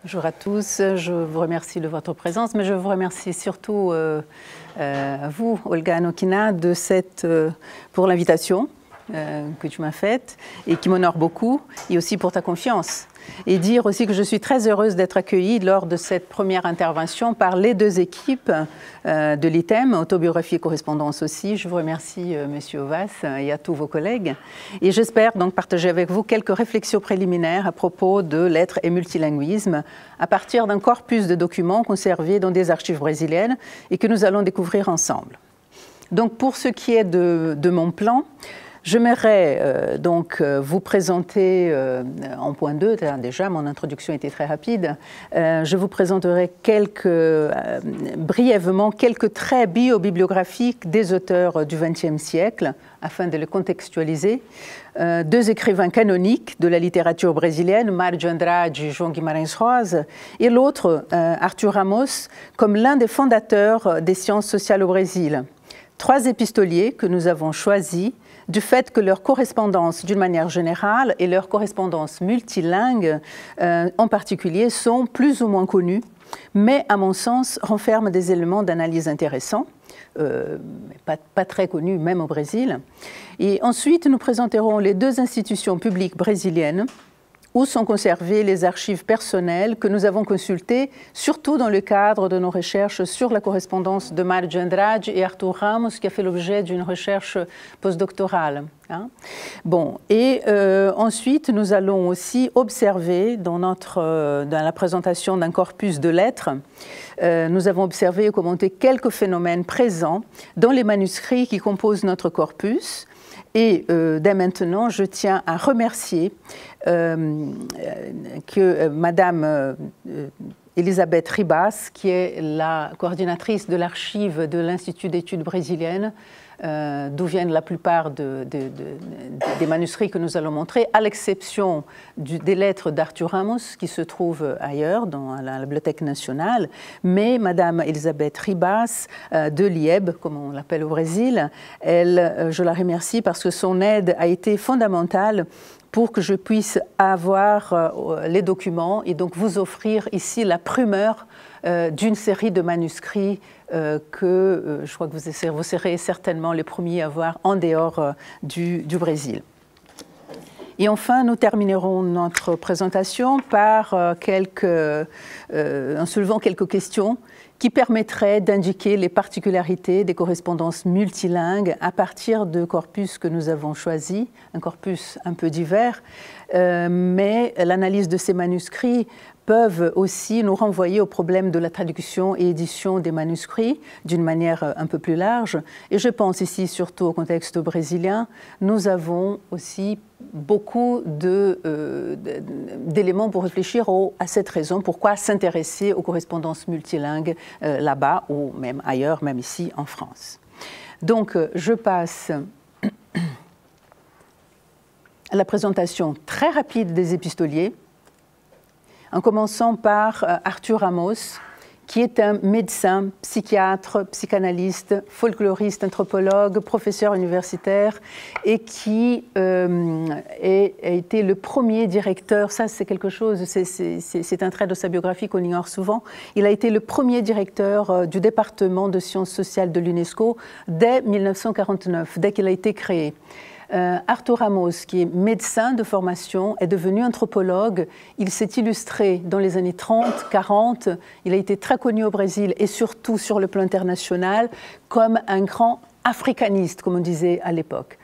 Bonjour à tous, je vous remercie de votre présence, mais je vous remercie surtout vous, Olga Anokina, pour l'invitation que tu m'as faite et qui m'honore beaucoup, et aussi pour ta confiance. Et dire aussi que je suis très heureuse d'être accueillie lors de cette première intervention par les deux équipes de l'ITEM, autobiographie et correspondance aussi. Je vous remercie, Monsieur Ovas, et à tous vos collègues. Et j'espère donc partager avec vous quelques réflexions préliminaires à propos de lettres et multilinguisme à partir d'un corpus de documents conservés dans des archives brésiliennes et que nous allons découvrir ensemble. Donc, pour ce qui est de mon plan, j'aimerais vous présenter en point 2, déjà mon introduction était très rapide, je vous présenterai brièvement quelques traits bio-bibliographiques des auteurs du XXe siècle, afin de les contextualiser. Deux écrivains canoniques de la littérature brésilienne, Mário de Andrade et João Guimarães Rosa, et l'autre, Arthur Ramos, comme l'un des fondateurs des sciences sociales au Brésil. Trois épistoliers que nous avons choisis du fait que leur correspondance d'une manière générale et leur correspondance multilingue en particulier sont plus ou moins connues, mais à mon sens renferment des éléments d'analyse intéressants, pas très connus même au Brésil. Et ensuite, nous présenterons les deux institutions publiques brésiliennes où sont conservées les archives personnelles que nous avons consultées, surtout dans le cadre de nos recherches sur la correspondance de Mário de Andrade et Arthur Ramos, qui a fait l'objet d'une recherche postdoctorale. Ensuite, nous allons aussi observer dans la présentation d'un corpus de lettres, nous avons observé et commenté quelques phénomènes présents dans les manuscrits qui composent notre corpus. Et dès maintenant, je tiens à remercier Madame Elisabeth Ribas, qui est la coordinatrice de l'archive de l'Institut d'études brésiliennes, d'où viennent la plupart des manuscrits que nous allons montrer, à l'exception des lettres d'Arthur Ramos, qui se trouvent ailleurs, dans la Bibliothèque nationale. Mais Madame Elisabeth Ribas de l'IEB, comme on l'appelle au Brésil, je la remercie parce que son aide a été fondamentale pour que je puisse avoir les documents et donc vous offrir ici la primeur d'une série de manuscrits que je crois que vous serez certainement les premiers à voir en dehors du Brésil. Et enfin, nous terminerons notre présentation par en soulevant quelques questions qui permettraient d'indiquer les particularités des correspondances multilingues à partir de corpus que nous avons choisis, un corpus un peu divers, mais l'analyse de ces manuscrits peuvent aussi nous renvoyer au problème de la traduction et édition des manuscrits d'une manière un peu plus large. Et je pense ici surtout au contexte brésilien. Nous avons aussi beaucoup d'éléments pour réfléchir à cette raison, pourquoi s'intéresser aux correspondances multilingues là-bas ou même ailleurs, même ici en France. Donc, je passe à la présentation très rapide des épistoliers, en commençant par Arthur Ramos, qui est un médecin, psychiatre, psychanalyste, folkloriste, anthropologue, professeur universitaire et qui a été le premier directeur, ça c'est quelque chose, c'est un trait de sa biographie qu'on ignore souvent, il a été le premier directeur du département de sciences sociales de l'UNESCO dès 1949, dès qu'il a été créé. Arthur Ramos, qui est médecin de formation, est devenu anthropologue. Il s'est illustré dans les années 30, 40. Il a été très connu au Brésil et surtout sur le plan international comme un grand africaniste, comme on disait à l'époque.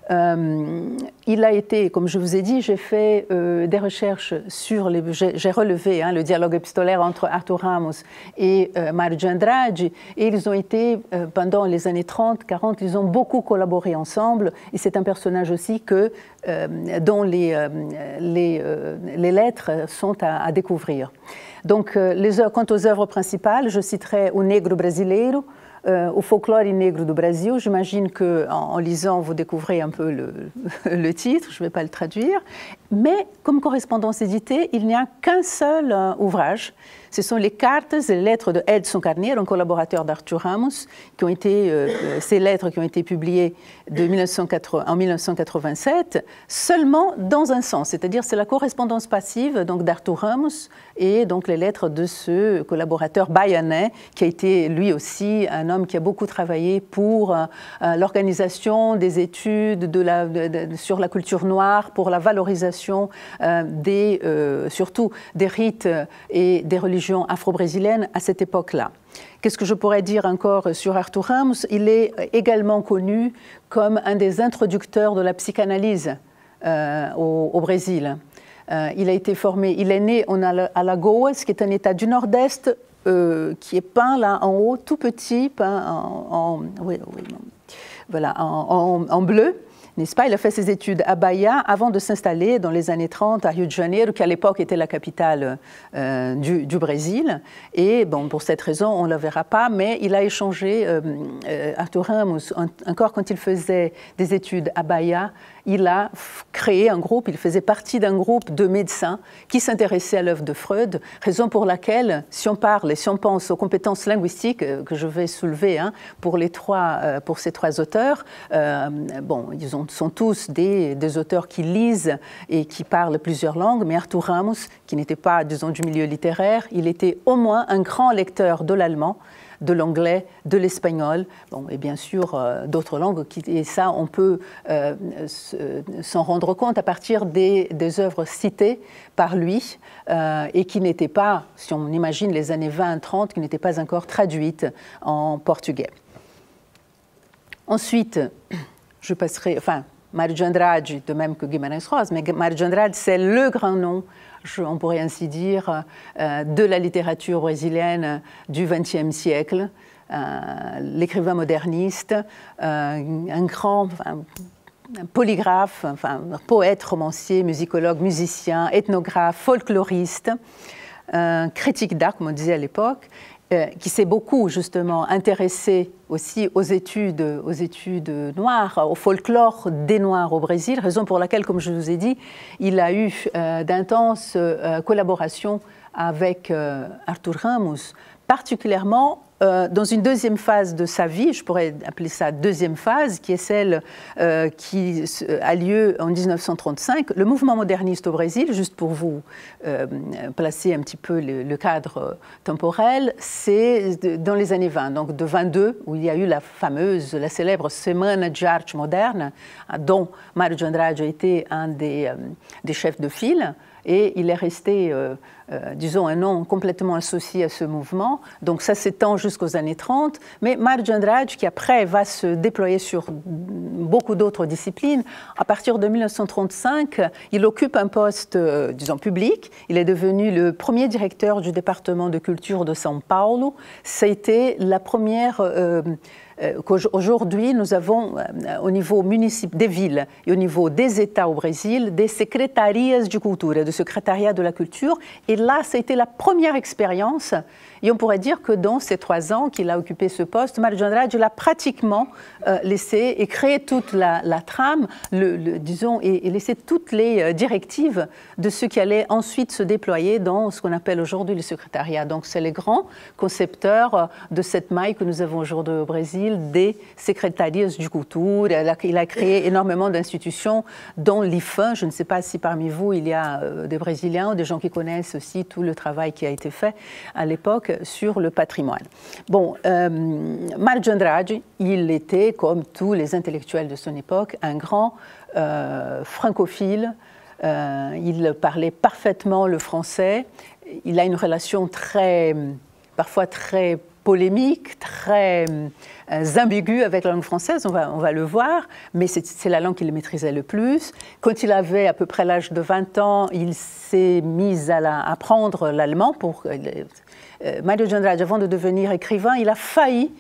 Il a été, comme je vous ai dit, j'ai fait des recherches sur j'ai relevé le dialogue épistolaire entre Arthur Ramos et Mário de Andrade, et ils ont été, pendant les années 30, 40, ils ont beaucoup collaboré ensemble, et c'est un personnage aussi dont les lettres sont à découvrir. Donc, quant aux œuvres principales, je citerai O Negro Brasileiro, au folklore negro du Brésil. J'imagine qu'en lisant, vous découvrez un peu le titre, je ne vais pas le traduire. Mais comme correspondance éditée, il n'y a qu'un seul ouvrage. Ce sont les cartes et les lettres de Edson Carneiro, un collaborateur d'Arthur Ramos, ces lettres qui ont été publiées en 1987, seulement dans un sens, c'est-à-dire c'est la correspondance passive d'Arthur Ramos et donc les lettres de ce collaborateur baïanais qui a été lui aussi un homme qui a beaucoup travaillé pour l'organisation des études sur la culture noire, pour la valorisation surtout des rites et des religions afro-brésiliennes à cette époque-là. Qu'est-ce que je pourrais dire encore sur Arthur Ramos? Il est également connu comme un des introducteurs de la psychanalyse au Brésil. Il a été formé, il est né en Alagoas, qui est un état du nord-est, qui est peint là en haut, tout petit, peint en bleu. N'est-ce pas? Il a fait ses études à Bahia avant de s'installer dans les années 30 à Rio de Janeiro, qui à l'époque était la capitale du Brésil. Et bon, pour cette raison, on ne le verra pas, mais il a échangé, Arthur Ramos, encore quand il faisait des études à Bahia, il a créé un groupe, il faisait partie d'un groupe de médecins qui s'intéressaient à l'œuvre de Freud, raison pour laquelle, si on parle et si on pense aux compétences linguistiques que je vais soulever pour ces trois auteurs, ils sont tous des auteurs qui lisent et qui parlent plusieurs langues, mais Arthur Ramos, qui n'était pas, disons, du milieu littéraire, il était au moins un grand lecteur de l'allemand, de l'anglais, de l'espagnol, et bien sûr d'autres langues, et ça on peut s'en rendre compte à partir des œuvres citées par lui et qui n'étaient pas, si on imagine les années 20-30, qui n'étaient pas encore traduites en portugais. Ensuite, je passerai, Mário de Andrade, de même que Guimarães Rosa, mais Mário de Andrade, c'est le grand nom, on pourrait ainsi dire, de la littérature brésilienne du XXe siècle, l'écrivain moderniste, un grand polygraphe, poète, romancier, musicologue, musicien, ethnographe, folkloriste, critique d'art, comme on disait à l'époque, qui s'est beaucoup justement intéressé aussi aux études noires, au folklore des Noirs au Brésil, raison pour laquelle, comme je vous ai dit, il a eu d'intenses collaborations avec Arthur Ramos, particulièrement dans une deuxième phase de sa vie, je pourrais appeler ça deuxième phase, qui est celle qui a lieu en 1935. Le mouvement moderniste au Brésil, juste pour vous placer un petit peu le cadre temporel, c'est dans les années 20, donc de 22, où il y a eu la célèbre Semana de Arte Moderne, dont Mário de Andrade a été un des chefs de file, et il est resté, disons, un nom complètement associé à ce mouvement. Donc ça s'étend jusqu'aux années 30. Mais Mário de Andrade, qui après va se déployer sur beaucoup d'autres disciplines, à partir de 1935, il occupe un poste, disons, public. Il est devenu le premier directeur du département de culture de São Paulo. Ça a été la première... qu'aujourd'hui, nous avons au niveau des villes et au niveau des États au Brésil, des secretarias de cultura, de secrétariat de la culture. Et là, ça a été la première expérience. Et on pourrait dire que dans ces 3 ans qu'il a occupé ce poste, Mário de Andrade l'a pratiquement laissé et créé toute la trame, disons, et laissé toutes les directives de ce qui allait ensuite se déployer dans ce qu'on appelle aujourd'hui le secrétariat. Donc, c'est les grands concepteurs de cette maille que nous avons aujourd'hui au Brésil, des secretarias de cultura. Il a créé énormément d'institutions, dont l'IFAM. Je ne sais pas si parmi vous, il y a des Brésiliens ou des gens qui connaissent aussi tout le travail qui a été fait à l'époque sur le patrimoine. Bon, Mário de Andrade, il était, comme tous les intellectuels de son époque, un grand francophile. Il parlait parfaitement le français. Il a une relation parfois très polémique, très ambiguë avec la langue française, on va le voir, mais c'est la langue qu'il maîtrisait le plus. Quand il avait à peu près l'âge de 20 ans, il s'est mis à apprendre l'allemand pour... Mário de Andrade, avant de devenir écrivain, il a failli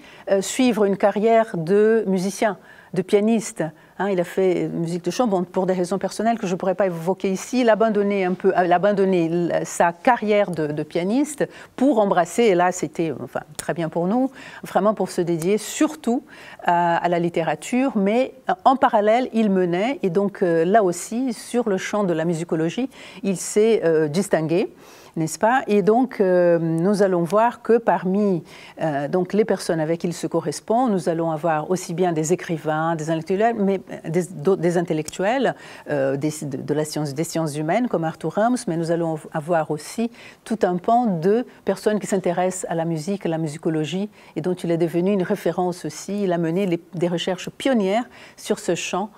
suivre une carrière de musicien, de pianiste, Hein, il a fait musique de chambre, bon, pour des raisons personnelles que je ne pourrais pas évoquer ici. Il a abandonné sa carrière de pianiste pour embrasser, et là c'était enfin, très bien pour nous, vraiment pour se dédier surtout à la littérature, mais en parallèle il menait, et donc là aussi sur le champ de la musicologie, il s'est distingué. N'est-ce pas? Et donc, nous allons voir que parmi donc les personnes avec qui il se correspond, nous allons avoir aussi bien des écrivains, des intellectuels, mais des intellectuels des sciences humaines comme Arthur Rams, mais nous allons avoir aussi tout un pan de personnes qui s'intéressent à la musique, à la musicologie, et dont il est devenu une référence aussi. Il a mené des recherches pionnières sur ce champ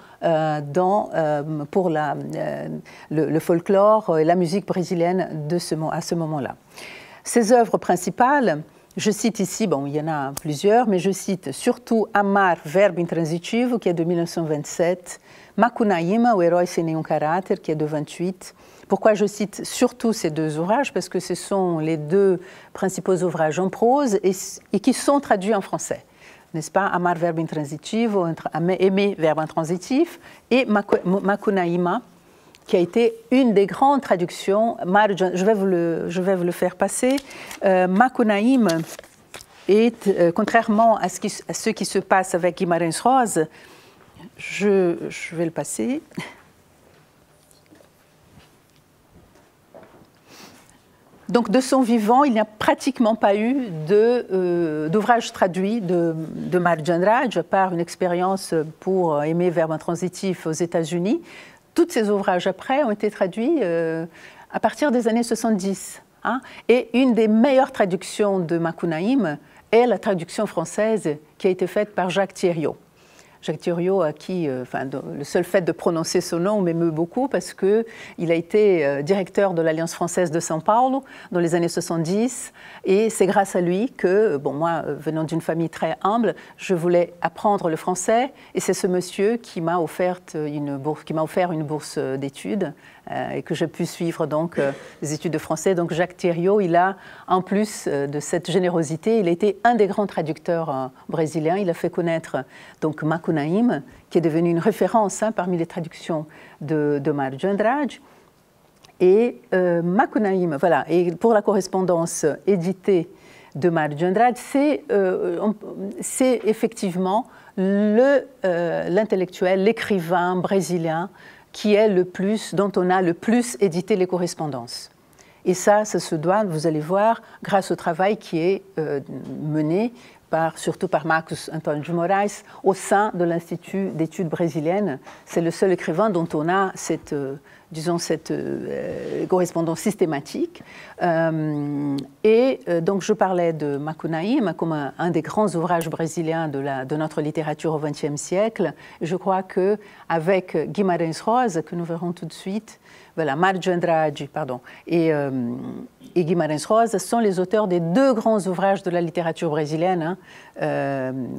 pour le folklore et la musique brésilienne à ce moment-là. Ses œuvres principales, je cite ici, bon, il y en a plusieurs, mais je cite surtout Amar, verbe intransitivo, qui est de 1927, Macunaíma, o herói sem nenhum caráter, qui est de 28. Pourquoi je cite surtout ces deux ouvrages? Parce que ce sont les deux principaux ouvrages en prose et qui sont traduits en français. N'est-ce pas? Amar, verbe intransitivo, aimer, verbe intransitif, et Macunaíma, qui a été une des grandes traductions. Je vais vous le faire passer. Macunaíma est, contrairement à ce qui se passe avec Guimarães Rosa, je vais le passer. Donc, de son vivant, il n'y a pratiquement pas eu d'ouvrage traduit de Mário de Andrade, à part une expérience pour aimer verbe intransitif aux États-Unis. Tous ces ouvrages après ont été traduits à partir des années 70. Hein, et une des meilleures traductions de Macunaíma est la traduction française qui a été faite par Jacques Thériault. Jacques Thériault, à qui le seul fait de prononcer son nom m'émeut beaucoup parce qu'il a été directeur de l'Alliance française de São Paulo dans les années 70 et c'est grâce à lui que, bon, moi, venant d'une famille très humble, je voulais apprendre le français et c'est ce monsieur qui m'a offert une bourse d'études et que j'ai pu suivre donc les études de français. Donc Jacques Thériault, il a, en plus de cette générosité, il a été un des grands traducteurs brésiliens. Il a fait connaître donc Macunaíma, qui est devenu une référence parmi les traductions de Mário de Andrade. Et Macunaíma, voilà. Et pour la correspondance éditée de Mário de Andrade, c'est effectivement l'intellectuel, l'écrivain brésilien qui est dont on a le plus édité les correspondances. Et ça se doit, vous allez voir, grâce au travail qui est mené surtout par Marcos Antônio de Moraes au sein de l'Institut d'études brésiliennes. C'est le seul écrivain dont on a cette correspondance systématique. Donc je parlais de Macunaíma comme un des grands ouvrages brésiliens de notre littérature au XXe siècle. Je crois qu'avec Guimarães Rosa, que nous verrons tout de suite, voilà, Mário de Andrade, et Guimarães Rosa sont les auteurs des deux grands ouvrages de la littérature brésilienne,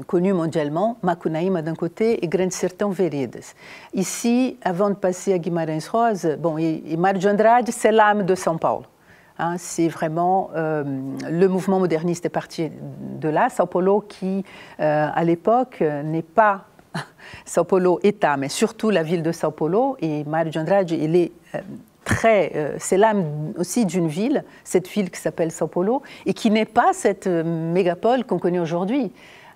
connus mondialement, Macunaíma d'un côté et Grande Sertão Veredas. Ici, avant de passer à Guimarães Rosa, et Mário de Andrade, c'est l'âme de São Paulo. Hein, c'est vraiment le mouvement moderniste est parti de là. São Paulo qui, à l'époque, n'est pas São Paulo État, mais surtout la ville de São Paulo. Et Mário de Andrade, il est c'est l'âme aussi d'une ville, cette ville qui s'appelle São Paulo, et qui n'est pas cette mégapole qu'on connaît aujourd'hui.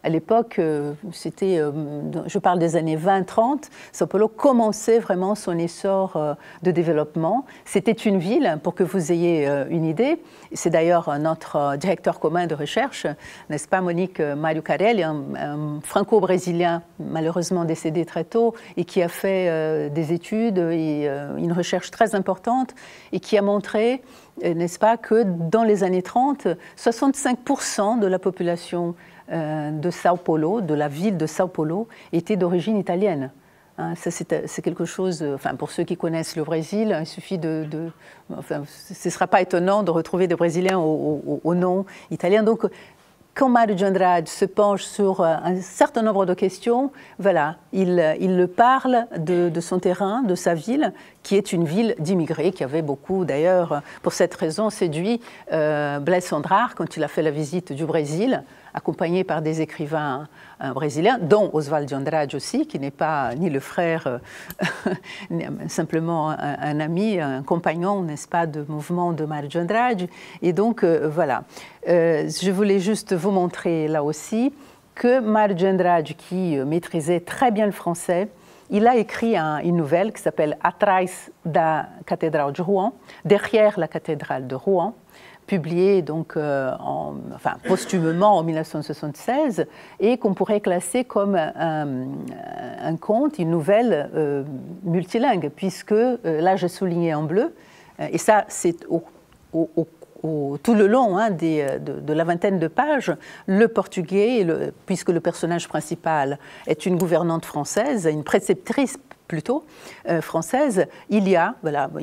À l'époque, je parle des années 20-30, São Paulo commençait vraiment son essor de développement. C'était une ville, pour que vous ayez une idée, c'est d'ailleurs notre directeur commun de recherche, n'est-ce pas, Monique Mário Carelli, un franco-brésilien malheureusement décédé très tôt et qui a fait des études et une recherche très importante et qui a montré, n'est-ce pas, que dans les années 30, 65% de la population de São Paulo, de la ville de São Paulo, était d'origine italienne. Hein, c'est quelque chose, pour ceux qui connaissent le Brésil, il suffit ce ne sera pas étonnant de retrouver des Brésiliens au nom italien. Donc, quand Mário de Andrade se penche sur un certain nombre de questions, voilà, il parle de son terrain, de sa ville, qui est une ville d'immigrés, qui avait beaucoup, d'ailleurs, pour cette raison, séduit Blaise Cendrars quand il a fait la visite du Brésil. accompagné par des écrivains brésiliens, dont Oswald de Andrade aussi, qui n'est pas ni le frère, simplement un ami, un compagnon, n'est-ce pas, de mouvement de Mário de Andrade. Et donc, voilà. Je voulais juste vous montrer là aussi que Mário de Andrade, qui maîtrisait très bien le français, il a écrit une nouvelle qui s'appelle Atrás da Catedral de Rouen, derrière la cathédrale de Rouen, publiée donc posthumement en 1976 et qu'on pourrait classer comme un conte, une nouvelle multilingue, puisque là j'ai souligné en bleu, et ça c'est tout le long de la vingtaine de pages, le portugais, puisque le personnage principal est une gouvernante française, une préceptrice plutôt française, il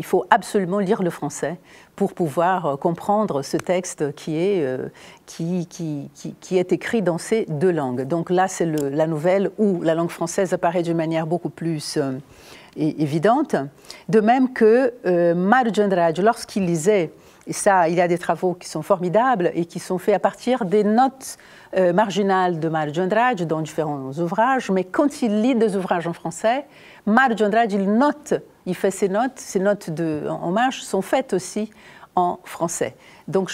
faut absolument lire le français pour pouvoir comprendre ce texte qui est écrit dans ces deux langues. Donc là, c'est la nouvelle où la langue française apparaît d'une manière beaucoup plus évidente. De même que Mário de Andrade, lorsqu'il lisait, et ça, il y a des travaux qui sont formidables et qui sont faits à partir des notes marginales de Mário de Andrade dans différents ouvrages, mais quand il lit des ouvrages en français, Mário de Andrade, il fait ses notes en marge sont faites aussi en français. Donc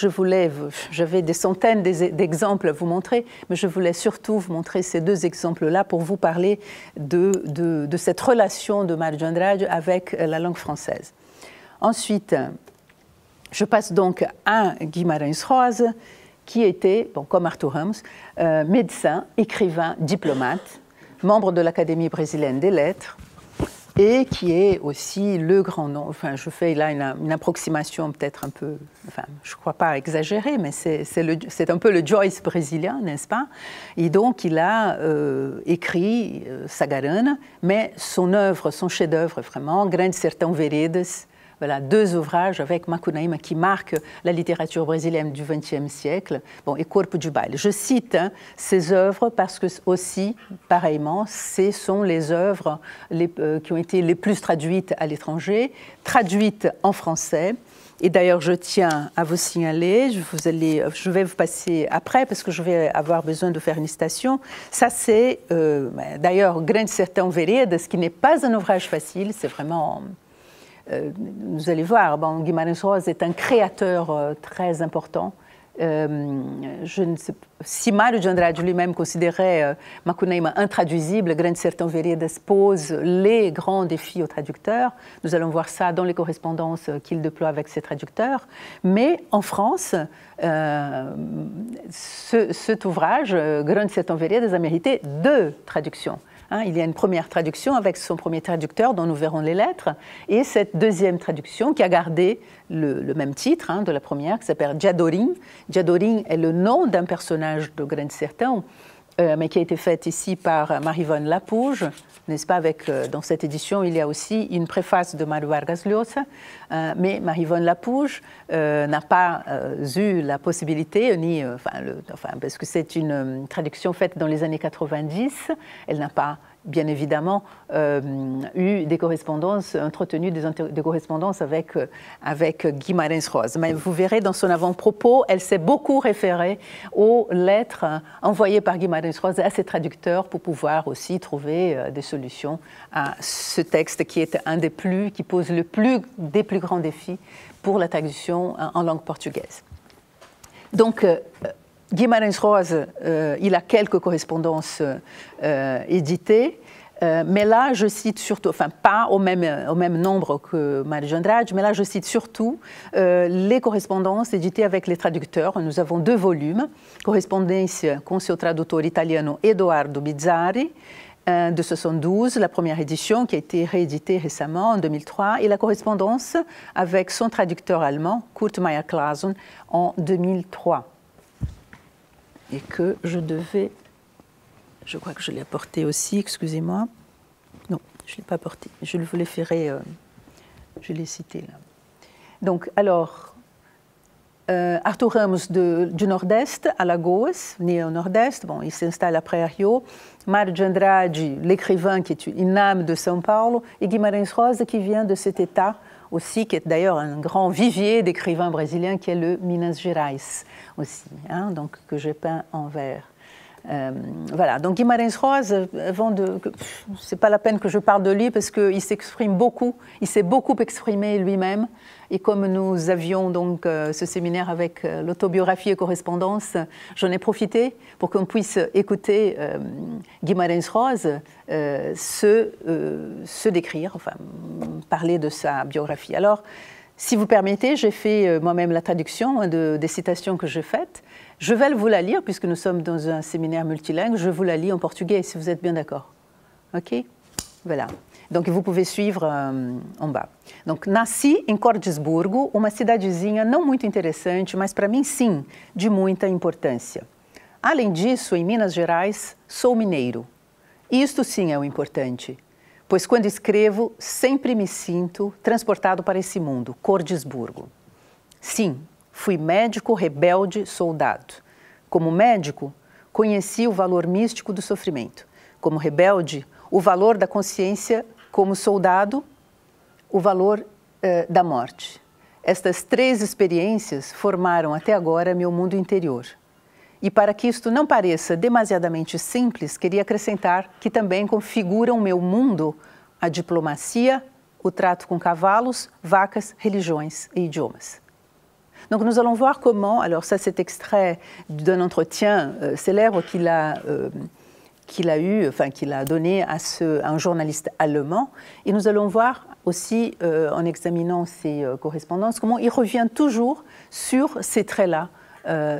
j'avais des centaines d'exemples à vous montrer, mais je voulais surtout vous montrer ces deux exemples-là pour vous parler de cette relation de Mário de Andrade avec la langue française. Ensuite, je passe donc à Guimarães Rosa, qui était, comme Arthur Ramos, médecin, écrivain, diplomate, membre de l'Académie brésilienne des lettres, et qui est aussi le grand nom. Enfin, je fais là une approximation peut-être un peu, je ne crois pas exagérée, mais c'est un peu le Joyce brésilien, n'est-ce pas? Et donc, il a écrit Sagarana, mais son œuvre, son chef-d'œuvre, vraiment, Grandes Sertão Veredas. Voilà, deux ouvrages avec Macunaíma qui marquent la littérature brésilienne du XXe siècle, et Corpo de Baile. Je cite ces œuvres parce que aussi, pareillement, ce sont les œuvres qui ont été les plus traduites à l'étranger, traduites en français. Et d'ailleurs, je tiens à vous signaler, je vais vous passer après parce que je vais avoir besoin de faire une citation. Ça, c'est d'ailleurs Grandes Sertão Veredas, ce qui n'est pas un ouvrage facile, c'est vraiment... vous allez voir, Guimarães Rosa est un créateur très important. Je ne sais pas si Mário de Andrade lui-même considérait Macunaíma intraduisible. Grandes Sertão Veredas pose les grands défis aux traducteurs. Nous allons voir ça dans les correspondances qu'il déploie avec ses traducteurs. Mais en France, cet ouvrage, Grandes Sertão Veredas, a mérité 2 traductions. Il y a une première traduction avec son premier traducteur dont nous verrons les lettres, et cette deuxième traduction qui a gardé le même titre de la première, qui s'appelle Diadorim. Diadorim est le nom d'un personnage de Grandes Sertão, mais qui a été faite ici par Marie-Yvonne Lapouge, n'est-ce pas, dans cette édition, il y a aussi une préface de Mário Vargas Llosa, mais Marie-Yvonne Lapouge n'a pas eu la possibilité, parce que c'est une traduction faite dans les années 90, elle n'a pas, bien évidemment, eu des correspondances, entretenu des correspondances avec Guimarães Rosa. Mais vous verrez dans son avant-propos, elle s'est beaucoup référée aux lettres envoyées par Guimarães Rosa à ses traducteurs pour pouvoir aussi trouver des solutions à ce texte qui est qui pose des plus grands défis pour la traduction en langue portugaise. Donc, Guimarães Rosa, il a quelques correspondances éditées, mais là, je cite surtout, pas au même nombre que Mário de Andrade, mais là, je cite surtout les correspondances éditées avec les traducteurs. Nous avons 2 volumes, Correspondência com seu tradutor italiano Edoardo Bizzarri, de 72, la première édition qui a été rééditée récemment en 2003, et la correspondance avec son traducteur allemand, Kurt Meyer-Clason, en 2003. Et que je crois que je l'ai apporté aussi, excusez-moi. Non, je ne l'ai pas apporté, je le voulais faire, je l'ai cité là. Donc, alors, Arthur Ramos du Nord-Est, Alagoas, né au Nord-Est, bon, il s'installe après à Rio. Mário de Andrade, l'écrivain qui est une âme de São Paulo, et Guimarães Rosa qui vient de cet État aussi, qui est d'ailleurs un grand vivier d'écrivains brésiliens, qui est le Minas Gerais aussi, hein, donc, que j'ai peint en vert. Voilà, donc Guimarães Rosa, c'est pas la peine que je parle de lui parce qu'il s'exprime beaucoup, il s'est beaucoup exprimé lui-même. Et comme nous avions donc ce séminaire avec l'autobiographie et correspondance, j'en ai profité pour qu'on puisse écouter Guimarães Rosa se décrire, enfin parler de sa biographie. Alors, si vous permettez, j'ai fait moi-même la traduction des citations que j'ai faites. Je vais vous la lire, puisque nous sommes dans un séminaire multilingue, je vous la lis en portugais, si vous êtes bien d'accord. Ok? Voilà. Donc, vous pouvez suivre en bas. Donc, nasci em Cordisburgo, uma cidadezinha não muito interessante, mas para mim, sim, de muita importância. Além disso, em Minas Gerais, sou mineiro. Isto sim é o importante, pois quando escrevo, sempre me sinto transportado para esse mundo, Cordisburgo. Sim, fui médico, rebelde, soldado. Como médico, conheci o valor místico do sofrimento. Como rebelde, o valor da consciência. Como soldado, o valor da morte. Estas três experiências formaram até agora meu mundo interior. E para que isto não pareça demasiadamente simples, queria acrescentar que também configuram meu mundo a diplomacia, o trato com cavalos, vacas, religiões et idiomas. Donc nous allons voir comment, alors ça c'est extrait d'un entretien célèbre qu'il a donné à un journaliste allemand. Et nous allons voir aussi, en examinant ses correspondances, comment il revient toujours sur ces traits-là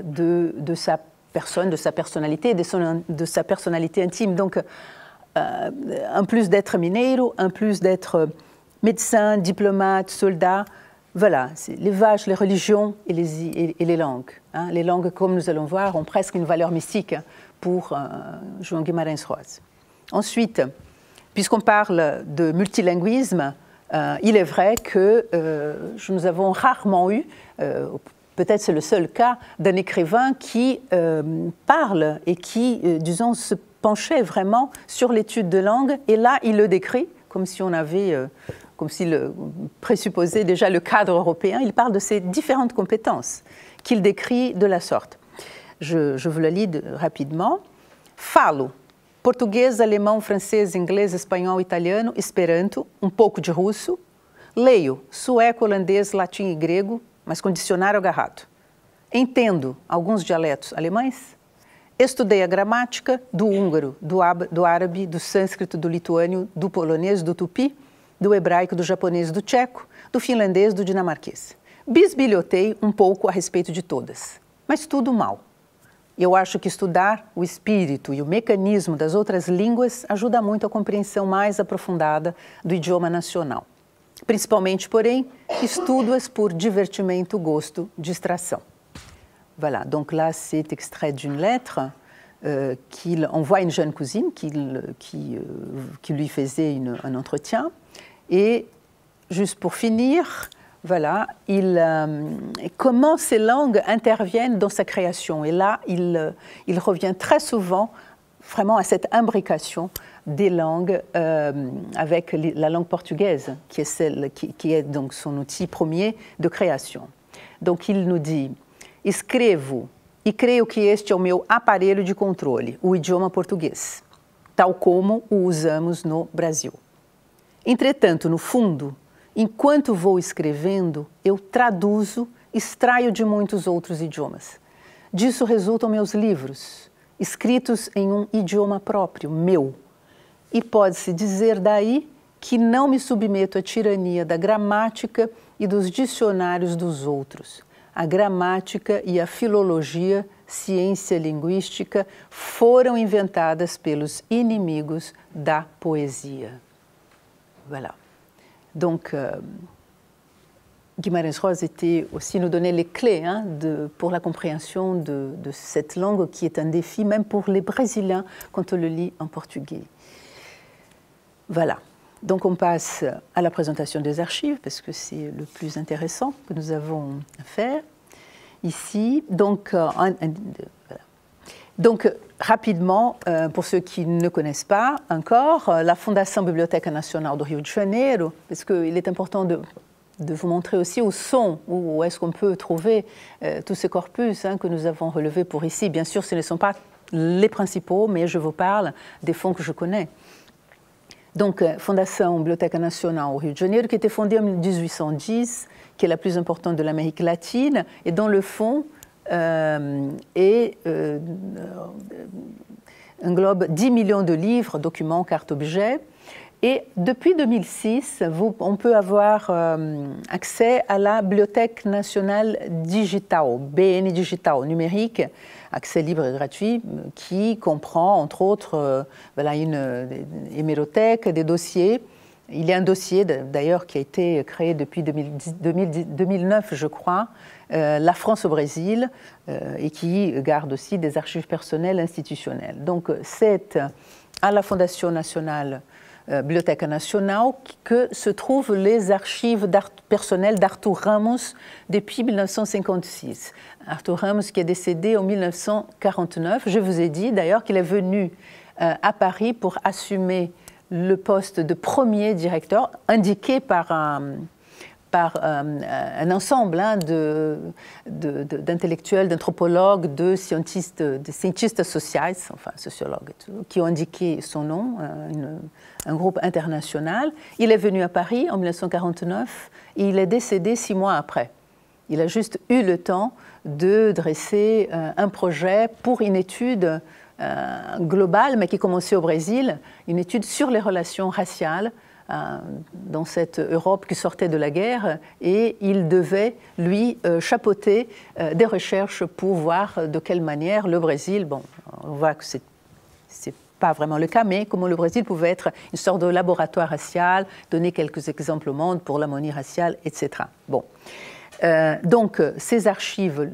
de sa personne, de sa personnalité, de sa personnalité intime. Donc, en plus d'être mineiro, en plus d'être médecin, diplomate, soldat, voilà, les vaches, les religions et les langues. Hein. Les langues, comme nous allons voir, ont presque une valeur mystique pour João Guimarães Rosa. Ensuite, puisqu'on parle de multilinguisme, il est vrai que nous avons rarement eu, peut-être c'est le seul cas, d'un écrivain qui parle et qui, disons, se penchait vraiment sur l'étude de langue. Et là, il le décrit comme si on avait... comme s'il présupposait déjà le cadre européen, il parle de ces différentes compétences qu'il décrit de la sorte. Je vous la lis rapidement. Falo português, alemão, francês, inglês, espanhol, italiano, esperanto, pouco de russo. Leio sueco, holandês, latim e grego, mas com dicionário agarrado. Entendo alguns dialetos alemães. Estudei a gramática do húngaro, do árabe, do sânscrito, do lituânio, do polonês, do tupi, do hebraico, do japonês, do tcheco, do finlandês, do dinamarquês. Bisbilhotei pouco a respeito de todas, mas tudo mal. Eu acho que estudar o espírito e o mecanismo das outras línguas ajuda muito a compreensão mais aprofundada do idioma nacional. Principalmente, porém, estudo-as por divertimento, gosto, distração. Voilà, donc là, c'est extrait d'une lettre qu'il envoie à une jeune cousine qui lui faisait un entretien. Et juste pour finir, voilà, comment ces langues interviennent dans sa création. Et là, il revient très souvent vraiment à cette imbrication des langues avec la langue portugaise, qui est donc son outil premier de création. Donc il nous dit « Escrevo e creio que este é o meu aparelho de controle, o idioma português, tal como o usamos no Brasil. Entretanto, no fundo, enquanto vou escrevendo, eu traduzo, extraio de muitos outros idiomas. Disso resultam meus livros, escritos em idioma próprio, meu. E pode-se dizer daí que não me submeto à tirania da gramática e dos dicionários dos outros. A gramática e a filologia, ciência linguística, foram inventadas pelos inimigos da poesia. Voilà. Donc, Guimarães Rosa était aussi nous donner les clés pour la compréhension de cette langue qui est un défi même pour les Brésiliens quand on le lit en portugais. Voilà. Donc on passe à la présentation des archives parce que c'est le plus intéressant que nous avons à faire. ici. Donc, rapidement, pour ceux qui ne connaissent pas encore, la Fondation Biblioteca Nacional do Rio de Janeiro, parce qu'il est important de vous montrer aussi où sont, où est-ce qu'on peut trouver tous ces corpus que nous avons relevés pour ici. Bien sûr, ce ne sont pas les principaux, mais je vous parle des fonds que je connais. Donc, Fondation Biblioteca Nacional au Rio de Janeiro, qui a été fondée en 1810, qui est la plus importante de l'Amérique latine, et dont le fonds englobe 10 millions de livres, documents, cartes, objets. Et depuis 2006, on peut avoir accès à la Bibliothèque nationale digitale, BN Digital, numérique, accès libre et gratuit, qui comprend, entre autres, une hémérothèque, des dossiers. Il y a un dossier, d'ailleurs, qui a été créé depuis 2009, je crois, la France au Brésil, et qui garde aussi des archives personnelles institutionnelles. Donc, c'est à la Fondation nationale Biblioteca Nacional que se trouvent les archives personnelles d'Arthur Ramos depuis 1956. Arthur Ramos qui est décédé en 1949. Je vous ai dit d'ailleurs qu'il est venu à Paris pour assumer le poste de premier directeur, indiqué par un ensemble d'intellectuels, d'anthropologues, de scientistes sociaux, enfin sociologues, qui ont indiqué son nom, un groupe international. Il est venu à Paris en 1949 et il est décédé 6 mois après. Il a juste eu le temps de dresser un projet pour une étude globale, mais qui commençait au Brésil, une étude sur les relations raciales dans cette Europe qui sortait de la guerre, et il devait, lui, chapeauter des recherches pour voir de quelle manière le Brésil, bon, on voit que c'est pas vraiment le cas, mais comment le Brésil pouvait être une sorte de laboratoire racial, donner quelques exemples au monde pour l'harmonie raciale, etc. Bon. Donc, ces archives,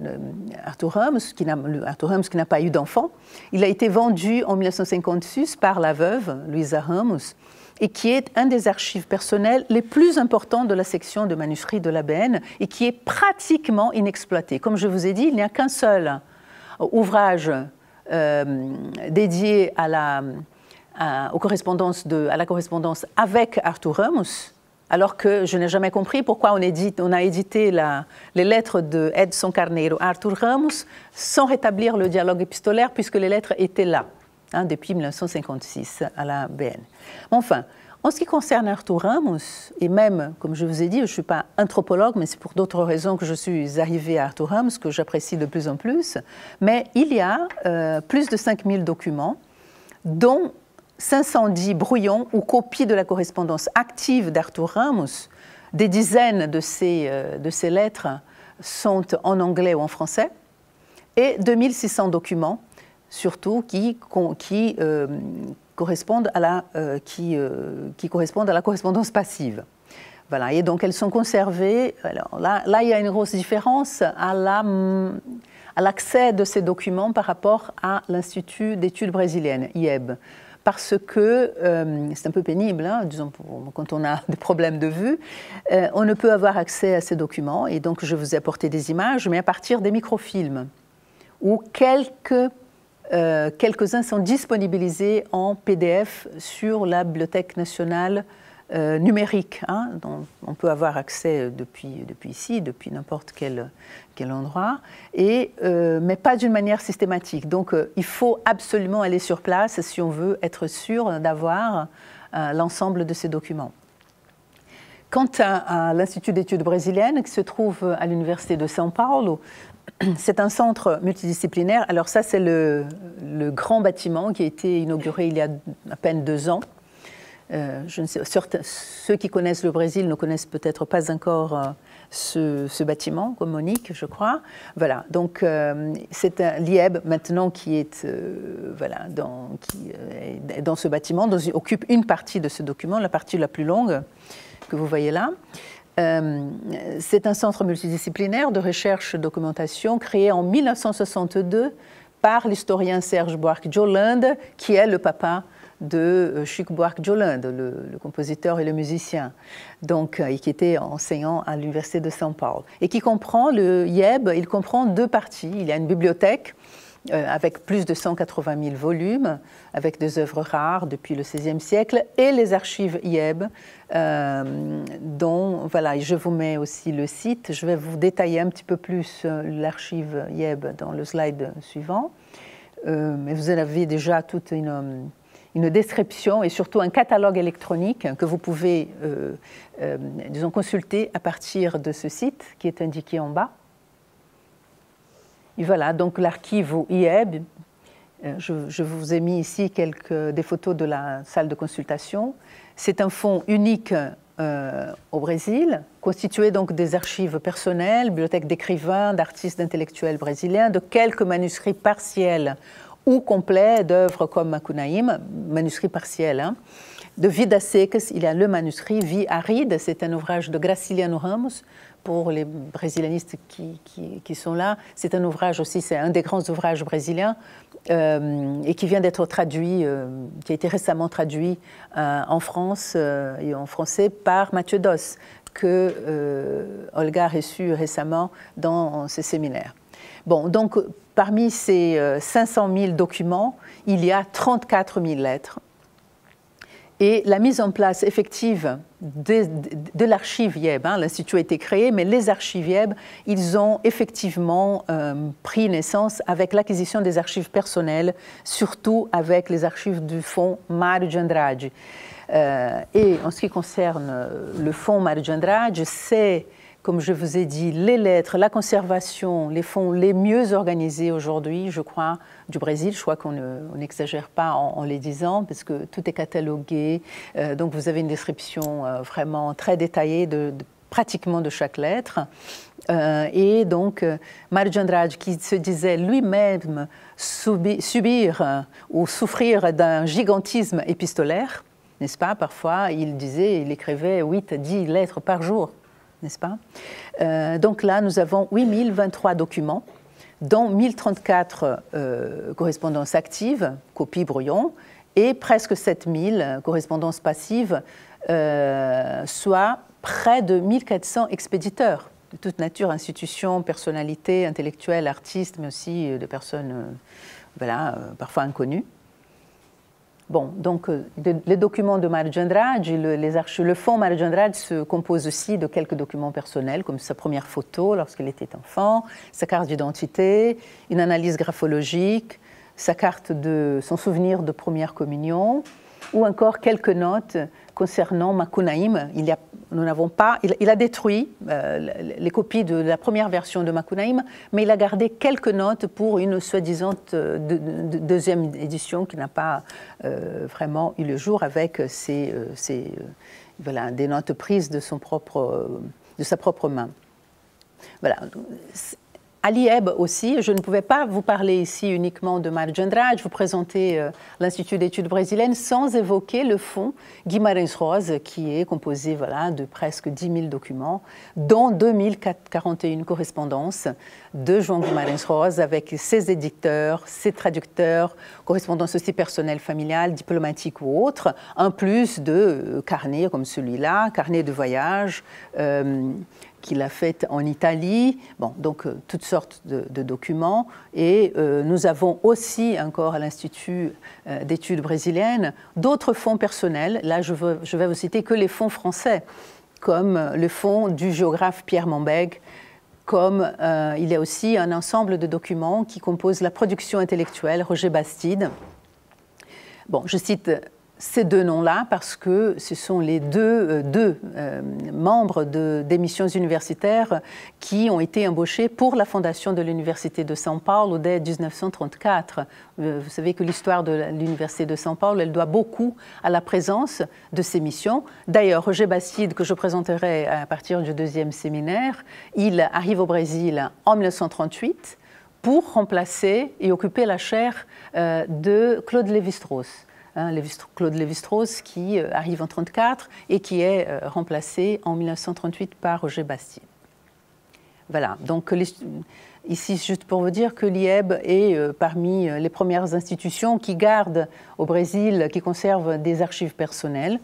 Arthur Ramos, qui n'a pas eu d'enfant, il a été vendu en 1956 par la veuve, Luisa Ramos, et qui est un des archives personnelles les plus importants de la section de manuscrits de l'ABN et qui est pratiquement inexploité. Comme je vous ai dit, il n'y a qu'un seul ouvrage dédié à la correspondance avec Arthur Ramos, alors que je n'ai jamais compris pourquoi on a édité les lettres de Edson Carneiro à Arthur Ramos sans rétablir le dialogue épistolaire, puisque les lettres étaient là, depuis 1956 à la BN. Enfin, en ce qui concerne Arthur Ramos, et même, comme je vous ai dit, je ne suis pas anthropologue, mais c'est pour d'autres raisons que je suis arrivée à Arthur Ramos, que j'apprécie de plus en plus, mais il y a plus de 5000 documents, dont 510 brouillons ou copies de la correspondance active d'Arthur Ramos. Des dizaines de ces lettres sont en anglais ou en français, et 2600 documents, surtout, qui correspondent à la correspondance passive. Voilà, et donc elles sont conservées. Alors là, il y a une grosse différence à l'accès de ces documents par rapport à l'Institut d'études brésiliennes, IEB. Parce que c'est un peu pénible, disons, quand on a des problèmes de vue, on ne peut avoir accès à ces documents. Et donc, je vous ai apporté des images, mais à partir des microfilms, où quelques-uns sont disponibilisés en PDF sur la Bibliothèque nationale numérique, dont on peut avoir accès depuis ici, depuis n'importe quel endroit, mais pas d'une manière systématique. Donc, il faut absolument aller sur place si on veut être sûr d'avoir l'ensemble de ces documents. Quant à l'Institut d'études brésiliennes, qui se trouve à l'Université de São Paulo, c'est un centre multidisciplinaire. Alors ça, c'est le grand bâtiment qui a été inauguré il y a à peine 2 ans. Je ne sais, ceux qui connaissent le Brésil ne connaissent peut-être pas encore ce bâtiment, comme Monique, je crois. Voilà, donc c'est l'IEB maintenant qui est dans ce bâtiment, occupe une partie de ce document, la partie la plus longue que vous voyez là. C'est un centre multidisciplinaire de recherche et documentation créé en 1962 par l'historien Serge Buarque de Holanda, qui est le papa de Chico Buarque de Holanda, le compositeur et le musicien, donc, et qui était enseignant à l'Université de São Paulo. Et qui comprend, le IEB, il comprend deux parties. Il y a une bibliothèque avec plus de 180 000 volumes, avec des œuvres rares depuis le XVIe siècle, et les archives IEB, dont, voilà, je vous mets aussi le site. Je vais vous détailler un petit peu plus l'archive IEB dans le slide suivant. Mais vous en avez déjà toute une description et surtout un catalogue électronique que vous pouvez, disons, consulter à partir de ce site qui est indiqué en bas. Et voilà, donc l'archive IEB, je vous ai mis ici des photos de la salle de consultation. C'est un fonds unique au Brésil, constitué donc des archives personnelles, bibliothèque d'écrivains, d'artistes, d'intellectuels brésiliens, de quelques manuscrits partiels ou complets d'œuvres comme Macunaíma, manuscrits partiels. Hein. De Vidas Secas, il y a le manuscrit Vie aride, c'est un ouvrage de Graciliano Ramos, pour les brésilianistes qui sont là. C'est un ouvrage aussi, c'est un des grands ouvrages brésiliens et qui vient d'être traduit, qui a été récemment traduit en France et en français par Mathieu Doss, que Olga a reçu récemment dans ses séminaires. Bon, donc parmi ces 500 000 documents, il y a 34 000 lettres. Et la mise en place effective de l'archive IEB, hein, l'Institut a été créé, mais les archives IEB, ils ont effectivement pris naissance avec l'acquisition des archives personnelles, surtout avec les archives du fonds Mário de Andrade. Et en ce qui concerne le fonds Mário de Andrade, c'est, comme je vous ai dit, les lettres, la conservation, les fonds les mieux organisés aujourd'hui, je crois, du Brésil. Je crois qu'on n'exagère pas en les disant, parce que tout est catalogué. Donc vous avez une description vraiment très détaillée pratiquement de chaque lettre. Et donc, Mário de Andrade, qui se disait lui-même subir ou souffrir d'un gigantisme épistolaire, n'est-ce pas? Parfois, il écrivait 8 à 10 lettres par jour, n'est-ce pas? Donc là, nous avons 8023 documents, dont 1034 correspondances actives, copies brouillons, et presque 7000 correspondances passives, soit près de 1400 expéditeurs de toute nature, institutions, personnalités, intellectuels, artistes, mais aussi de personnes voilà, parfois inconnues. Bon, donc les documents de Mário de Andrade, le fonds Mário de Andrade se compose aussi de quelques documents personnels, comme sa première photo lorsqu'il était enfant, sa carte d'identité, une analyse graphologique, son souvenir de première communion, ou encore quelques notes concernant Macunaíma. Il a détruit les copies de la première version de Macunaíma, mais il a gardé quelques notes pour une soi-disant deuxième édition qui n'a pas vraiment eu le jour, avec voilà, des notes prises de sa propre main. Voilà. À l'IEB aussi, je ne pouvais pas vous parler ici uniquement de Mário de Andrade, vous présenter l'Institut d'études brésiliennes sans évoquer le fonds Guimarães Rosa, qui est composé voilà, de presque 10 000 documents, dont 2041 correspondances de João Guimarães Rosa avec ses éditeurs, ses traducteurs, correspondances aussi personnelles, familiales, diplomatiques ou autres, en plus de carnets comme celui-là, carnets de voyage, qu'il a fait en Italie, bon, donc toutes sortes de documents. Et nous avons aussi, encore à l'Institut d'études brésiliennes, d'autres fonds personnels. Là, je vais vous citer que les fonds français, comme le fonds du géographe Pierre Mambègue, comme il y a aussi un ensemble de documents qui composent la production intellectuelle Roger Bastide. Bon, je cite ces deux noms-là parce que ce sont les deux membres des missions universitaires qui ont été embauchés pour la fondation de l'Université de São Paulo dès 1934. Vous savez que l'histoire de l'Université de São Paulo, elle doit beaucoup à la présence de ces missions. D'ailleurs, Roger Bastide, que je présenterai à partir du deuxième séminaire, il arrive au Brésil en 1938 pour remplacer et occuper la chaire de Claude Lévi-Strauss. Claude Lévi-Strauss qui arrive en 1934 et qui est remplacé en 1938 par Roger Bastide. Voilà, donc ici, juste pour vous dire que l'IEB est parmi les premières institutions qui gardent au Brésil, qui conservent des archives personnelles.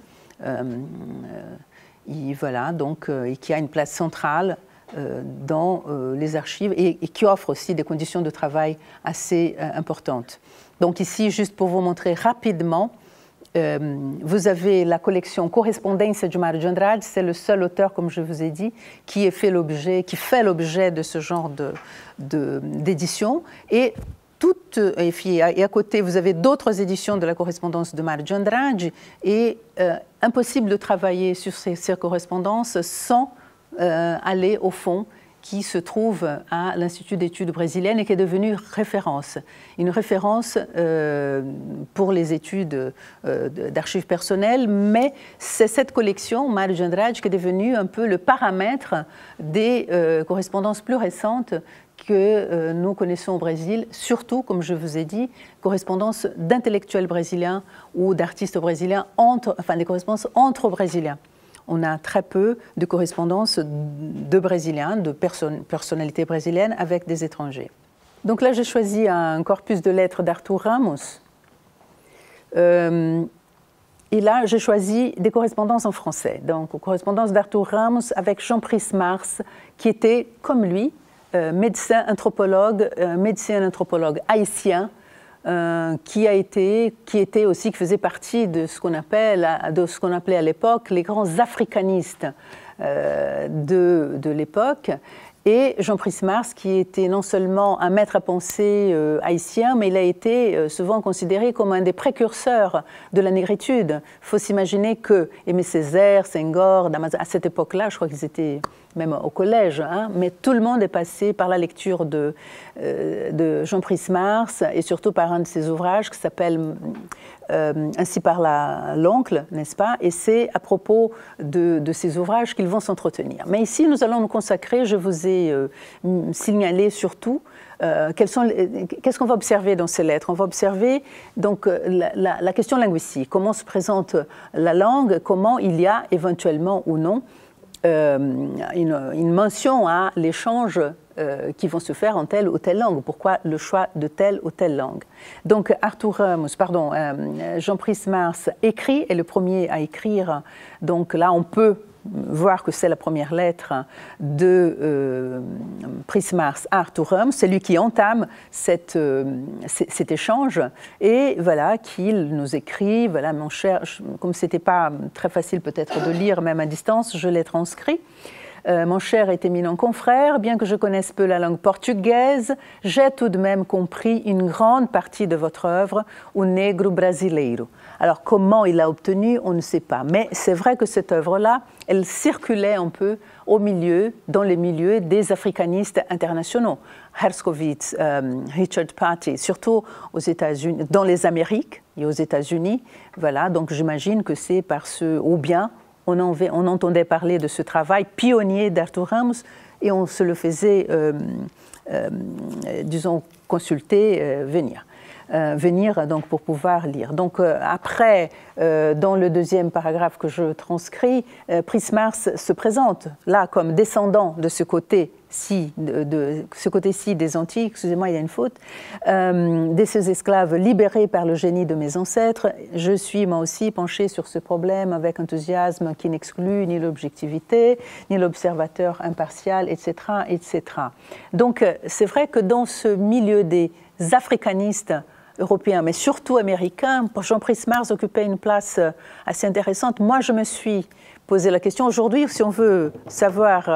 Voilà, donc, et qui a une place centrale dans les archives et qui offre aussi des conditions de travail assez importantes. Donc ici, juste pour vous montrer rapidement, vous avez la collection Correspondência de Mário de Andrade, c'est le seul auteur, comme je vous ai dit, qui fait l'objet de ce genre d'édition. Et à côté, vous avez d'autres éditions de la correspondance de Mário de Andrade, et impossible de travailler sur ces correspondances sans aller au fond, qui se trouve à l'Institut d'études brésiliennes et qui est devenu référence. Une référence pour les études d'archives personnelles, mais c'est cette collection, Mário de Andrade, qui est devenue un peu le paramètre des correspondances plus récentes que nous connaissons au Brésil, surtout, comme je vous ai dit, correspondances d'intellectuels brésiliens ou d'artistes brésiliens, des correspondances entre Brésiliens. On a très peu de correspondances de Brésiliens, de personnalités brésiliennes avec des étrangers. Donc là, j'ai choisi un corpus de lettres d'Arthur Ramos. Et là, j'ai choisi des correspondances en français. Donc, correspondances d'Arthur Ramos avec Jean-Price Mars, qui était, comme lui, médecin anthropologue haïtien, qui faisait partie de ce qu'on appelait à l'époque les grands africanistes de l'époque. Et Jean-Price Mars, qui était non seulement un maître à penser haïtien, mais il a été souvent considéré comme un des précurseurs de la négritude. Il faut s'imaginer que Aimé Césaire, Senghor, à cette époque-là, je crois qu'ils étaient même au collège, mais tout le monde est passé par la lecture de Jean-Price Mars et surtout par un de ses ouvrages qui s'appelle Ainsi parla l'oncle, n'est-ce pas? Et c'est à propos de ces ouvrages qu'ils vont s'entretenir. Mais ici, nous allons nous consacrer, je vous ai signalé surtout, qu'est-ce qu'on va observer dans ces lettres? On va observer donc la question linguistique, comment se présente la langue, comment il y a éventuellement ou non une mention à l'échange qui vont se faire en telle ou telle langue. Pourquoi le choix de telle ou telle langue? Donc Jean-Price Mars écrit, est le premier à écrire. Donc là, on peut voir que c'est la première lettre de Price Mars à Arthur Ramos, c'est lui qui entame cet échange, et voilà qu'il nous écrit, voilà mon cher, comme ce n'était pas très facile peut-être de lire même à distance, je l'ai transcrit. Mon cher et éminent confrère, bien que je connaisse peu la langue portugaise, j'ai tout de même compris une grande partie de votre œuvre, O Negro Brasileiro. Alors, comment il l'a obtenu, on ne sait pas. Mais c'est vrai que cette œuvre-là, elle circulait un peu dans les milieux des africanistes internationaux. Herskovits, Richard Patty, surtout aux États-Unis, dans les Amériques et aux États-Unis. Voilà, donc j'imagine que c'est ou bien on entendait parler de ce travail pionnier d'Arthur Ramos et on se le faisait, disons, consulter, venir donc pour pouvoir lire. Donc après, dans le deuxième paragraphe que je transcris, Price Mars se présente là comme descendant de ce côté-ci, des Antilles, excusez-moi, il y a une faute, de ces esclaves libérés par le génie de mes ancêtres. Je suis moi aussi penché sur ce problème avec enthousiasme qui n'exclut ni l'objectivité, ni l'observateur impartial, etc., etc. Donc c'est vrai que dans ce milieu des africanistes européens, mais surtout américains, Jean-Price Mars occupait une place assez intéressante. Moi, je me suis posé la question. Aujourd'hui, si on veut savoir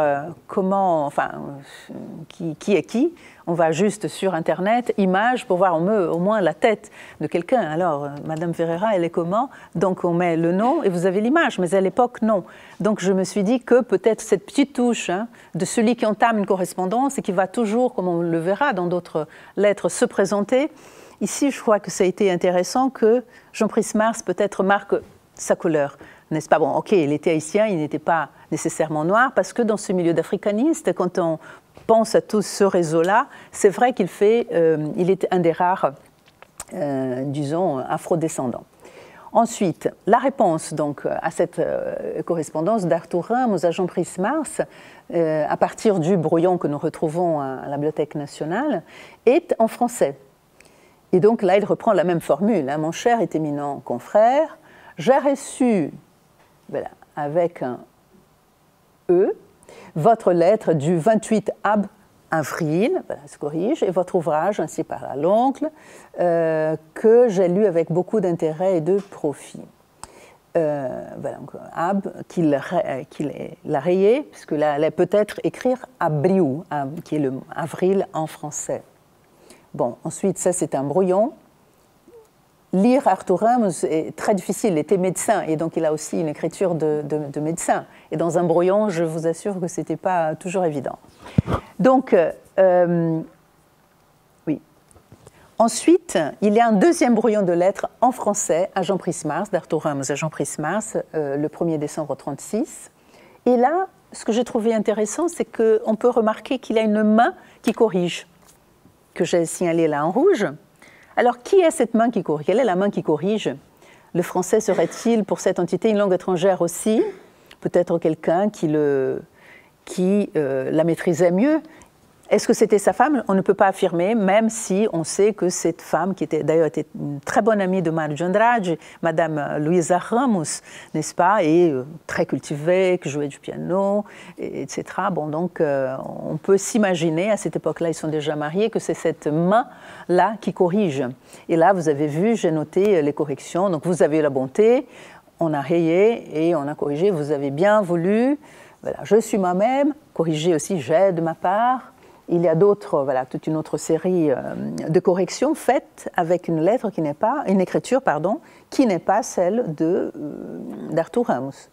qui est qui, on va juste sur Internet, images, pour voir au moins la tête de quelqu'un. Alors, Madame Ferreira, elle est comment? Donc, on met le nom et vous avez l'image, mais à l'époque, non. Donc, je me suis dit que peut-être cette petite touche de celui qui entame une correspondance et qui va toujours, comme on le verra dans d'autres lettres, se présenter. Ici, je crois que ça a été intéressant que Jean-Price Mars peut-être marque sa couleur. N'est-ce pas? Bon, ok, il était haïtien, il n'était pas nécessairement noir, parce que dans ce milieu d'africanistes, quand on pense à tout ce réseau-là, c'est vrai il est un des rares, disons, afrodescendants. Ensuite, la réponse donc, à cette correspondance d'Arthur Ramos à Jean-Brice Mars, à partir du brouillon que nous retrouvons à la Bibliothèque nationale, est en français. Et donc là, il reprend la même formule. Hein. Mon cher et éminent confrère, j'ai reçu, voilà, avec un E, votre lettre du 28 avril, voilà, se corrige, et votre ouvrage, ainsi par à l'oncle, que j'ai lu avec beaucoup d'intérêt et de profit. Voilà, donc, qu'il l'a rayé, puisque là, elle peut-être écrire abril, qui est le avril en français. Bon, ensuite, ça c'est un brouillon. Lire Arthur Ramos est très difficile, il était médecin, et donc il a aussi une écriture de médecin. Et dans un brouillon, je vous assure que ce n'était pas toujours évident. Donc, oui. Ensuite, il y a un deuxième brouillon de lettres en français à Jean-Brice Mars, d'Arthur Ramos à Jean-Brice Mars, le 1er décembre 1936. Et là, ce que j'ai trouvé intéressant, c'est qu'on peut remarquer qu'il y a une main qui corrige, que j'ai signalée là en rouge. Alors, qui est cette main qui corrige? Quelle est la main qui corrige? Le français serait-il, pour cette entité, une langue étrangère aussi? Peut-être quelqu'un qui la maîtrisait mieux. Est-ce que c'était sa femme? On ne peut pas affirmer, même si on sait que cette femme, qui était d'ailleurs une très bonne amie de Mário de Andrade, Madame Luisa Ramos, n'est-ce pas, et très cultivée, qui jouait du piano, etc. Bon, donc, on peut s'imaginer, à cette époque-là, ils sont déjà mariés, que c'est cette main-là qui corrige. Et là, vous avez vu, j'ai noté les corrections. Donc, vous avez eu la bonté, on a rayé et on a corrigé. Vous avez bien voulu. Voilà, je suis moi-même, corrigé aussi, j'ai de ma part. Il y a d'autres, voilà, toute une autre série de corrections faites avec une lettre qui n'est pas, une écriture, pardon, qui n'est pas celle d'Arthur Ramos.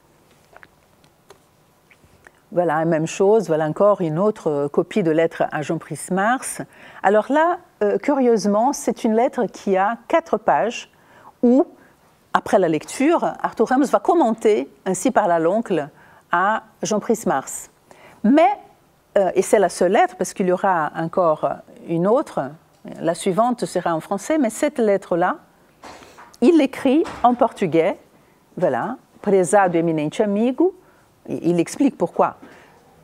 Voilà, même chose, voilà encore une autre copie de lettre à Jean-Brice Mars. Alors là, curieusement, c'est une lettre qui a 4 pages où, après la lecture, Arthur Ramos va commenter, ainsi par l'oncle, à Jean-Brice Mars. Mais, et c'est la seule lettre, parce qu'il y aura encore une autre, la suivante sera en français, mais cette lettre-là, il l'écrit en portugais, voilà, prezado eminente amigo, il explique pourquoi.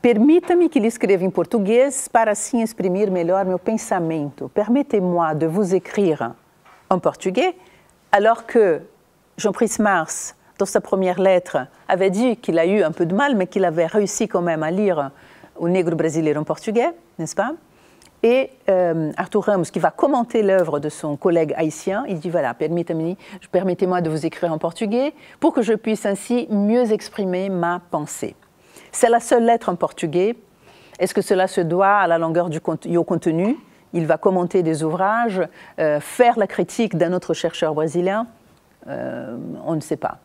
Permita-me que lhe escreva em português para assim exprimir melhor meu pensamento. Permettez-moi de vous écrire en portugais, alors que Jean-Brice Mars, dans sa première lettre, avait dit qu'il a eu un peu de mal, mais qu'il avait réussi quand même à lire O Negro Brasileiro en portugais, n'est-ce pas? Et Arthur Ramos, qui va commenter l'œuvre de son collègue haïtien, il dit, voilà, permettez-moi de vous écrire en portugais pour que je puisse ainsi mieux exprimer ma pensée. C'est la seule lettre en portugais. Est-ce que cela se doit à la longueur et au contenu? Il va commenter des ouvrages, faire la critique d'un autre chercheur brésilien, on ne sait pas.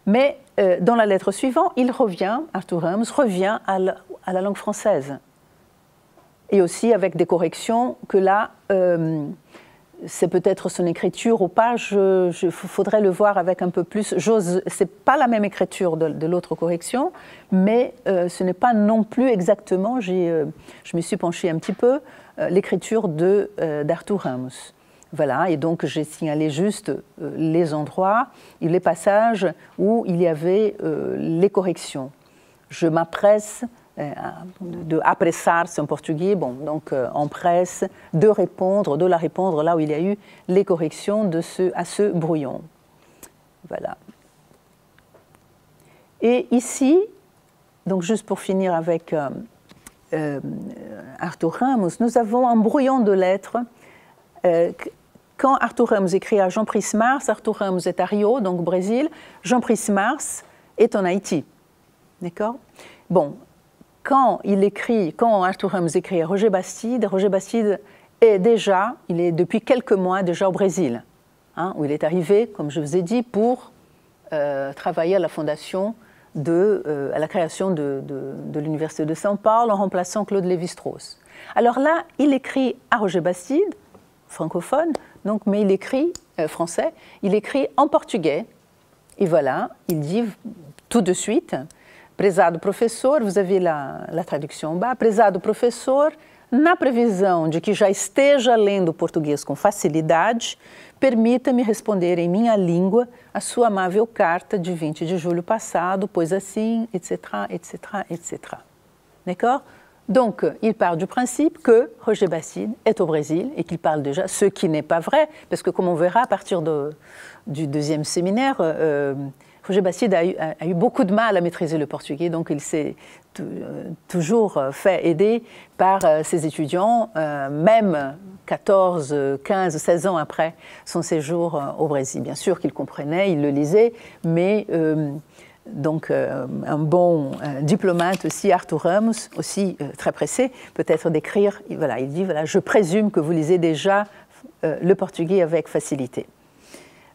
Mais dans la lettre suivante, Arthur Ramos revient à la langue française. Et aussi avec des corrections que là, c'est peut-être son écriture ou pas, il faudrait le voir avec un peu plus. Ce n'est pas la même écriture de l'autre correction, mais ce n'est pas non plus exactement, je me suis penchée un petit peu, l'écriture d'Arthur Ramos. Voilà, et donc j'ai signalé juste les endroits et les passages où il y avait les corrections. Je m'empresse de apressar-se en portugais, bon, donc empresse de la répondre là où il y a eu les corrections à ce brouillon. Voilà. Et ici, donc juste pour finir avec Arthur Ramos, nous avons un brouillon de lettres. Quand Arthur Ramos écrit à Jean-Brice Mars, Arthur Ramos est à Rio, donc au Brésil, Jean-Brice Mars est en Haïti. D'accord? Bon, quand Arthur Ramos écrit à Roger Bastide est depuis quelques mois déjà au Brésil, hein, où il est arrivé, comme je vous ai dit, pour travailler à la fondation à la création de l'Université de São Paulo en remplaçant Claude Lévi-Strauss. Alors là, il écrit à Roger Bastide, francophone, donc, mais il écrit français, il écrit en portugais, et voilà, il dit tout de suite, prezado professor, vous avez la traduction en bas, prezado professor, na previsão de que já esteja lendo português com facilidade, permita-me responder em minha língua a sua amável carta de 20 de julho passado, pois assim, etc., etc., etc. D'accord? Donc, il part du principe que Roger Bastide est au Brésil et qu'il parle déjà, ce qui n'est pas vrai, parce que comme on verra à partir du deuxième séminaire, Roger Bastide a eu beaucoup de mal à maîtriser le portugais, donc il s'est toujours fait aider par ses étudiants, même 14, 15, 16 ans après son séjour au Brésil. Bien sûr qu'il comprenait, il le lisait, mais donc un bon diplomate aussi, Arthur Ramos, aussi très pressé, peut-être d'écrire, voilà, il dit, voilà, je présume que vous lisez déjà le portugais avec facilité.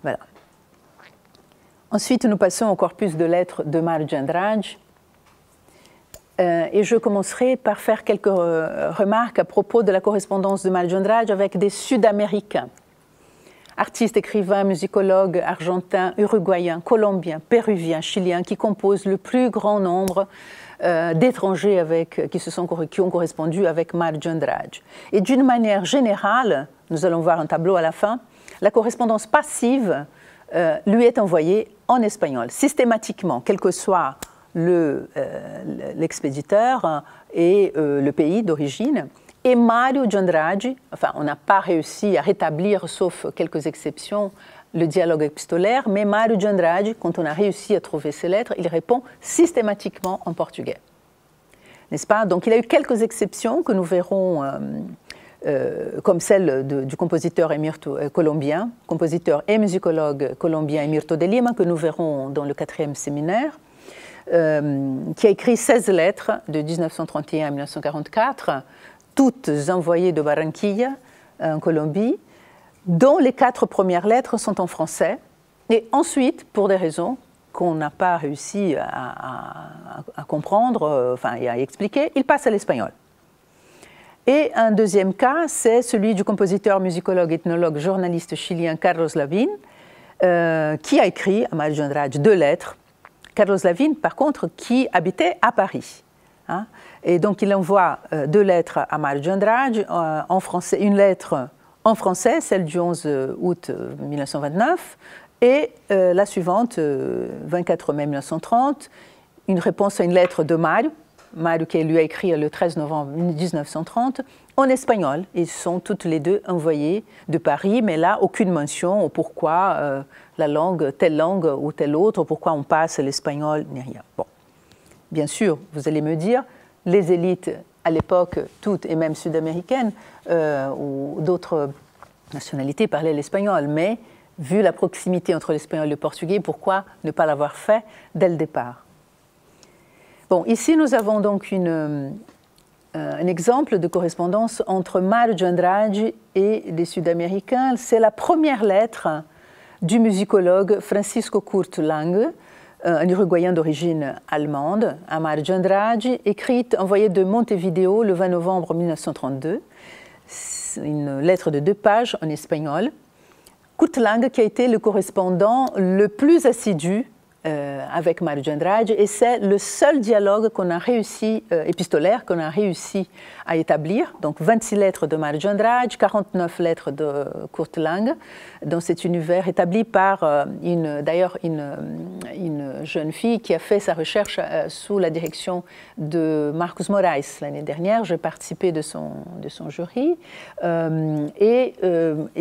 Voilà. Ensuite, nous passons au corpus de lettres de Mário de Andrade. Et je commencerai par faire quelques remarques à propos de la correspondance de Mário de Andrade avec des Sud-Américains. Artistes, écrivains, musicologues argentins, uruguayens, colombiens, péruviens, chiliens, qui composent le plus grand nombre d'étrangers qui ont correspondu avec Mário de Andrade. Et d'une manière générale, nous allons voir un tableau à la fin, la correspondance passive lui est envoyée en espagnol, systématiquement, quel que soit l'expéditeur et le pays d'origine. Et Mário de Andrade, enfin, on n'a pas réussi à rétablir, sauf quelques exceptions, le dialogue épistolaire, mais Mário de Andrade, quand on a réussi à trouver ses lettres, il répond systématiquement en portugais. N'est-ce pas? Donc il y a eu quelques exceptions que nous verrons, comme celle du compositeur colombien, compositeur et musicologue colombien Emirto de Lima, que nous verrons dans le 4e séminaire, qui a écrit 16 lettres de 1931 à 1944, toutes envoyées de Barranquilla, en Colombie, dont les 4 premières lettres sont en français. Et ensuite, pour des raisons qu'on n'a pas réussi à comprendre, enfin, et à expliquer, il passe à l'espagnol. Et un deuxième cas, c'est celui du compositeur, musicologue, ethnologue, journaliste chilien Carlos Lavín, qui a écrit à Mário de Andrade 2 lettres. Carlos Lavín, par contre, qui habitait à Paris. Hein. Et donc, il envoie 2 lettres à Mário de Andrade, en français, une lettre en français, celle du 11 août 1929, et la suivante, 24 mai 1930, une réponse à une lettre de Mário qui lui a écrit le 13 novembre 1930, en espagnol. Ils sont toutes les 2 envoyées de Paris, mais là, aucune mention au pourquoi la langue ou telle autre, pourquoi on passe l'espagnol, ni rien. Bon. Bien sûr, vous allez me dire, les élites à l'époque, toutes et même sud-américaines ou d'autres nationalités parlaient l'espagnol, mais vu la proximité entre l'espagnol et le portugais, pourquoi ne pas l'avoir fait dès le départ? Bon, ici nous avons donc un exemple de correspondance entre Mário de Andrade et les Sud-Américains. C'est la première lettre du musicologue Francisco Kurt Lange, un Uruguayen d'origine allemande, à Mário de Andrade, écrite, envoyée de Montevideo le 20 novembre 1932. C'est une lettre de 2 pages en espagnol. Kurt Lange qui a été le correspondant le plus assidu avec Mário de Andrade, et c'est le seul dialogue qu'on a réussi, épistolaire, qu'on a réussi à établir. Donc 26 lettres de Mário de Andrade, 49 lettres de Kurt Lange, dans cet univers établi par d'ailleurs une jeune fille qui a fait sa recherche sous la direction de Marcos Moraes l'année dernière. J'ai participé de son jury. Et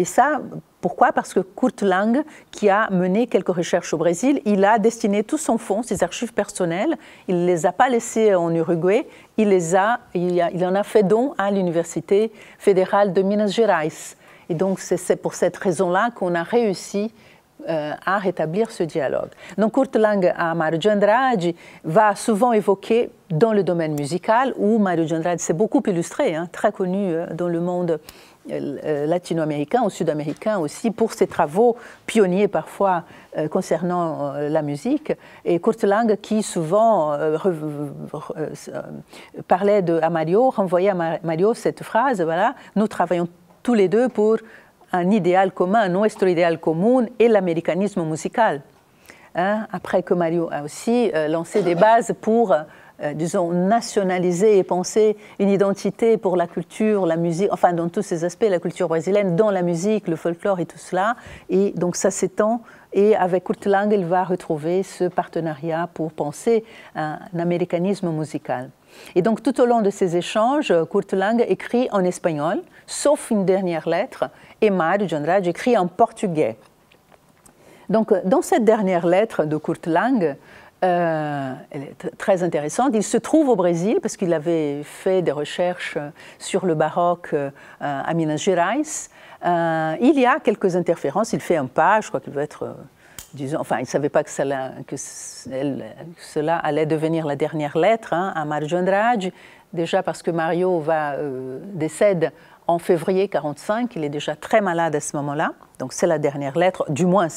ça, pourquoi? Parce que Kurt Lange, qui a mené quelques recherches au Brésil, il a destiné tout son fonds, ses archives personnelles, il ne les a pas laissées en Uruguay, il en a fait don à l'Université fédérale de Minas Gerais. Et donc c'est pour cette raison-là qu'on a réussi à rétablir ce dialogue. Donc Kurt Lange à Mário de Andrade va souvent évoquer dans le domaine musical, où Mário de Andrade s'est beaucoup illustré, hein, très connu dans le monde latino-américain ou sud-américain aussi, pour ses travaux pionniers parfois concernant la musique. Et Kurt Lange, qui souvent parlait à Mário, renvoyait à Mário cette phrase, voilà, nous travaillons tous les 2 pour un idéal commun, nuestro idéal común et l'américanisme musical. Hein, après que Mário a aussi lancé des bases pour disons, nationaliser et penser une identité pour la culture, la musique, enfin dans tous ces aspects, la culture brésilienne, dans la musique, le folklore et tout cela. Et donc ça s'étend. Et avec Kurt Lang, il va retrouver ce partenariat pour penser un américanisme musical. Et donc tout au long de ces échanges, Kurt Lang écrit en espagnol, sauf une dernière lettre, et Mário de Andrade écrit en portugais. Donc dans cette dernière lettre de Kurt Lang, elle est très intéressante. Il se trouve au Brésil parce qu'il avait fait des recherches sur le baroque à Minas Gerais. Il y a quelques interférences. Il fait un pas, je crois qu'il doit être, disons, enfin, il ne savait pas que cela allait devenir la dernière lettre à Mário de Andrade. Déjà parce que Mário décède en février 1945, il est déjà très malade à ce moment-là. Donc c'est la dernière lettre, du moins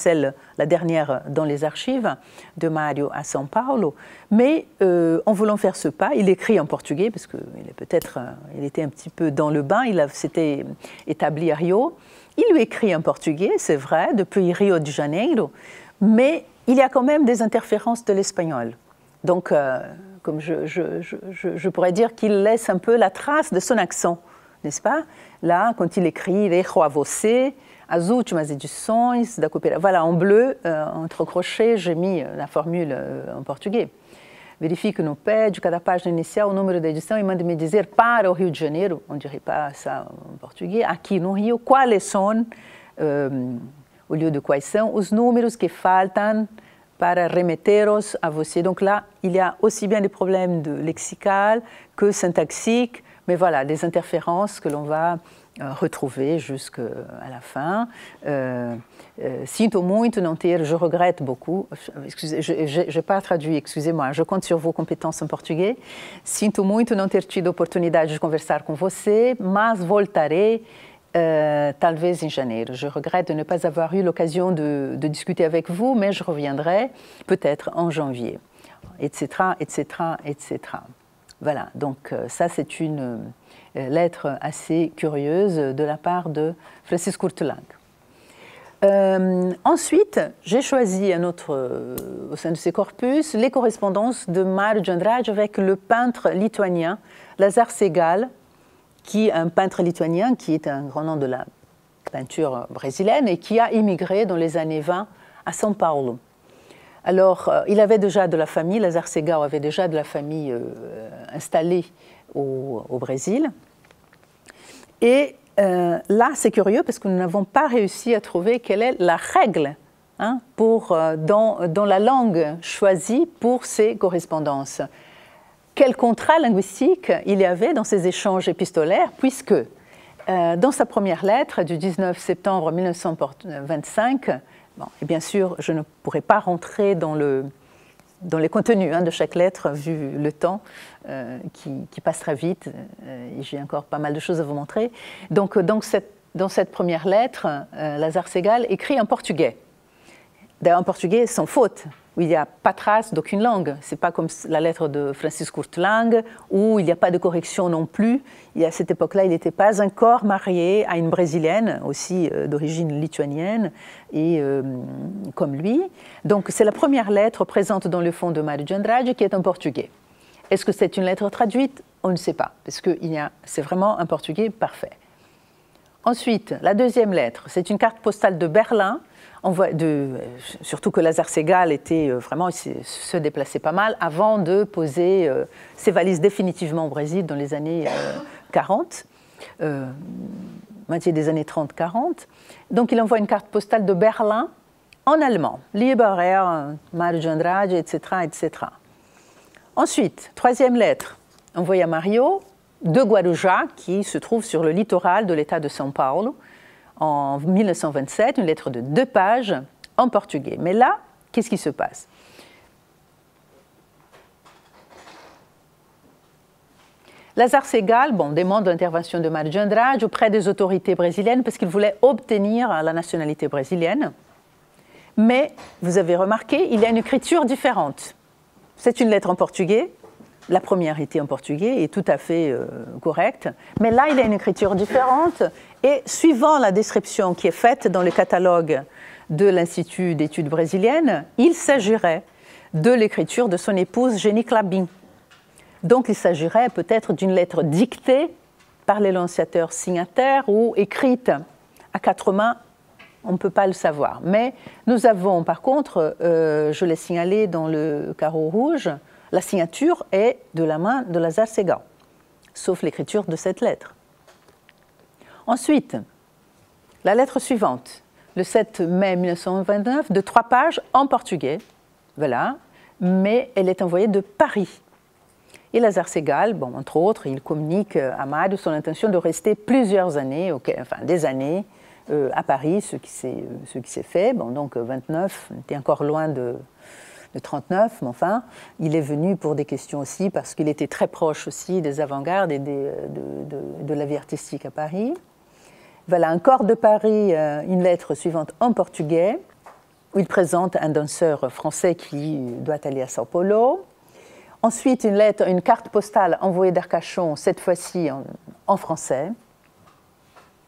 la dernière dans les archives de Mário à São Paulo. Mais en voulant faire ce pas, il écrit en portugais, parce qu'il il était un petit peu dans le bain, il s'était établi à Rio. Il lui écrit en portugais, c'est vrai, depuis Rio de Janeiro, mais il y a quand même des interférences de l'espagnol. Donc, comme je pourrais dire qu'il laisse un peu la trace de son accent, n'est-ce pas? Là, quand il écrit « Dejo a você », as últimas edições da coopéração. Voilà, en bleu, entre crochets, j'ai mis la formule en portugais. Vérifique no pé de cada página inicial o número da edição e mande-me dizer para o Rio de Janeiro, on ne dirait pas ça en portugais, aqui no Rio, quais são, au lieu de quais são, os números que faltam para remeter-os à você. Donc là, il y a aussi bien des problèmes de lexical que syntaxiques, mais voilà, des interférences que l'on va retrouver jusqu'à la fin. Sinto muito não ter, je regrette beaucoup. Excusez, je n'ai pas traduit, excusez-moi, je compte sur vos compétences en portugais. Sinto muito não ter tido oportunidade de conversar com você, mas voltarei talvez em janeiro. Je regrette de ne pas avoir eu l'occasion de discuter avec vous, mais je reviendrai peut-être en janvier, etc., etc., etc. Voilà, donc ça c'est une lettre assez curieuse de la part de Francis Kurt Lang. Ensuite, j'ai choisi un autre, au sein de ces corpus, les correspondances de Mário de Andrade avec le peintre lituanien Lazar Segal, qui est un peintre lituanien qui est un grand nom de la peinture brésilienne et qui a immigré dans les années 20 à São Paulo. Alors, il avait déjà de la famille, Lazar Segal avait déjà de la famille installée au Brésil. Et là, c'est curieux parce que nous n'avons pas réussi à trouver quelle est la règle dans la langue choisie pour ces correspondances. Quel contrat linguistique il y avait dans ces échanges épistolaires, puisque dans sa première lettre du 19 septembre 1925, bon, et bien sûr, je ne pourrais pas rentrer dans les contenus de chaque lettre, vu le temps qui passe très vite, et j'ai encore pas mal de choses à vous montrer. Donc dans cette première lettre, Lazar Segal écrit en portugais. D'ailleurs, en portugais sans faute, où il n'y a pas trace d'aucune langue. Ce n'est pas comme la lettre de Francis Kurt Lang, où il n'y a pas de correction non plus. Et à cette époque-là, il n'était pas encore marié à une Brésilienne, aussi d'origine lituanienne, et comme lui. Donc, c'est la première lettre présente dans le fond de Mário de Andrade qui est en portugais. Est-ce que c'est une lettre traduite? On ne sait pas, parce que c'est vraiment un portugais parfait. Ensuite, la deuxième lettre, c'est une carte postale de Berlin, surtout que Lazar Segal se déplaçait pas mal avant de poser ses valises définitivement au Brésil dans les années 40, moitié des années 30-40. Donc il envoie une carte postale de Berlin en allemand, Lieber Herr Mário de Andrade, etc., etc. Ensuite, troisième lettre, envoyée à Mário de Guarujá, qui se trouve sur le littoral de l'État de São Paulo, en 1927, une lettre de 2 pages en portugais. Mais là, qu'est-ce qui se passe? Lazar Segal demande l'intervention de Mário de Andrade auprès des autorités brésiliennes parce qu'il voulait obtenir la nationalité brésilienne. Mais, vous avez remarqué, il y a une écriture différente. C'est une lettre en portugais. La première était en portugais et tout à fait correcte. Mais là, il y a une écriture différente. Et suivant la description qui est faite dans le catalogue de l'Institut d'études brésiliennes, il s'agirait de l'écriture de son épouse Jenny Klabin. Donc il s'agirait peut-être d'une lettre dictée par l'énonciateur signataire ou écrite à quatre mains, on ne peut pas le savoir. Mais nous avons par contre, je l'ai signalé dans le carreau rouge, la signature est de la main de Lazare Segal, sauf l'écriture de cette lettre. Ensuite, la lettre suivante, le 7 mai 1929, de 3 pages en portugais, voilà, mais elle est envoyée de Paris. Et Lazare Segal, bon, entre autres, il communique à Mário son intention de rester plusieurs années, enfin des années, à Paris, ce qui s'est fait. Bon, donc 29, on était encore loin de 39, mais enfin, il est venu pour des questions aussi, parce qu'il était très proche aussi des avant-gardes et de la vie artistique à Paris. Voilà, encore de Paris, une lettre suivante en portugais, où il présente un danseur français qui doit aller à São Paulo. Ensuite, une carte postale envoyée d'Arcachon, cette fois-ci en français.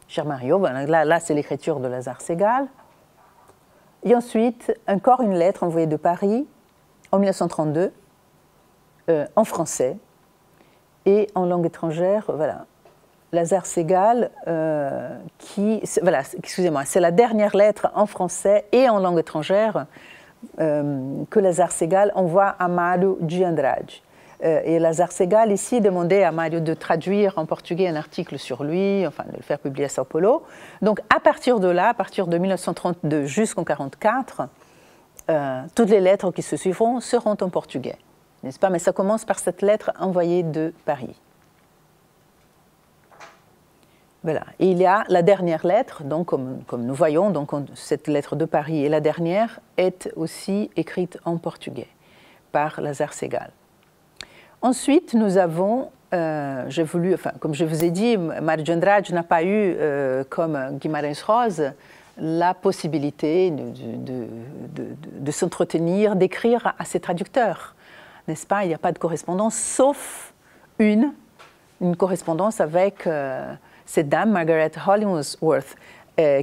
Cher Mario, voilà, là c'est l'écriture de Lazare Segal. Et ensuite, encore une lettre envoyée de Paris en 1932, en français et en langue étrangère. Voilà, Lazare Segal, voilà, excusez-moi, c'est la dernière lettre en français et en langue étrangère que Lazare Segal envoie à Mário de Andrade. Et Lazare Segal ici demandait à Mário de traduire en portugais un article sur lui, enfin de le faire publier à São Paulo. Donc à partir de là, à partir de 1932 jusqu'en 1944, toutes les lettres qui se suivront seront en portugais, n'est-ce pas? Mais ça commence par cette lettre envoyée de Paris. Voilà. Et il y a la dernière lettre, donc comme nous voyons, donc cette lettre de Paris et la dernière est aussi écrite en portugais par Lazare Segal. Ensuite, nous avons, comme je vous ai dit, Mário de Andrade n'a pas eu, comme Guimarães Rosa, la possibilité de s'entretenir, d'écrire à ses traducteurs, n'est-ce pas? Il n'y a pas de correspondance, sauf une correspondance avec cette dame, Margaret Hollingsworth,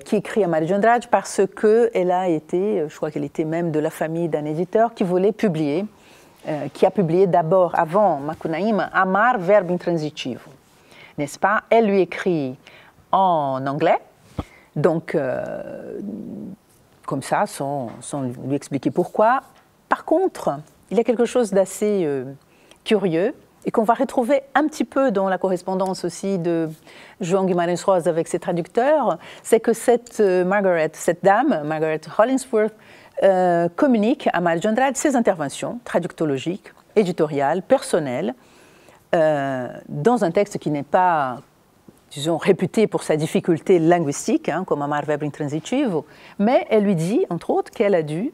qui écrit à Mário de Andrade parce qu'elle a été, je crois qu'elle était même de la famille d'un éditeur qui voulait publier, qui a publié d'abord, avant Macunaíma, Amar, verbe intransitivo, n'est-ce pas? Elle lui écrit en anglais, donc comme ça, sans lui expliquer pourquoi. Par contre, il y a quelque chose d'assez curieux, et qu'on va retrouver un petit peu dans la correspondance aussi de João Guimarães Rosa avec ses traducteurs, c'est que cette dame, Margaret Hollingsworth, communique à Mário de Andrade ses interventions traductologiques, éditoriales, personnelles, dans un texte qui n'est pas, disons, réputé pour sa difficulté linguistique, comme Amar verbe intransitivo, mais elle lui dit, entre autres, qu'elle a dû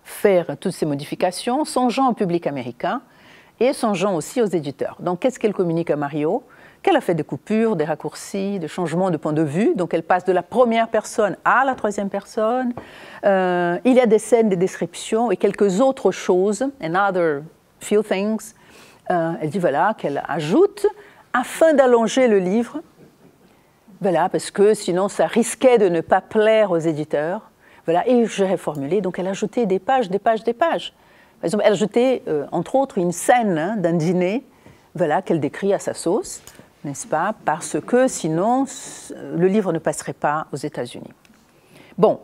faire toutes ces modifications, songeant au public américain, et songeant aussi aux éditeurs. Donc, qu'est-ce qu'elle communique à Mario? Qu'elle a fait des coupures, des raccourcis, des changements de point de vue. Donc, elle passe de la première personne à la troisième personne. Il y a des scènes, des descriptions et quelques autres choses, another few things. Elle dit, voilà, qu'elle ajoute afin d'allonger le livre. Voilà, parce que sinon, ça risquait de ne pas plaire aux éditeurs. Voilà, et j'ai reformulé. Donc, elle a ajouté des pages, des pages, des pages. Par exemple, elle a ajouté, entre autres, une scène d'un dîner, voilà, qu'elle décrit à sa sauce, n'est-ce pas? Parce que sinon, le livre ne passerait pas aux États-Unis. Bon,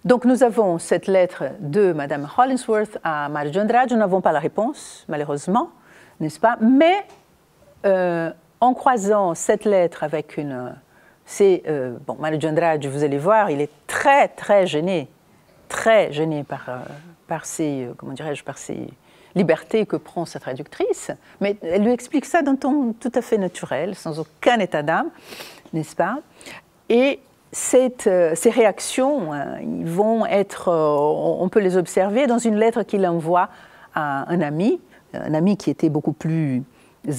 donc nous avons cette lettre de Madame Hollingsworth à Mário de Andrade. Nous n'avons pas la réponse, malheureusement, n'est-ce pas? Mais en croisant cette lettre avec bon, Mário de Andrade, vous allez voir, il est très, très gêné par ces libertés que prend sa traductrice, mais elle lui explique ça d'un ton tout à fait naturel, sans aucun état d'âme, n'est-ce pas? Et ces réactions, ils vont être, on peut les observer dans une lettre qu'il envoie à un ami qui était beaucoup plus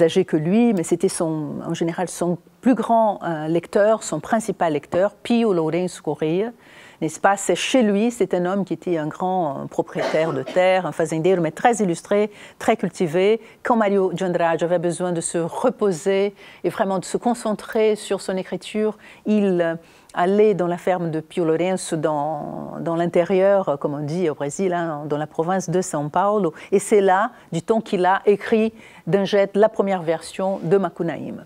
âgé que lui, mais c'était en général son plus grand lecteur, son principal lecteur, Pio Lourenço Correia, n'est-ce pas? C'est chez lui, c'est un homme qui était un grand propriétaire de terre, un fazendeiro, mais très illustré, très cultivé. Quand Mário de Andrade avait besoin de se reposer et vraiment de se concentrer sur son écriture, il aller dans la ferme de Pio Lourenço, dans l'intérieur, comme on dit au Brésil, hein, dans la province de São Paulo. Et c'est là, du temps qu'il a écrit d'un jet la première version de Macunaíma.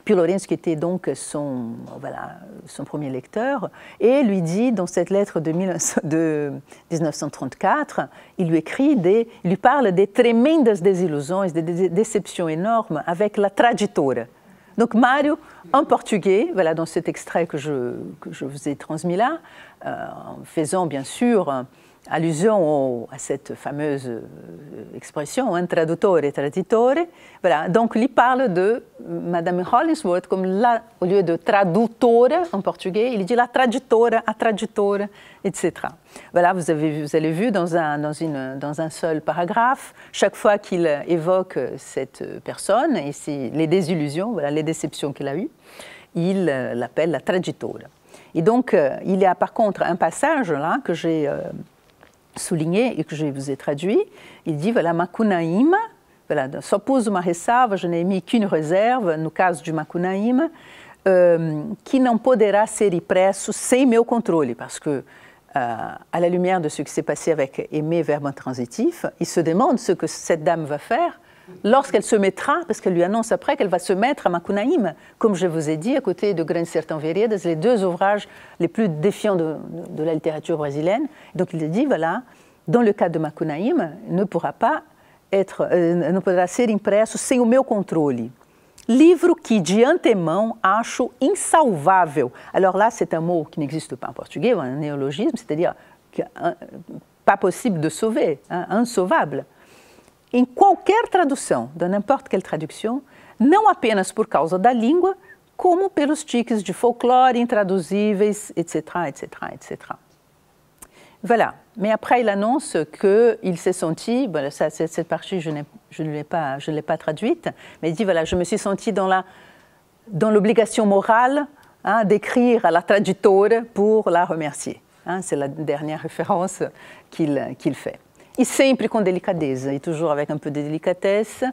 Pio Lourenço, qui était donc son premier lecteur, et lui dit dans cette lettre de 1934, il lui parle des tremendas desilusões, des déceptions énormes avec la Traditora. Donc Mário, en portugais, voilà, dans cet extrait que je vous ai transmis là, en faisant bien sûr allusion à cette fameuse expression, hein, traduttore et traditore. Voilà, donc il parle de Madame Hollingsworth comme là, au lieu de traduttore en portugais, il dit la traditora, a traditore, etc. Voilà, vous avez vu dans un seul paragraphe, chaque fois qu'il évoque cette personne et les désillusions, voilà, les déceptions qu'il a eues, il l'appelle la traditore. Et donc, il y a par contre un passage là que j'ai souligné et que je vous ai traduit. Il dit, voilà, Macunaíma, voilà, só pus uma ressalva, je n'ai mis qu'une réserve, no caso de Macunaíma, qui não poderá ser impresso sem meu contrôle, parce que, à la lumière de ce qui s'est passé avec Aimé, verbe intransitif, il se demande ce que cette dame va faire lorsqu'elle se mettra, parce qu'elle lui annonce après qu'elle va se mettre à Macunaíma, comme je vous ai dit, à côté de Grandes Sertão Veredas, les deux ouvrages les plus défiants de la littérature brésilienne. Donc il dit, voilà, dans le cas de Macunaíma, ne pourra ser impresso sem o meu controle. Livro que, de antemão, acho insalvável. Alors là, c'est un mot qui n'existe pas en portugais, un néologisme, c'est-à-dire pas possible de sauver, hein, insauvable. Em qualquer tradução, de n'importe quelle traduction, não apenas por causa da língua, como pelos tiques de folclore intraduzíveis, etc., etc., etc. Voilà. Mais après, il annonce qu'il s'est senti, voilà, cette partie, je ne l'ai pas traduite, mais il dit, voilà, je me suis senti dans l'obligation morale, hein, d'écrire à la traditore pour la remercier. Hein, c'est la dernière référence qu'il fait. E sempre com delicadeza, et toujours avec un peu de délicatesse.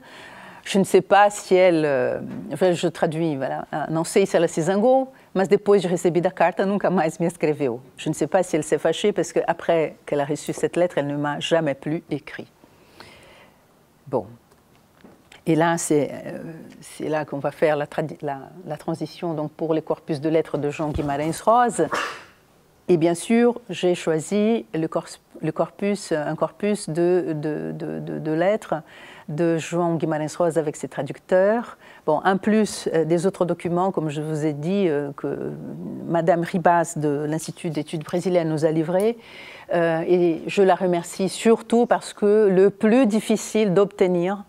Je ne sais pas si elle... je traduis, voilà. Não sei se ela se zangou, mas depois de receber a carta, nunca mais me escreveu. Je ne sais pas si elle s'est fâchée, parce qu'après qu'elle a reçu cette lettre, elle ne m'a jamais plus écrit. Bon. Et là, c'est là qu'on va faire la transition donc, pour les corpus de lettres de João Guimarães Rosa. Et bien sûr, j'ai choisi un corpus de lettres de João Guimarães Rosa avec ses traducteurs. Bon, en plus des autres documents, comme je vous ai dit, que Madame Ribas de l'Institut d'études brésiliennes nous a livrés. Et je la remercie surtout parce que le plus difficile d'obtenir,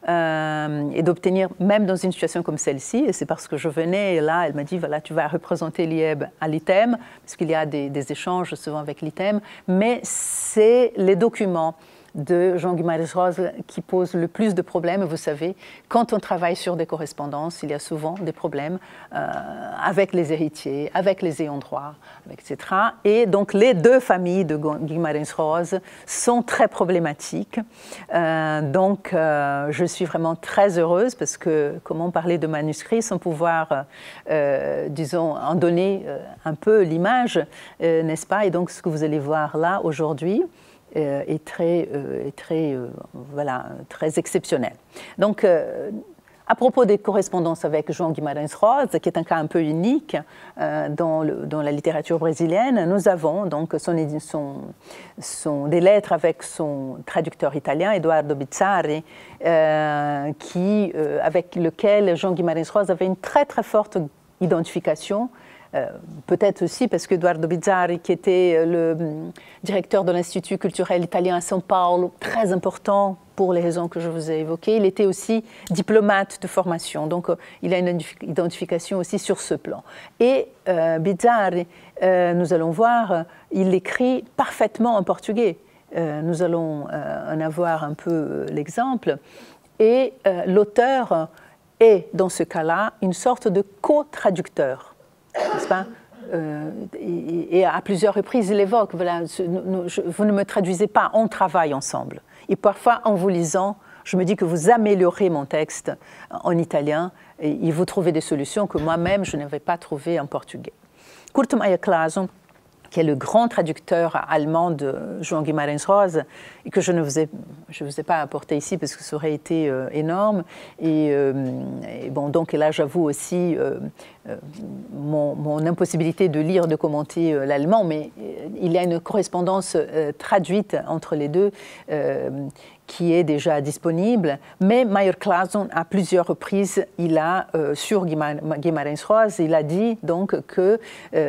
et d'obtenir même dans une situation comme celle-ci, et c'est parce que je venais et là, elle m'a dit, voilà, tu vas représenter l'IEB à l'ITEM, parce qu'il y a des échanges souvent avec l'ITEM, mais c'est les documents de João Guimarães Rosa qui pose le plus de problèmes. Vous savez, quand on travaille sur des correspondances, il y a souvent des problèmes avec les héritiers, avec les ayants droit, etc. Et donc, les deux familles de Guimarães Rosa sont très problématiques. Donc, je suis vraiment très heureuse parce que comment parler de manuscrits sans pouvoir, disons, en donner un peu l'image, n'est-ce pas? Et donc, ce que vous allez voir là aujourd'hui, est très exceptionnel. Donc, à propos des correspondances avec João Guimarães Rosa, qui est un cas un peu unique dans la littérature brésilienne, nous avons donc des lettres avec son traducteur italien, Eduardo Bizzarri, avec lequel João Guimarães Rosa avait une très très forte identification. Peut-être aussi parce que Eduardo Bizzarri, qui était le directeur de l'Institut culturel italien à São Paulo, très important pour les raisons que je vous ai évoquées, il était aussi diplomate de formation, donc il a une identification aussi sur ce plan. Et Bizzarri, nous allons voir, il écrit parfaitement en portugais. Nous allons en avoir un peu l'exemple. Et l'auteur est, dans ce cas-là, une sorte de co-traducteur. N'est-ce pas? Et à plusieurs reprises, il évoque, voilà, vous ne me traduisez pas, on travaille ensemble. Et parfois, en vous lisant, je me dis que vous améliorez mon texte en italien et vous trouvez des solutions que moi-même, je n'avais pas trouvées en portugais. Kurt Meyer-Clason, qui est le grand traducteur allemand de Johann Guimarães Rosa, et que je ne vous ai pas apporté ici parce que ça aurait été énorme. Et bon, donc là, j'avoue aussi mon impossibilité de lire, de commenter l'allemand, mais il y a une correspondance traduite entre les deux qui est déjà disponible, mais Meyer-Clason, à plusieurs reprises, sur Guimarães Rosa, il a dit donc que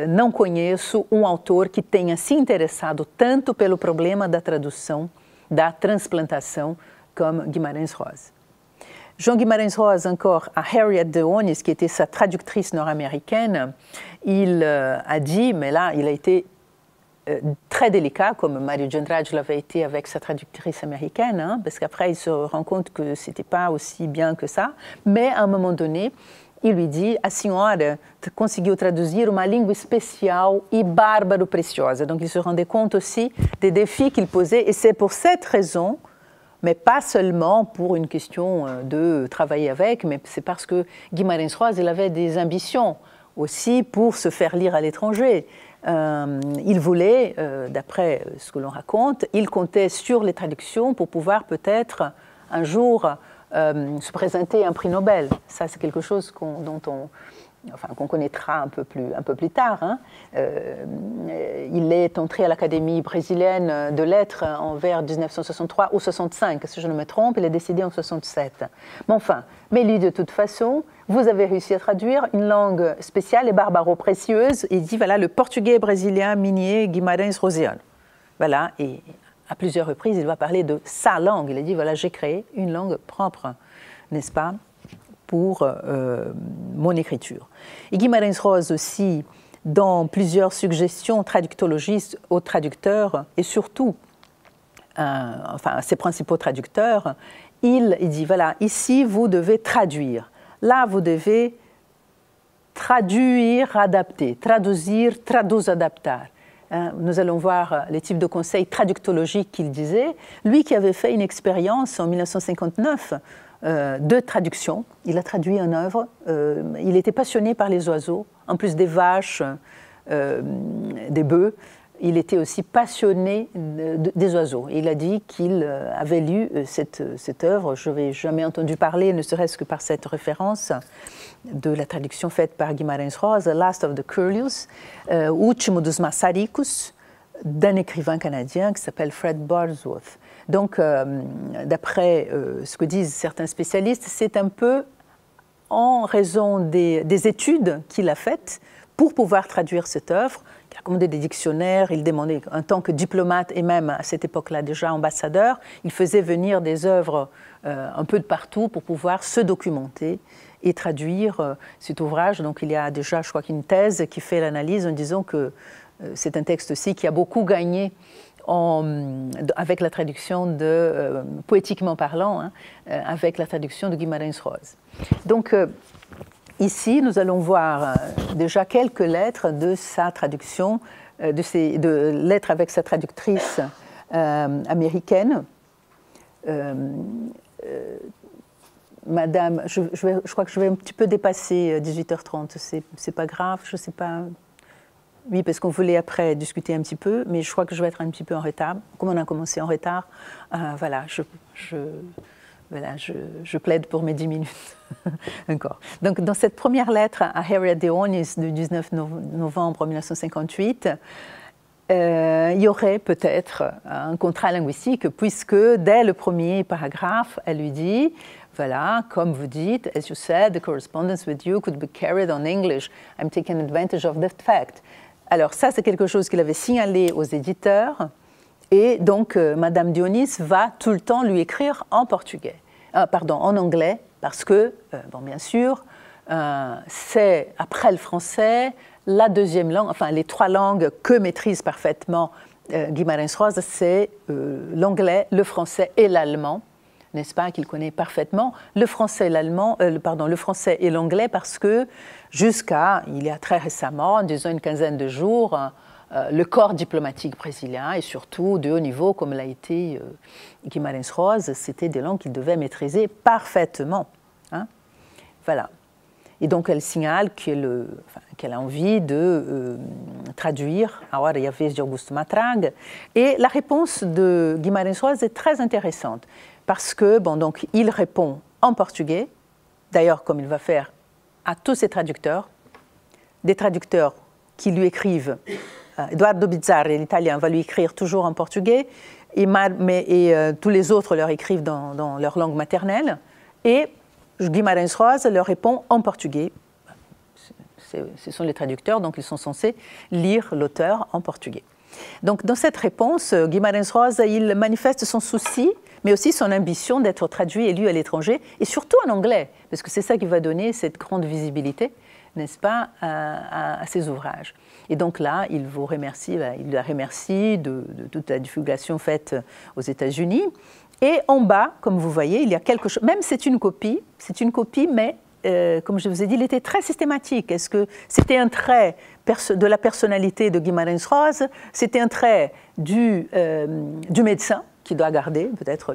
não conheço autor que tenha se interessado tanto pelo problema da tradução, da transplantação, comme Guimarães Rosa. Johann Guimarães Rosa, encore, à Harriet de Onnis, qui était sa traductrice nord-américaine, il a dit, mais là, il a été très délicat, comme Mario Gendrade l'avait été avec sa traductrice américaine, hein, parce qu'après, il se rend compte que ce n'était pas aussi bien que ça. Mais à un moment donné, il lui dit: a senhora conseguiu traduzir uma língua especial e bárbaro preciosa. Donc, il se rendait compte aussi des défis qu'il posait, et c'est pour cette raison, mais pas seulement pour une question de travailler avec, mais c'est parce que Guimarães Rosa, il avait des ambitions aussi pour se faire lire à l'étranger. Il voulait, d'après ce que l'on raconte, il comptait sur les traductions pour pouvoir peut-être un jour se présenter un prix Nobel. Ça, c'est quelque chose qu'on connaîtra un peu plus tard. Hein. Il est entré à l'Académie brésilienne de lettres vers 1963 ou 65, si je ne me trompe. Il est décédé en 67. Mais lui, de toute façon, vous avez réussi à traduire une langue spéciale et barbaro-précieuse. Il dit, voilà, le portugais brésilien minier Guimarães Rosiano. Voilà, et à plusieurs reprises, il va parler de sa langue. Il a dit, voilà, j'ai créé une langue propre, n'est-ce pas, pour mon écriture. Et Guimarães Rosa aussi, dans plusieurs suggestions traductologistes aux traducteurs, et surtout, ses principaux traducteurs, il dit, voilà, ici, vous devez traduire. Là, vous devez traduire, adapter, traduire, traduz, adaptar. Nous allons voir les types de conseils traductologiques qu'il disait. Lui qui avait fait une expérience en 1959 de traduction, il a traduit une œuvre, il était passionné par les oiseaux, en plus des vaches, des bœufs. Il était aussi passionné des oiseaux. Il a dit qu'il avait lu cette œuvre. Je n'avais jamais entendu parler, ne serait-ce que par cette référence, de la traduction faite par Guimarães Rosa, Last of the Curlews, Último dos Maçaricos, d'un écrivain canadien qui s'appelle Fred Wadsworth. Donc, d'après ce que disent certains spécialistes, c'est un peu en raison des études qu'il a faites pour pouvoir traduire cette œuvre. Il a commandé des dictionnaires, il demandait, en tant que diplomate et même à cette époque-là déjà ambassadeur, il faisait venir des œuvres un peu de partout pour pouvoir se documenter et traduire cet ouvrage. Donc il y a déjà, je crois qu'une thèse qui fait l'analyse en disant que c'est un texte aussi qui a beaucoup gagné avec la traduction de, poétiquement parlant, hein, avec la traduction de Guimarães Rosa. Donc, ici, nous allons voir déjà quelques lettres de sa traduction, de lettres avec sa traductrice américaine. Madame, je crois que je vais un petit peu dépasser 18h30, c'est pas grave, je ne sais pas. Oui, parce qu'on voulait après discuter un petit peu, mais je crois que je vais être un petit peu en retard. Comme on a commencé en retard, voilà, je plaide pour mes 10 minutes. Encore. Donc, dans cette première lettre à Harriet de Onnis du 19 novembre 1958, il y aurait peut-être un contrat linguistique, puisque dès le premier paragraphe, elle lui dit, voilà, comme vous dites, as you said, the correspondence with you could be carried on English. I'm taking advantage of that fact. Alors ça, c'est quelque chose qu'il avait signalé aux éditeurs, et donc Madame Dionis va tout le temps lui écrire en en anglais, parce que, bon, bien sûr, c'est, après le français, la deuxième langue, enfin les trois langues que maîtrise parfaitement Guimarães Rosa, c'est l'anglais, le français et l'allemand, n'est-ce pas, qu'il connaît parfaitement. Le français et le français et l'anglais, parce que jusqu'à, il y a très récemment, disons une quinzaine de jours, le corps diplomatique brésilien, et surtout de haut niveau, comme l'a été Guimarães Rosa, c'était des langues qu'il devait maîtriser parfaitement. Hein. Voilà. Et donc elle signale qu'elle a envie de traduire Ahora ya vez de Augusto Matrague. Et la réponse de Guimarães Rosa est très intéressante parce que, bon, donc, il répond en portugais, d'ailleurs, comme il va faire à tous ses traducteurs, des traducteurs qui lui écrivent. Eduardo Bizzarri, l'italien, va lui écrire toujours en portugais, et tous les autres leur écrivent dans leur langue maternelle. Et Guimarães Rosa leur répond en portugais. Ce sont les traducteurs, donc ils sont censés lire l'auteur en portugais. Donc dans cette réponse, Guimarães Rosa, il manifeste son souci, mais aussi son ambition d'être traduit et lu à l'étranger, et surtout en anglais, parce que c'est ça qui va donner cette grande visibilité, n'est-ce pas, à ses ouvrages. Et donc là, il la remercie de toute la divulgation faite aux États-Unis. Et en bas, comme vous voyez, il y a quelque chose, même c'est une copie, mais comme je vous ai dit, il était très systématique. Est-ce que c'était un trait de la personnalité de Guimarães Rosa, c'était un trait du médecin qui doit garder peut-être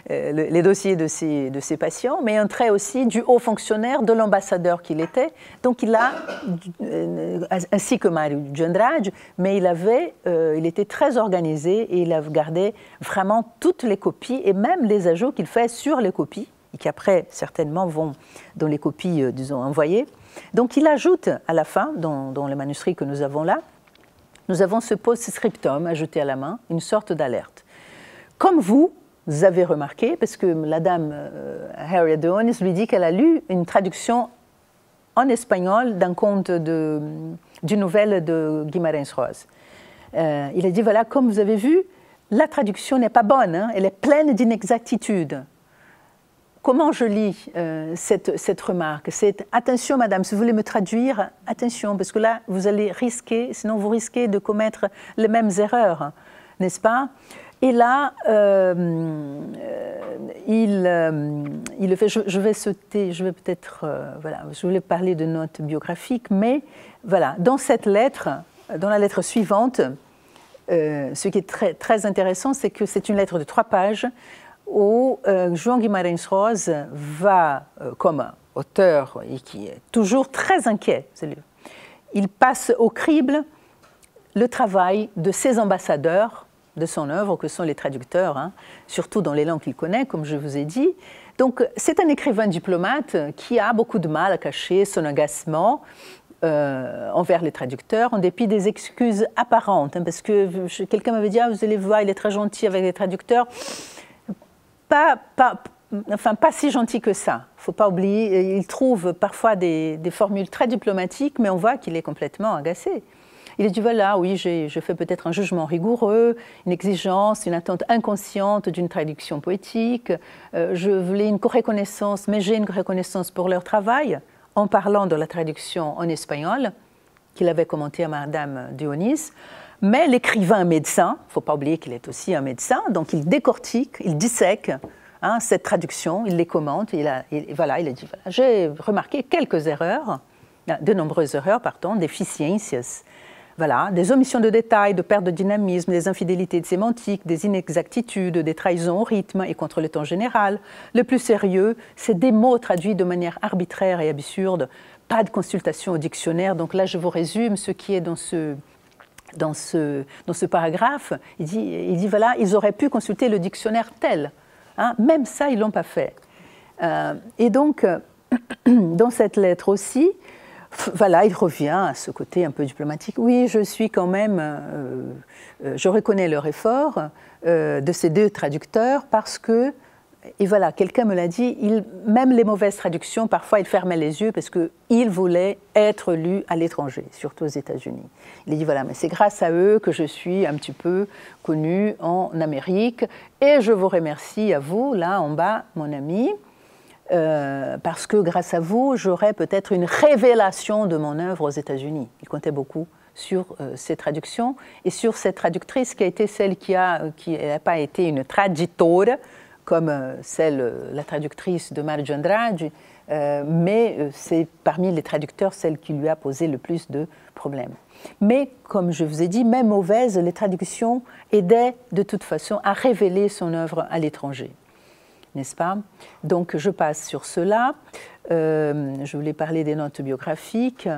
les dossiers de ses patients, mais un trait aussi du haut fonctionnaire, de l'ambassadeur qu'il était. Donc il a, ainsi que Mário de Andrade, mais il était très organisé et il a gardé vraiment toutes les copies et même les ajouts qu'il fait sur les copies, et qui après certainement vont dans les copies, disons, envoyées. Donc il ajoute à la fin, dans le manuscrit que nous avons là, nous avons ce post-scriptum ajouté à la main, une sorte d'alerte. Comme vous avez remarqué, parce que la dame Harriet de Onis lui dit qu'elle a lu une traduction en espagnol d'un conte d'une nouvelle de Guimarães Rosa. Il a dit, voilà, comme vous avez vu, la traduction n'est pas bonne, hein, elle est pleine d'inexactitudes. Comment je lis cette remarque? C'est attention, madame, si vous voulez me traduire, attention, parce que là, vous allez risquer, sinon vous risquez de commettre les mêmes erreurs, n'est-ce pas? Et là, il le fait. Je vais sauter, je vais peut-être, voilà, je voulais parler de notes biographiques, mais voilà, dans cette lettre, dans la lettre suivante, ce qui est très, très intéressant, c'est que c'est une lettre de 3 pages où João Guimarães Rosa va, comme auteur, et qui est toujours très inquiet, il passe au crible le travail de ses ambassadeurs de son œuvre, que sont les traducteurs, hein, surtout dans les langues qu'il connaît, comme je vous ai dit. Donc, c'est un écrivain diplomate qui a beaucoup de mal à cacher son agacement envers les traducteurs, en dépit des excuses apparentes, hein, parce que quelqu'un m'avait dit, ah, vous allez voir, il est très gentil avec les traducteurs. Pas si gentil que ça. Il ne faut pas oublier, il trouve parfois des formules très diplomatiques, mais on voit qu'il est complètement agacé. Il a dit, voilà, oui, je fais peut-être un jugement rigoureux, une exigence, une attente inconsciente d'une traduction poétique. Je voulais une reconnaissance, mais j'ai une reconnaissance pour leur travail, en parlant de la traduction en espagnol, qu'il avait commenté à Madame Dionis. Mais l'écrivain médecin, il ne faut pas oublier qu'il est aussi un médecin, donc il décortique, il dissèque cette traduction, il les commente, il a dit, voilà, j'ai remarqué quelques erreurs, de nombreuses erreurs, pardon, deficiências. Voilà, des omissions de détails, de perte de dynamisme, des infidélités sémantiques, des inexactitudes, des trahisons au rythme et contre le temps général. Le plus sérieux, c'est des mots traduits de manière arbitraire et absurde, pas de consultation au dictionnaire. Donc là, je vous résume ce qui est dans ce paragraphe. Il dit, voilà, ils auraient pu consulter le dictionnaire tel. Hein, même ça, ils ne l'ont pas fait. Et donc, dans cette lettre aussi, voilà, il revient à ce côté un peu diplomatique. Oui, je suis quand même, je reconnais leur effort de ces 2 traducteurs parce que, et voilà, quelqu'un me l'a dit, même les mauvaises traductions, parfois, il fermait les yeux parce qu'il voulait être lu à l'étranger, surtout aux États-Unis. Il a dit, voilà, mais c'est grâce à eux que je suis un petit peu connu en Amérique et je vous remercie à vous, là en bas, mon ami, parce que grâce à vous, j'aurai peut-être une révélation de mon œuvre aux États-Unis. Il comptait beaucoup sur ces traductions et sur cette traductrice qui a été celle qui n'a pas été une traditore, comme la traductrice de Mário de Andrade, mais c'est parmi les traducteurs celle qui lui a posé le plus de problèmes. Mais, comme je vous ai dit, même mauvaises, les traductions aidaient de toute façon à révéler son œuvre à l'étranger. N'est-ce pas? Donc, je passe sur cela. Je voulais parler des notes biographiques.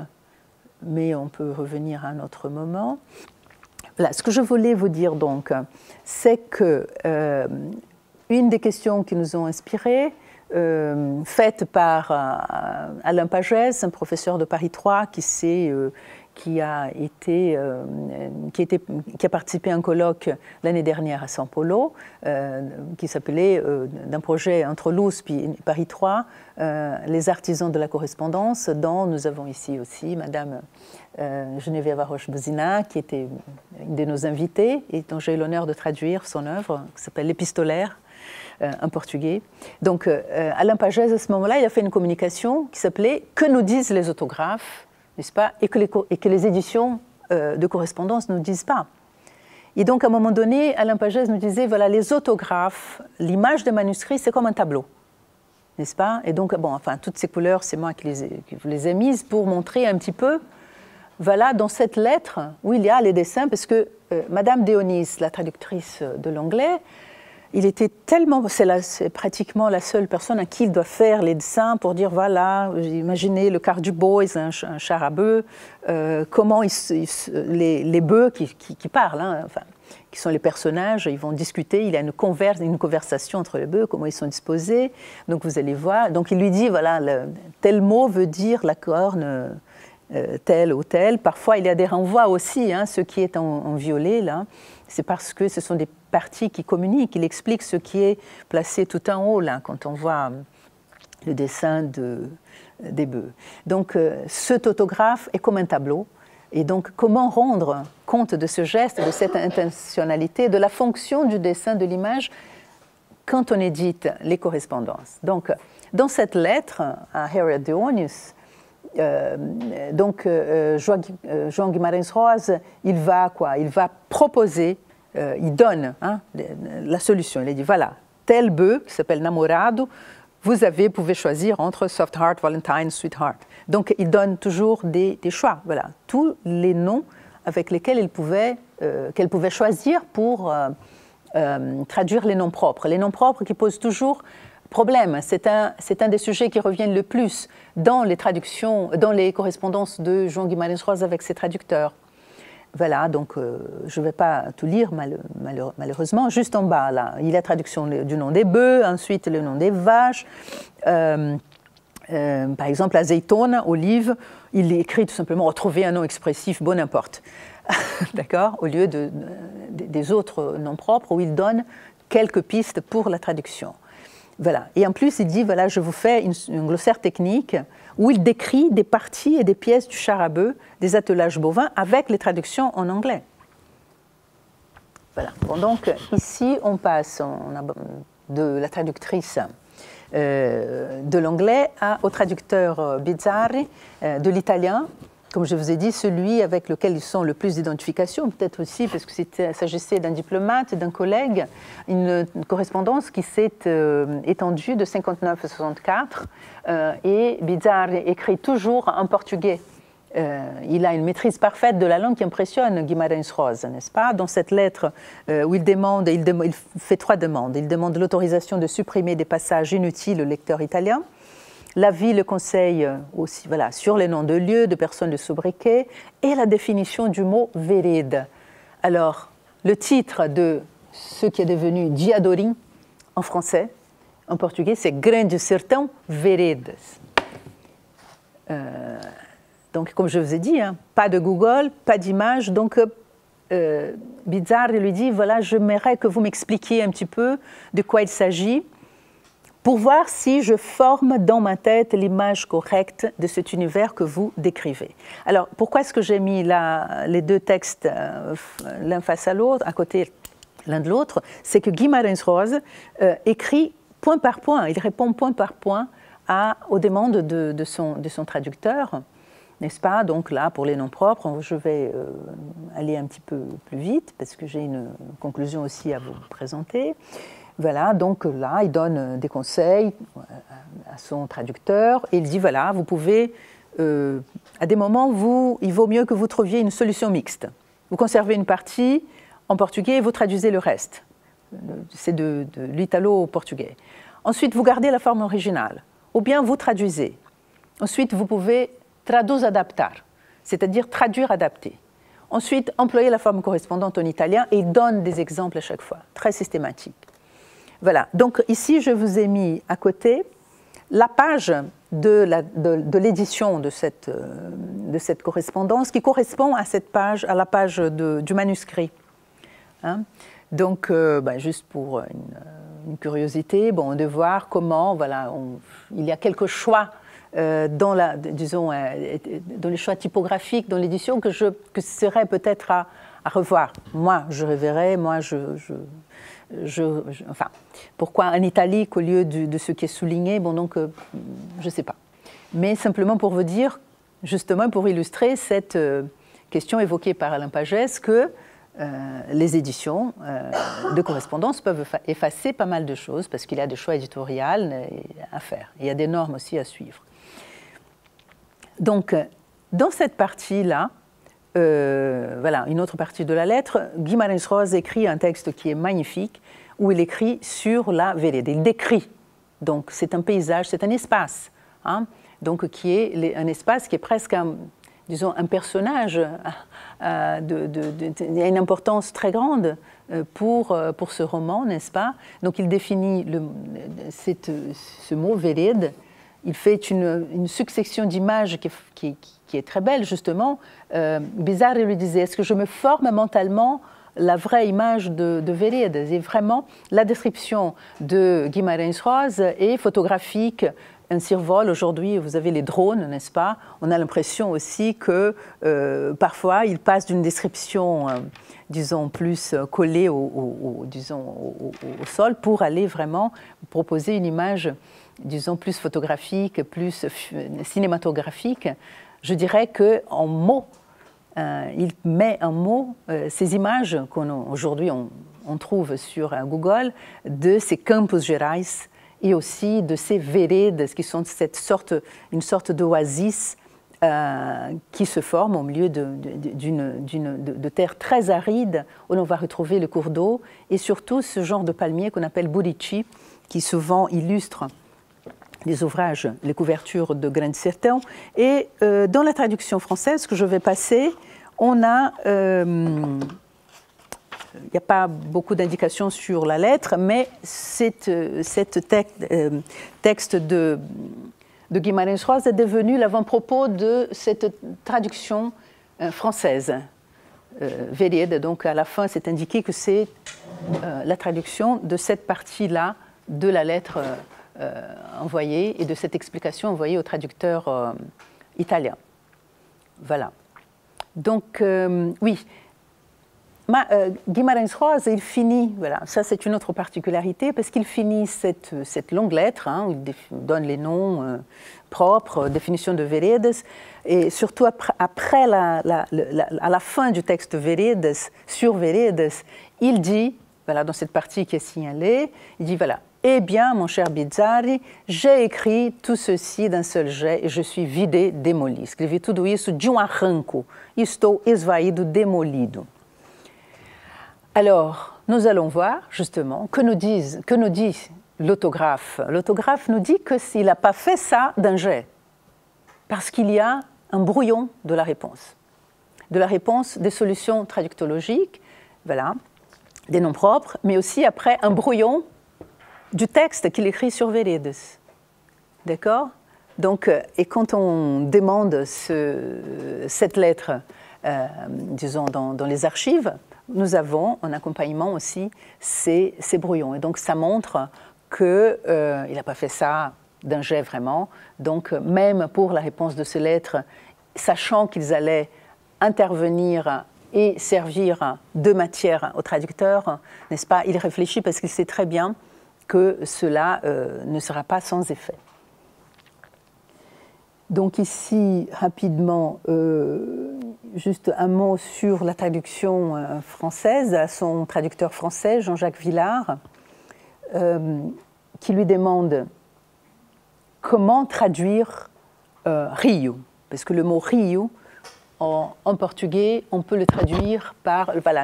mais on peut revenir à un autre moment. Voilà, ce que je voulais vous dire donc, c'est que une des questions qui nous ont inspirés, faite par Alain Pagès, un professeur de Paris 3 qui a participé à un colloque l'année dernière à São Paulo, qui s'appelait, d'un projet entre l'USP et Paris 3, les artisans de la correspondance, dont nous avons ici aussi Madame Geneviève Roche-Buzina, qui était une de nos invitées et dont j'ai eu l'honneur de traduire son œuvre, qui s'appelle L'Épistolaire, en portugais. Donc, Alain Pagès, à ce moment-là, il a fait une communication qui s'appelait « Que nous disent les autographes ?» n'est-ce pas, et que les éditions de correspondance ne nous disent pas. Et donc, à un moment donné, Alain Pagès nous disait, voilà, les autographes, l'image des manuscrits, c'est comme un tableau, n'est-ce pas? Et donc, bon, enfin, toutes ces couleurs, c'est moi qui vous les ai mises pour montrer un petit peu, voilà, dans cette lettre où il y a les dessins, parce que Madame Déonis, la traductrice de l'anglais, il était tellement, c'est pratiquement la seule personne à qui il doit faire les dessins pour dire, voilà, imaginez le car du Bois, un char à bœufs, comment les bœufs qui parlent, hein, enfin, qui sont les personnages, ils vont discuter, il y a une conversation entre les bœufs, comment ils sont disposés, donc vous allez voir, donc il lui dit, voilà, tel mot veut dire la corne tel ou tel, parfois il y a des renvois aussi, hein, ce qui est en violet là, c'est parce que ce sont des parties qui communiquent, il explique ce qui est placé tout en haut là, quand on voit le dessin des bœufs. Donc cet autographe est comme un tableau, et donc comment rendre compte de ce geste, de cette intentionnalité, de la fonction du dessin, de l'image, quand on édite les correspondances. Donc dans cette lettre à Harriet Déonius, João Guimarães Rosa, il va proposer, il donne la solution. Il dit voilà, tel bœuf qui s'appelle Namorado, vous pouvez choisir entre Soft Heart, Valentine, Sweetheart. Donc il donne toujours des choix. Voilà, tous les noms avec lesquels qu'elle pouvait choisir pour traduire les noms propres. Les noms propres qui posent toujours problème. C'est un des sujets qui reviennent le plus dans les traductions, dans les correspondances de João Guimarães Rosa avec ses traducteurs. Voilà, donc je ne vais pas tout lire malheureusement. Juste en bas, là, il y a la traduction du nom des bœufs, ensuite le nom des vaches. Par exemple, azeitona, olive, il écrit tout simplement « retrouver un nom expressif, bon n'importe ». D'accord? Au lieu des autres noms propres où il donne quelques pistes pour la traduction. Voilà. Et en plus, il dit, voilà, je vous fais un glossaire technique où il décrit des parties et des pièces du char à bœuf, des attelages bovins, avec les traductions en anglais. Voilà. Bon, donc, ici, on passe de la traductrice de l'anglais au traducteur Bizzarri de l'italien. Comme je vous ai dit, celui avec lequel ils sont le plus d'identification, peut-être aussi parce que s'agissait d'un diplomate, d'un collègue, une correspondance qui s'est étendue de 59 à 64, et Bizzarri écrit toujours en portugais. Il a une maîtrise parfaite de la langue qui impressionne Guimarães Rosa, n'est-ce pas? Dans cette lettre où il fait 3 demandes. Il demande l'autorisation de supprimer des passages inutiles au lecteur italien. L'avis, le conseil aussi, voilà, sur les noms de lieux, de personnes de sobriquet, et la définition du mot vereda. Alors, le titre de ce qui est devenu Diadorim en français, en portugais, c'est Grande Sertão Veredas. Donc, comme je vous ai dit, hein, pas de Google, pas d'image, donc Bizzarri lui dit, voilà, j'aimerais que vous m'expliquiez un petit peu de quoi il s'agit, pour voir si je forme dans ma tête l'image correcte de cet univers que vous décrivez. Alors, pourquoi est-ce que j'ai mis les 2 textes l'un face à l'autre, à côté l'un de l'autre? C'est que Guimarães Rosa écrit point par point, il répond point par point aux demandes de son traducteur, n'est-ce pas? Donc là, pour les noms propres, je vais aller un petit peu plus vite, parce que j'ai une conclusion aussi à vous présenter. Voilà, donc là, il donne des conseils à son traducteur et il dit, voilà, vous pouvez, à des moments, il vaut mieux que vous trouviez une solution mixte. Vous conservez une partie en portugais et vous traduisez le reste. C'est de l'italo au portugais. Ensuite, vous gardez la forme originale, ou bien vous traduisez. Ensuite, vous pouvez traduz adaptar, c'est-à-dire traduire, adapter. Ensuite, employer la forme correspondante en italien et donne des exemples à chaque fois, très systématique. Voilà, donc ici je vous ai mis à côté la page de l'édition de cette correspondance qui correspond à cette page, à la page du manuscrit. Hein? Donc, juste pour une curiosité, de voir comment, voilà, il y a quelques choix dans les choix typographiques dans l'édition que serait peut-être à revoir. Moi, je reverrai, enfin, pourquoi en italique au lieu de ce qui est souligné, je ne sais pas. Mais simplement pour vous dire, justement, pour illustrer cette question évoquée par Alain Pagès, que les éditions de correspondance peuvent effacer pas mal de choses parce qu'il y a des choix éditoriaux à faire. Il y a des normes aussi à suivre. Donc, dans cette partie-là, voilà, une autre partie de la lettre, Guimarães Rosa écrit un texte qui est magnifique, où il écrit sur la Vérède. Il décrit, donc c'est un paysage, c'est un espace, hein, donc qui est un espace qui est presque un personnage, il y a une importance très grande pour ce roman, n'est-ce pas? Donc il définit ce mot Vérède. Il fait une succession d'images qui est très belle, justement. Bizarre lui disait, est-ce que je me forme mentalement la vraie image de Vérède? Et vraiment, la description de Guimarães Rosa est photographique, un survol. Aujourd'hui, vous avez les drones, n'est-ce pas? On a l'impression aussi que parfois, il passe d'une description, disons, plus collée au sol pour aller vraiment proposer une image, disons, plus photographique, plus cinématographique. Je dirais qu'en mots, il met en mots ces images qu'aujourd'hui on trouve sur Google de ces Campos Gerais et aussi de ces veredas qui sont une sorte d'oasis qui se forme au milieu de terres très arides où l'on va retrouver le cours d'eau et surtout ce genre de palmier qu'on appelle burichi qui souvent illustre les ouvrages, les couvertures de Grande Sertão. Et dans la traduction française que je vais passer, on a, il n'y a pas beaucoup d'indications sur la lettre, mais cet texte de Guimarães Rosa est devenu l'avant-propos de cette traduction française. Vérède, donc à la fin, c'est indiqué que c'est la traduction de cette partie-là de la lettre envoyée et de cette explication envoyée au traducteur italien. Voilà. Donc, oui, Guimarães Rosa, il finit, voilà, ça c'est une autre particularité, parce qu'il finit cette longue lettre, hein, où il donne les noms propres, définition de Veredas, et surtout après à la fin du texte Veredas, sur Veredas, il dit, voilà, dans cette partie qui est signalée, il dit, voilà, eh bien, mon cher Bizzarri, j'ai écrit tout ceci d'un seul jet et je suis vidé, démoli. Escrevi tudo isso de arranco. Estou esvaído, demolido. Alors, nous allons voir, justement, que nous dit l'autographe. L'autographe nous dit qu'il n'a pas fait ça d'un jet, parce qu'il y a un brouillon de la réponse des solutions traductologiques, voilà, des noms propres, mais aussi après un brouillon du texte qu'il écrit sur Veredas. D'accord? Donc, et quand on demande cette lettre, disons, dans les archives, nous avons en accompagnement aussi ces brouillons. Et donc, ça montre qu'il n'a pas fait ça d'un jet vraiment. Donc, même pour la réponse de ces lettres, sachant qu'ils allaient intervenir et servir de matière au traducteur, n'est-ce pas? Il réfléchit parce qu'il sait très bien que cela ne sera pas sans effet. Donc ici, rapidement, juste un mot sur la traduction française, à son traducteur français, Jean-Jacques Villard, qui lui demande comment traduire Rio, parce que le mot Rio en portugais, on peut le traduire par voilà,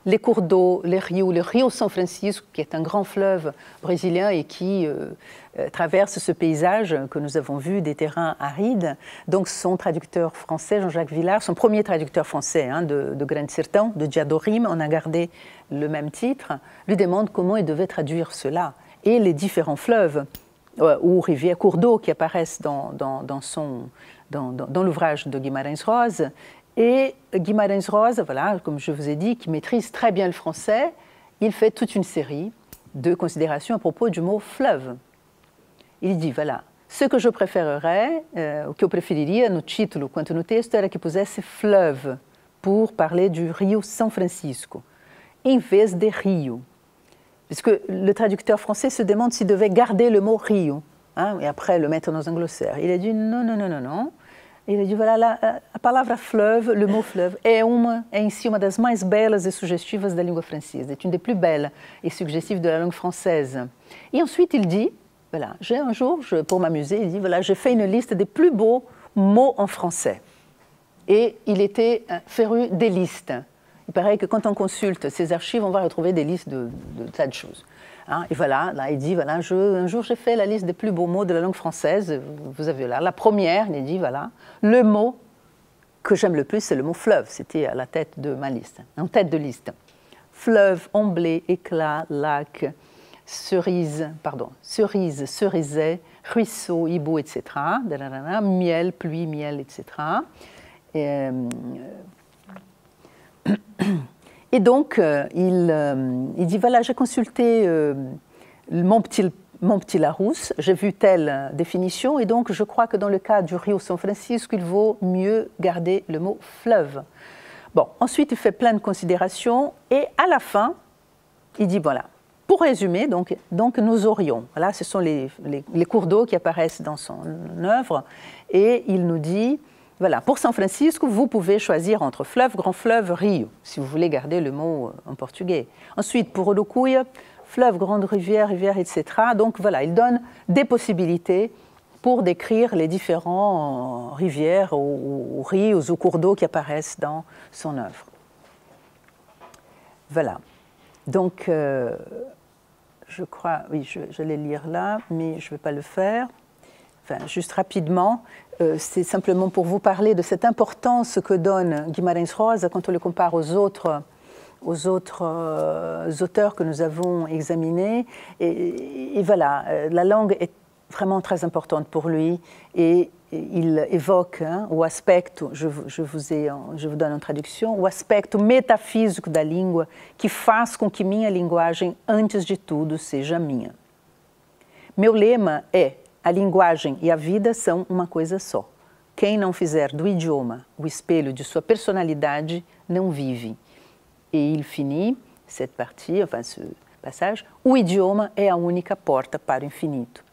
les cours d'eau, le Rio São Francisco, qui est un grand fleuve brésilien et qui traverse ce paysage que nous avons vu, des terrains arides. Donc son traducteur français, Jean-Jacques Villard, son premier traducteur français de Grande Sertão, de Diadorim, on a gardé le même titre, lui demande comment il devait traduire cela. Et les différents fleuves ou rivières, cours d'eau qui apparaissent dans l'ouvrage de Guimarães Rosa. Et Guimarães Rosa, voilà, comme je vous ai dit, qui maîtrise très bien le français, il fait toute une série de considérations à propos du mot fleuve. Il dit, voilà, ce que je préférerais, o que eu preferiria no título quanto no texto, era que pusesse fleuve, pour parler du Rio São Francisco, em vez de Rio. Parce que le traducteur français se demande s'il devait garder le mot Rio, hein, et après le mettre dans un glossaire. Il a dit non, non, non, non, non. Il a dit, voilà, a palavra fleuve, le mot fleuve, é em si uma das mais belas e sugestivas da língua francesa. C'est une des plus belles et suggestives de la langue française. Et ensuite, il dit, voilà, un jour, pour m'amuser, il dit, voilà, j'ai fait une liste des plus beaux mots en français. Et il était féru des listes. Il paraît que quand on consulte ces archives, on va retrouver des listes de tas de choses. Hein, et voilà, là, il dit, voilà, un jour, j'ai fait la liste des plus beaux mots de la langue française. Vous avez là, la première, il dit, voilà, le mot que j'aime le plus, c'est le mot fleuve. C'était à la tête de ma liste, en tête de liste. Fleuve, omblé, éclat, lac, cerise, cerisier, ruisseau, hibou, etc. Miel, pluie, miel, etc. Et donc, il dit, voilà, j'ai consulté mon petit Larousse, j'ai vu telle définition, et donc je crois que dans le cas du Rio São Francisco, il vaut mieux garder le mot fleuve. Bon, ensuite, il fait plein de considérations, et à la fin, il dit, voilà, pour résumer, donc nous aurions, voilà, ce sont les cours d'eau qui apparaissent dans son œuvre, et il nous dit, voilà, pour São Francisco, vous pouvez choisir entre fleuve, grand fleuve, rio, si vous voulez garder le mot en portugais. Ensuite, pour Olocuia, fleuve, grande rivière, etc. Donc voilà, il donne des possibilités pour décrire les différents rivières ou rios ou cours d'eau qui apparaissent dans son œuvre. Voilà. Donc, je crois, oui, j'allais lire là, mais je ne vais pas le faire. Enfin, juste rapidement, c'est simplement pour vous parler de cette importance que donne Guimarães Rosa quand on le compare aux autres auteurs que nous avons examinés. Et voilà, la langue est vraiment très importante pour lui et il évoque o aspecto, je vous donne en traduction, o aspecto metafísico da língua que faz com que minha linguagem, antes de tudo, seja minha. Meu lema é: a linguagem e a vida são uma coisa só. Quem não fizer do idioma o espelho de sua personalidade não vive. Et il finit cette partie, enfin ce passage, o idioma é a única porta para o infinito.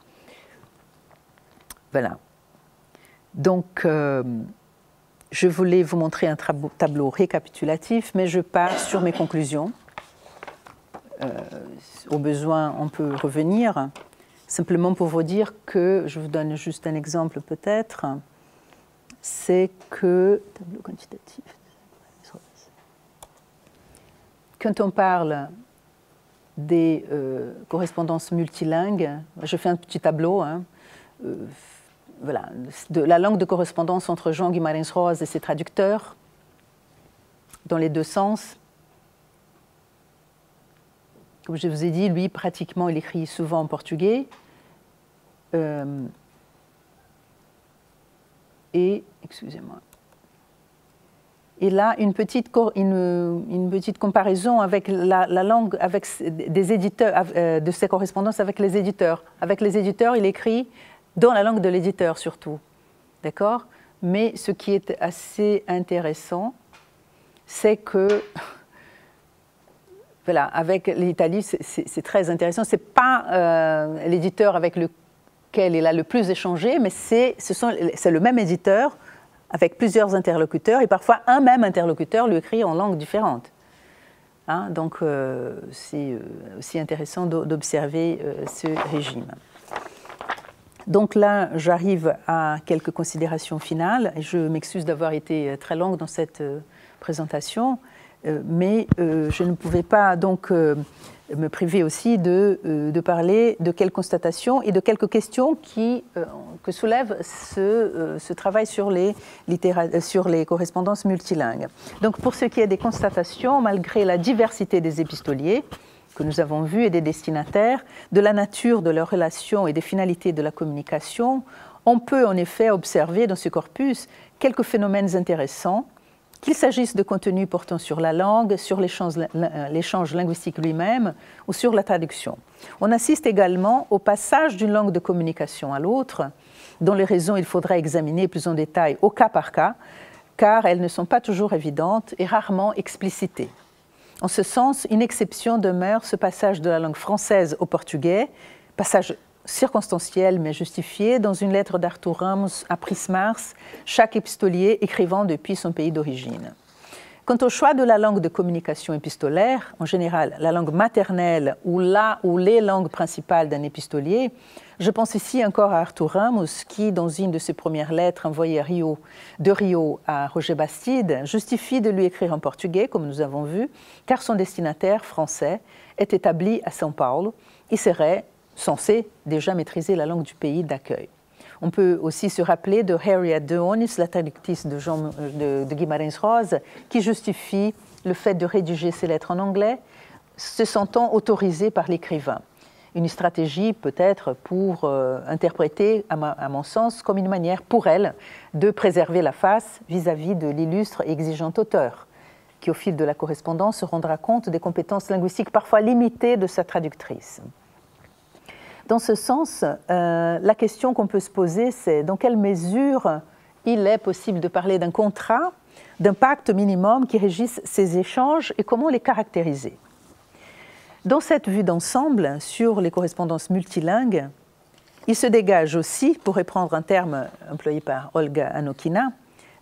Voilà. Donc, je voulais vous montrer un tableau récapitulatif, mais je pars sur mes conclusions. Au besoin, on peut revenir. Simplement pour vous dire que, je vous donne juste un exemple peut-être, c'est que, tableau quantitatif, quand on parle des correspondances multilingues, je fais un petit tableau, hein, voilà, de la langue de correspondance entre João Guimarães Rosa et ses traducteurs, dans les deux sens. Comme je vous ai dit, lui, pratiquement, il écrit souvent en portugais. Et, excusez-moi. Et là, une petite comparaison avec la langue, avec des éditeurs, de ses correspondances avec les éditeurs. Avec les éditeurs, il écrit dans la langue de l'éditeur surtout. D'accord ? Mais ce qui est assez intéressant, c'est que, voilà, avec l'Italie, c'est très intéressant. Ce n'est pas l'éditeur avec lequel il a le plus échangé, mais c'est le même éditeur avec plusieurs interlocuteurs, et parfois un même interlocuteur lui écrit en langues différentes. Hein, donc, c'est aussi intéressant d'observer ce régime. Donc là, j'arrive à quelques considérations finales. Je m'excuse d'avoir été très longue dans cette présentation, mais je ne pouvais pas donc me priver aussi de parler de quelques constatations et de quelques questions que soulève ce travail sur les correspondances multilingues. Donc pour ce qui est des constatations, malgré la diversité des épistoliers que nous avons vus et des destinataires, de la nature de leurs relations et des finalités de la communication, on peut en effet observer dans ce corpus quelques phénomènes intéressants, qu'il s'agisse de contenus portant sur la langue, sur l'échange linguistique lui-même ou sur la traduction. On assiste également au passage d'une langue de communication à l'autre, dont les raisons il faudra examiner plus en détail au cas par cas, car elles ne sont pas toujours évidentes et rarement explicitées. En ce sens, une exception demeure ce passage de la langue française au portugais, passage circonstanciel mais justifié dans une lettre d'Arthur Ramos à Prismars, chaque épistolier écrivant depuis son pays d'origine. Quant au choix de la langue de communication épistolaire, en général la langue maternelle ou la ou les langues principales d'un épistolier, je pense ici encore à Arthur Ramos qui, dans une de ses premières lettres envoyées de Rio à Roger Bastide, justifie de lui écrire en portugais, comme nous avons vu, car son destinataire français est établi à São Paulo et serait censé déjà maîtriser la langue du pays d'accueil. On peut aussi se rappeler de Harriet Deonis, la traductrice de Guimarães Rosa, qui justifie le fait de rédiger ses lettres en anglais, se sentant autorisée par l'écrivain. Une stratégie peut-être pour interpréter, à mon sens, comme une manière pour elle de préserver la face vis-à-vis de l'illustre et exigeant auteur, qui au fil de la correspondance se rendra compte des compétences linguistiques parfois limitées de sa traductrice. Dans ce sens, la question qu'on peut se poser, c'est dans quelle mesure il est possible de parler d'un contrat, d'un pacte minimum qui régisse ces échanges et comment les caractériser. Dans cette vue d'ensemble sur les correspondances multilingues, il se dégage aussi, pour reprendre un terme employé par Olga Anokina,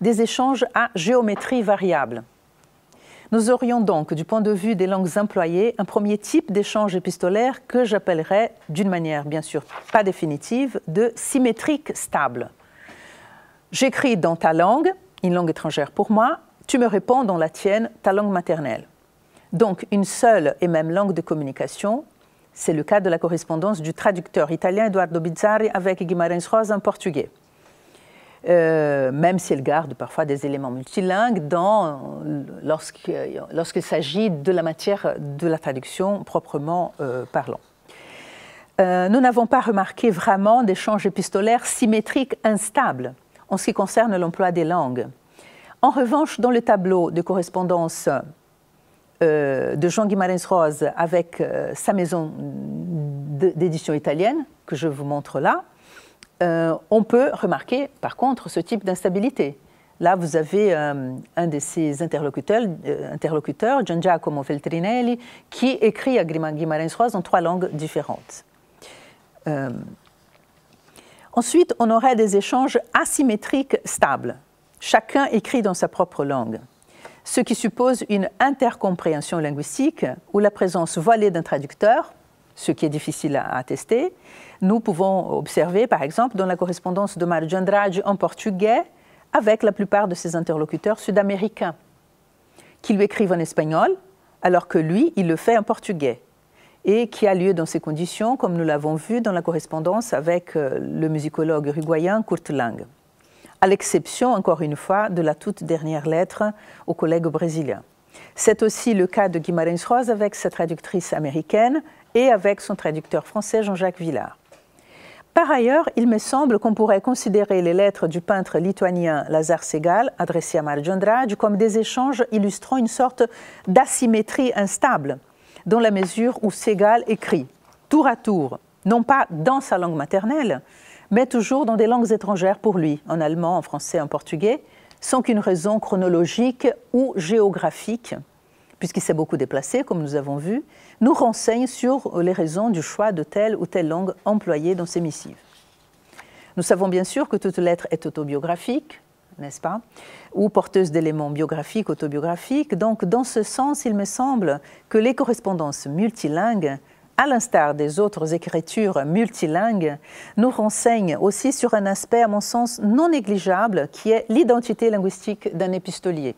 des échanges à géométrie variable. Nous aurions donc, du point de vue des langues employées, un premier type d'échange épistolaire que j'appellerais, d'une manière bien sûr pas définitive, de symétrique stable. J'écris dans ta langue, une langue étrangère pour moi, tu me réponds dans la tienne, ta langue maternelle. Donc une seule et même langue de communication, c'est le cas de la correspondance du traducteur italien Eduardo Bizzarri avec Guimarães Rosa en portugais. Même si elle garde parfois des éléments multilingues lorsqu'il s'agit de la matière de la traduction proprement parlant. Nous n'avons pas remarqué vraiment d'échanges épistolaires symétriques instables en ce qui concerne l'emploi des langues. En revanche, dans le tableau de correspondance de Jean Guimarães Rosa avec sa maison d'édition italienne, que je vous montre là, on peut remarquer par contre ce type d'instabilité. Là, vous avez un de ses interlocuteurs, Gian Giacomo Feltrinelli, qui écrit à Guimarães Rosa en 3 langues différentes. Ensuite, on aurait des échanges asymétriques stables. Chacun écrit dans sa propre langue, ce qui suppose une intercompréhension linguistique ou la présence voilée d'un traducteur, ce qui est difficile à attester. Nous pouvons observer, par exemple, dans la correspondance de Mário de Andrade en portugais avec la plupart de ses interlocuteurs sud-américains, qui lui écrivent en espagnol, alors que lui, il le fait en portugais, et qui a lieu dans ces conditions, comme nous l'avons vu dans la correspondance avec le musicologue uruguayen Kurt Lang, à l'exception, encore une fois, de la toute dernière lettre au collègue brésilien. C'est aussi le cas de Guimarães Rosa avec sa traductrice américaine et avec son traducteur français Jean-Jacques Villard. Par ailleurs, il me semble qu'on pourrait considérer les lettres du peintre lituanien Lazar Segal, adressées à Mário de Andrade, comme des échanges illustrant une sorte d'asymétrie instable, dans la mesure où Segal écrit tour à tour, non pas dans sa langue maternelle, mais toujours dans des langues étrangères pour lui, en allemand, en français, en portugais, sans qu'une raison chronologique ou géographique, puisqu'il s'est beaucoup déplacé, comme nous avons vu, nous renseigne sur les raisons du choix de telle ou telle langue employée dans ces missives. Nous savons bien sûr que toute lettre est autobiographique, n'est-ce pas, ou porteuse d'éléments biographiques, autobiographiques. Donc, dans ce sens, il me semble que les correspondances multilingues à l'instar des autres écritures multilingues, nous renseigne aussi sur un aspect, à mon sens, non négligeable, qui est l'identité linguistique d'un épistolier.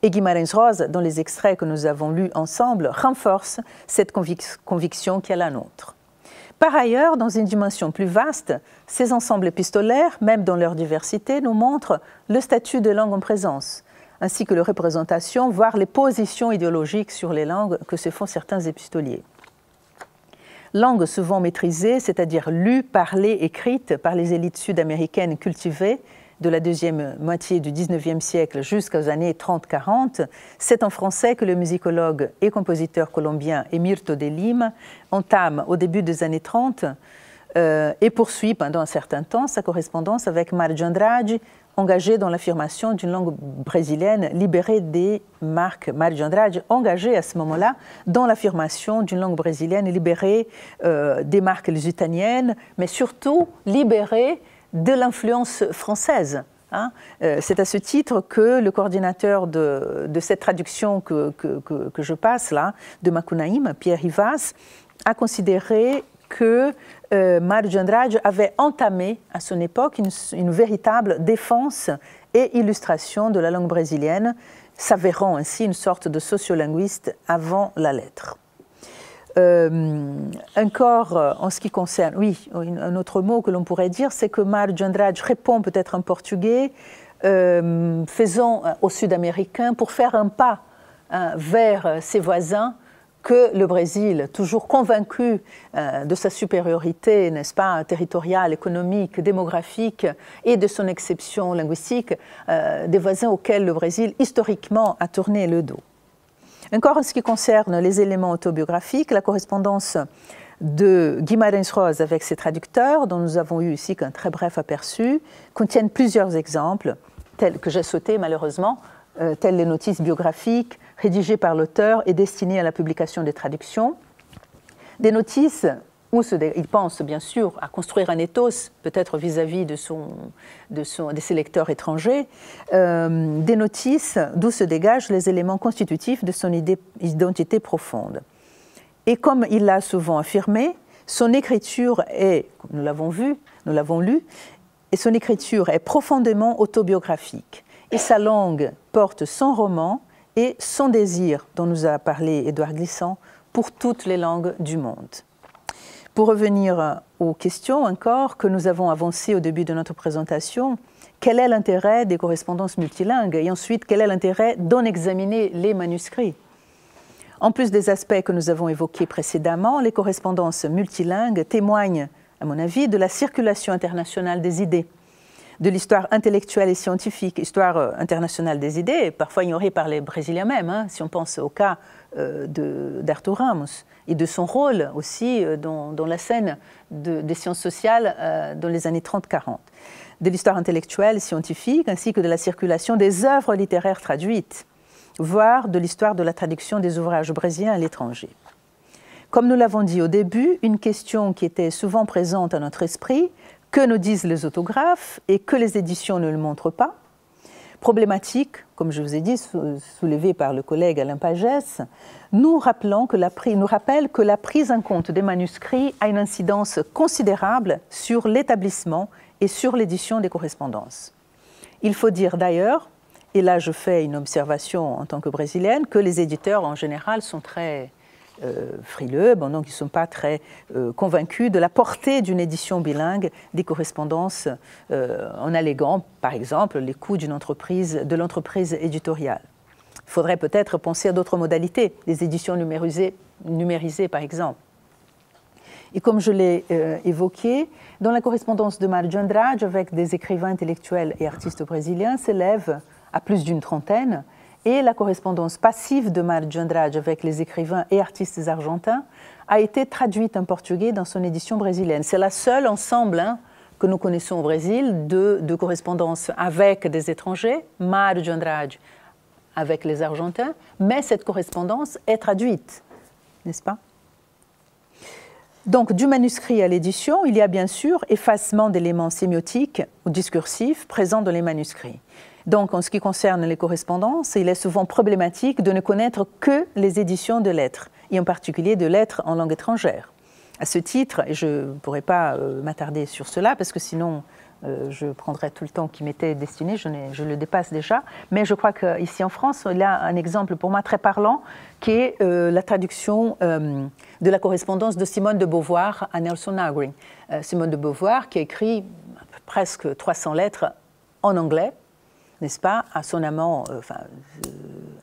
Et Guimarães Rosa, dans les extraits que nous avons lus ensemble, renforce cette conviction qui est la nôtre. Par ailleurs, dans une dimension plus vaste, ces ensembles épistolaires, même dans leur diversité, nous montrent le statut de langue en présence, ainsi que les représentations, voire les positions idéologiques sur les langues que se font certains épistoliers. Langue souvent maîtrisée, c'est-à-dire lue, parlée, écrite par les élites sud-américaines cultivées de la deuxième moitié du XIXe siècle jusqu'aux années 30-40, c'est en français que le musicologue et compositeur colombien Emirto de Lima entame au début des années 30 et poursuit pendant un certain temps sa correspondance avec Mário Andrade, engagé dans l'affirmation d'une langue brésilienne libérée des marques. Mário Andrade engagé à ce moment-là dans l'affirmation d'une langue brésilienne libérée des marques lusitaniennes, mais surtout libérée de l'influence française. C'est à ce titre que le coordinateur de cette traduction que je passe là, de Macunaíma, Pierre Rivas, a considéré que Mário Andrade avait entamé à son époque une véritable défense et illustration de la langue brésilienne, s'avérant ainsi une sorte de sociolinguiste avant la lettre. Encore en ce qui concerne, oui, un autre mot que l'on pourrait dire, c'est que Mário Andrade répond peut-être en portugais, faisant au sud-américain pour faire un pas vers ses voisins que le Brésil, toujours convaincu de sa supériorité, n'est-ce pas, territoriale, économique, démographique et de son exception linguistique, des voisins auxquels le Brésil historiquement a tourné le dos. Encore en ce qui concerne les éléments autobiographiques, la correspondance de Guimarães Rosa avec ses traducteurs, dont nous avons eu ici qu'un très bref aperçu, contiennent plusieurs exemples, tels que j'ai sautés malheureusement, tels les notices biographiques rédigées par l'auteur et destinées à la publication des traductions. Des notices où il pense bien sûr à construire un ethos, peut-être vis-à-vis de ses lecteurs étrangers, des notices d'où se dégagent les éléments constitutifs de son identité profonde. Et comme il l'a souvent affirmé, son écriture est, comme nous l'avons lu, et son écriture est profondément autobiographique. Et sa langue porte son roman et son désir, dont nous a parlé Édouard Glissant, pour toutes les langues du monde. Pour revenir aux questions encore que nous avons avancées au début de notre présentation, quel est l'intérêt des correspondances multilingues et ensuite quel est l'intérêt d'en examiner les manuscrits? En plus des aspects que nous avons évoqués précédemment, les correspondances multilingues témoignent, à mon avis, de la circulation internationale des idées, de l'histoire intellectuelle et scientifique, histoire internationale des idées, parfois ignorée par les Brésiliens même, si on pense au cas d'Arthur Ramos, et de son rôle aussi dans la scène des sciences sociales dans les années 30-40, de l'histoire intellectuelle et scientifique, ainsi que de la circulation des œuvres littéraires traduites, voire de l'histoire de la traduction des ouvrages brésiliens à l'étranger. Comme nous l'avons dit au début, une question qui était souvent présente à notre esprit, que nous disent les autographes et que les éditions ne le montrent pas, problématique, comme je vous ai dit, soulevée par le collègue Alain Pagès, nous rappelle que la prise en compte des manuscrits a une incidence considérable sur l'établissement et sur l'édition des correspondances. Il faut dire d'ailleurs, et là je fais une observation en tant que brésilienne, que les éditeurs en général sont très frileux, donc ils ne sont pas très convaincus de la portée d'une édition bilingue des correspondances en alléguant, par exemple, les coûts de l'entreprise éditoriale. Il faudrait peut-être penser à d'autres modalités, des éditions numérisées par exemple. Et comme je l'ai évoqué, dans la correspondance de Mário Andrade avec des écrivains intellectuels et artistes brésiliens s'élève à plus d'une trentaine, et la correspondance passive de Mário Andrade avec les écrivains et artistes argentins a été traduite en portugais dans son édition brésilienne. C'est la seule ensemble que nous connaissons au Brésil de correspondance avec des étrangers, Mário Andrade avec les Argentins, mais cette correspondance est traduite, n'est-ce pas? Donc, du manuscrit à l'édition, il y a bien sûr effacement d'éléments sémiotiques ou discursifs présents dans les manuscrits. Donc, en ce qui concerne les correspondances, il est souvent problématique de ne connaître que les éditions de lettres et en particulier de lettres en langue étrangère. À ce titre, et je ne pourrais pas m'attarder sur cela parce que sinon je prendrais tout le temps qui m'était destiné, je le dépasse déjà, mais je crois qu'ici en France, il y a un exemple pour moi très parlant qui est la traduction de la correspondance de Simone de Beauvoir à Nelson Negri. Simone de Beauvoir qui a écrit presque 300 lettres en anglais, n'est-ce pas, à son amant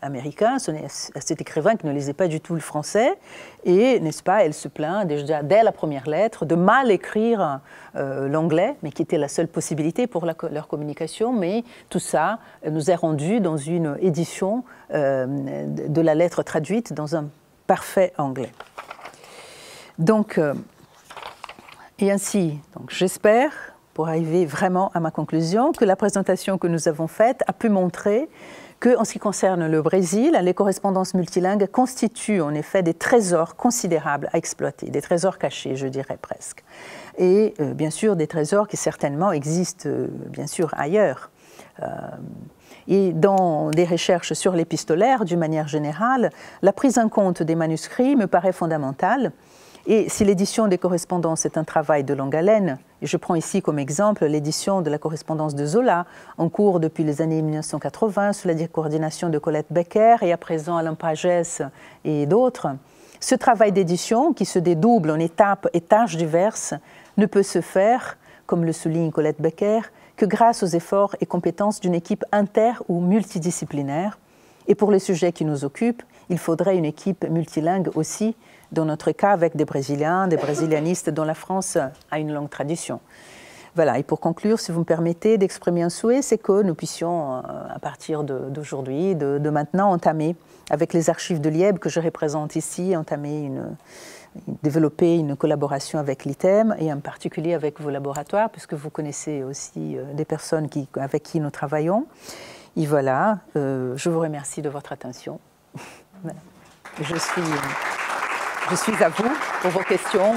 américain, à cet écrivain qui ne lisait pas du tout le français. Et, n'est-ce pas, elle se plaint déjà dès la première lettre de mal écrire l'anglais, mais qui était la seule possibilité pour leur communication. Mais tout ça nous est rendu dans une édition de la lettre traduite dans un parfait anglais. Donc, et ainsi, donc, j'espère, pour arriver vraiment à ma conclusion, que la présentation que nous avons faite a pu montrer qu'en ce qui concerne le Brésil, les correspondances multilingues constituent en effet des trésors considérables à exploiter, des trésors cachés, je dirais presque. Et bien sûr, des trésors qui certainement existent bien sûr ailleurs. Et dans des recherches sur l'épistolaire, d'une manière générale, la prise en compte des manuscrits me paraît fondamentale. Et si l'édition des correspondances est un travail de longue haleine, et je prends ici comme exemple l'édition de la correspondance de Zola, en cours depuis les années 1980, sous la coordination de Colette Becker et à présent Alain Pagès et d'autres, ce travail d'édition, qui se dédouble en étapes et tâches diverses, ne peut se faire, comme le souligne Colette Becker, que grâce aux efforts et compétences d'une équipe inter- ou multidisciplinaire. Et pour les sujets qui nous occupent, il faudrait une équipe multilingue aussi, dans notre cas avec des Brésiliens, des brésilianistes dont la France a une longue tradition. Voilà, et pour conclure, si vous me permettez d'exprimer un souhait, c'est que nous puissions, à partir d'aujourd'hui, de maintenant, entamer, avec les archives de Liège que je représente ici, développer une collaboration avec l'ITEM et en particulier avec vos laboratoires, puisque vous connaissez aussi des personnes avec qui nous travaillons. Et voilà, je vous remercie de votre attention. Voilà. Je suis à vous pour vos questions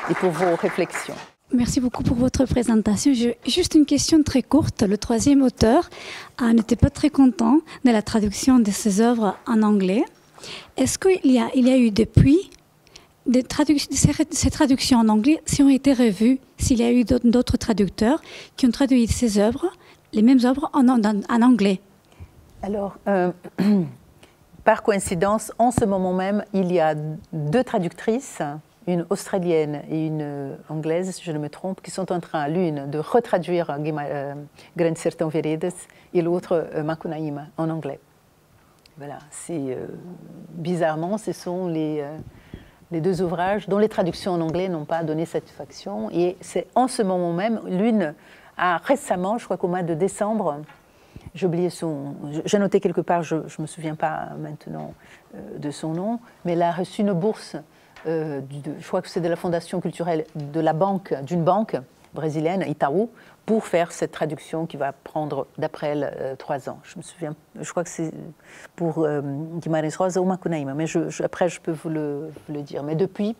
et pour vos réflexions. Merci beaucoup pour votre présentation. Juste une question très courte. Le troisième auteur n'était pas très content de la traduction de ses œuvres en anglais. Est-ce qu'il y a eu depuis ces traductions en anglais qui ont été revues, s'il y a eu d'autres traducteurs qui ont traduit ces œuvres, les mêmes œuvres en anglais? Alors, par coïncidence, en ce moment même, il y a deux traductrices, une australienne et une anglaise, si je ne me trompe, qui sont en train, l'une, de retraduire Grande Sertão Veredas et l'autre Macunaíma en anglais. Voilà, bizarrement, ce sont les deux ouvrages dont les traductions en anglais n'ont pas donné satisfaction. Et c'est en ce moment même, l'une a récemment, je crois qu'au mois de décembre, j'ai oublié j'ai noté quelque part, je ne me souviens pas maintenant de son nom, mais elle a reçu une bourse, je crois que c'est de la Fondation culturelle d'une banque brésilienne, Itaú, pour faire cette traduction qui va prendre, d'après elle, 3 ans. Je me souviens, je crois que c'est pour Guimarães Rosa ou Macunaíma, mais après je peux vous le dire. Mais depuis,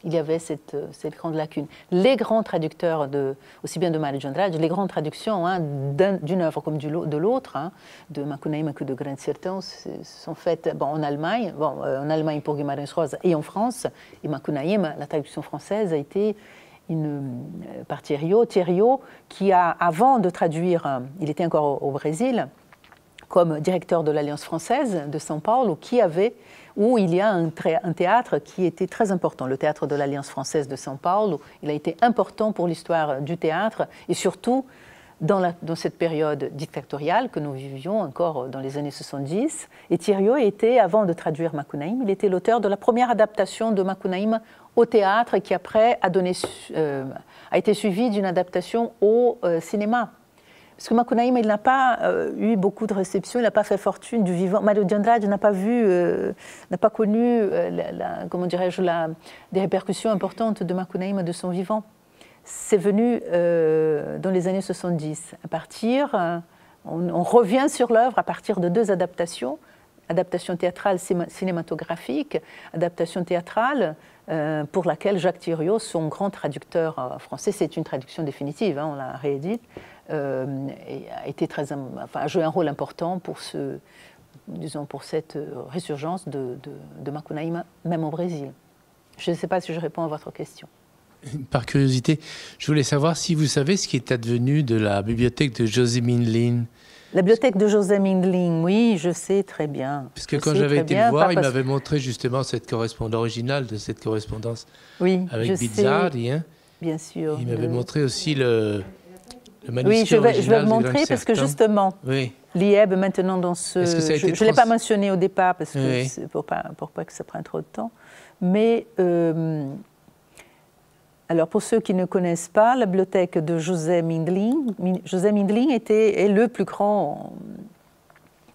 il y avait cette grande lacune. Les grands traducteurs, aussi bien de Mário de Andrade, les grandes traductions d'une œuvre comme de l'autre, de Macunaíma que de Grande Sertão, sont faites en Allemagne, en Allemagne pour Guimarães Rosa et en France. Et Macunaíma, la traduction française a été par Thierriot, qui a, avant de traduire, il était encore au Brésil, comme directeur de l'Alliance française de São Paulo, où il y a un théâtre qui était très important, le théâtre de l'Alliance française de São Paulo. Il a été important pour l'histoire du théâtre et surtout dans cette période dictatoriale que nous vivions encore dans les années 70. Et Thierriot était, avant de traduire Macunaíma, il était l'auteur de la première adaptation de Macunaíma au théâtre qui après a été suivie d'une adaptation au cinéma. Parce que Macunaíma, il n'a pas eu beaucoup de réception, il n'a pas fait fortune du vivant. Mário de Andrade n'a pas connu, comment dirais-je, des répercussions importantes de Macunaíma de son vivant. C'est venu dans les années 70. On revient sur l'œuvre à partir de 2 adaptation théâtrale cinématographique, adaptation théâtrale pour laquelle Jacques Thiriot, son grand traducteur français, c'est une traduction définitive, on l'a réédite, a joué un rôle important disons, pour cette résurgence de Macunaíma, même au Brésil. Je ne sais pas si je réponds à votre question. Par curiosité, je voulais savoir si vous savez ce qui est advenu de la bibliothèque de José Mindlin. La bibliothèque de José Mindlin, oui, je sais très bien. Parce que quand j'avais été le voir, il m'avait montré justement l'original de cette correspondance avec Bizzarri. Hein. Bien sûr. Il m'avait montré aussi le manuscrit original. Oui, je vais le montrer parce que justement, l'IEB maintenant dans ce... Je ne l'ai pas mentionné au départ parce que pour pas que ça prenne trop de temps. Mais... alors, pour ceux qui ne connaissent pas, la bibliothèque de José Mindlin est le plus grand,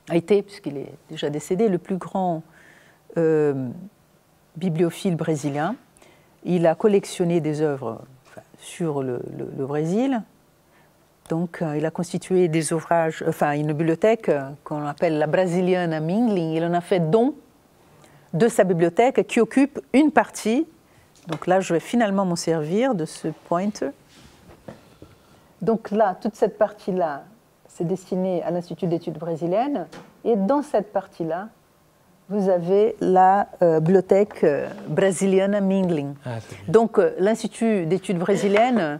a été, puisqu'il est déjà décédé, le plus grand bibliophile brésilien. Il a collectionné des œuvres sur le Brésil. Donc, il a constitué des ouvrages, une bibliothèque qu'on appelle la Brasiliana Mindlin. Il en a fait don de sa bibliothèque qui occupe une partie. Donc là, je vais finalement m'en servir de ce pointer. Donc là, toute cette partie-là, c'est destiné à l'Institut d'études brésiliennes. Et dans cette partie-là, vous avez la bibliothèque Brasiliana Mindlin. Donc l'Institut d'études brésiliennes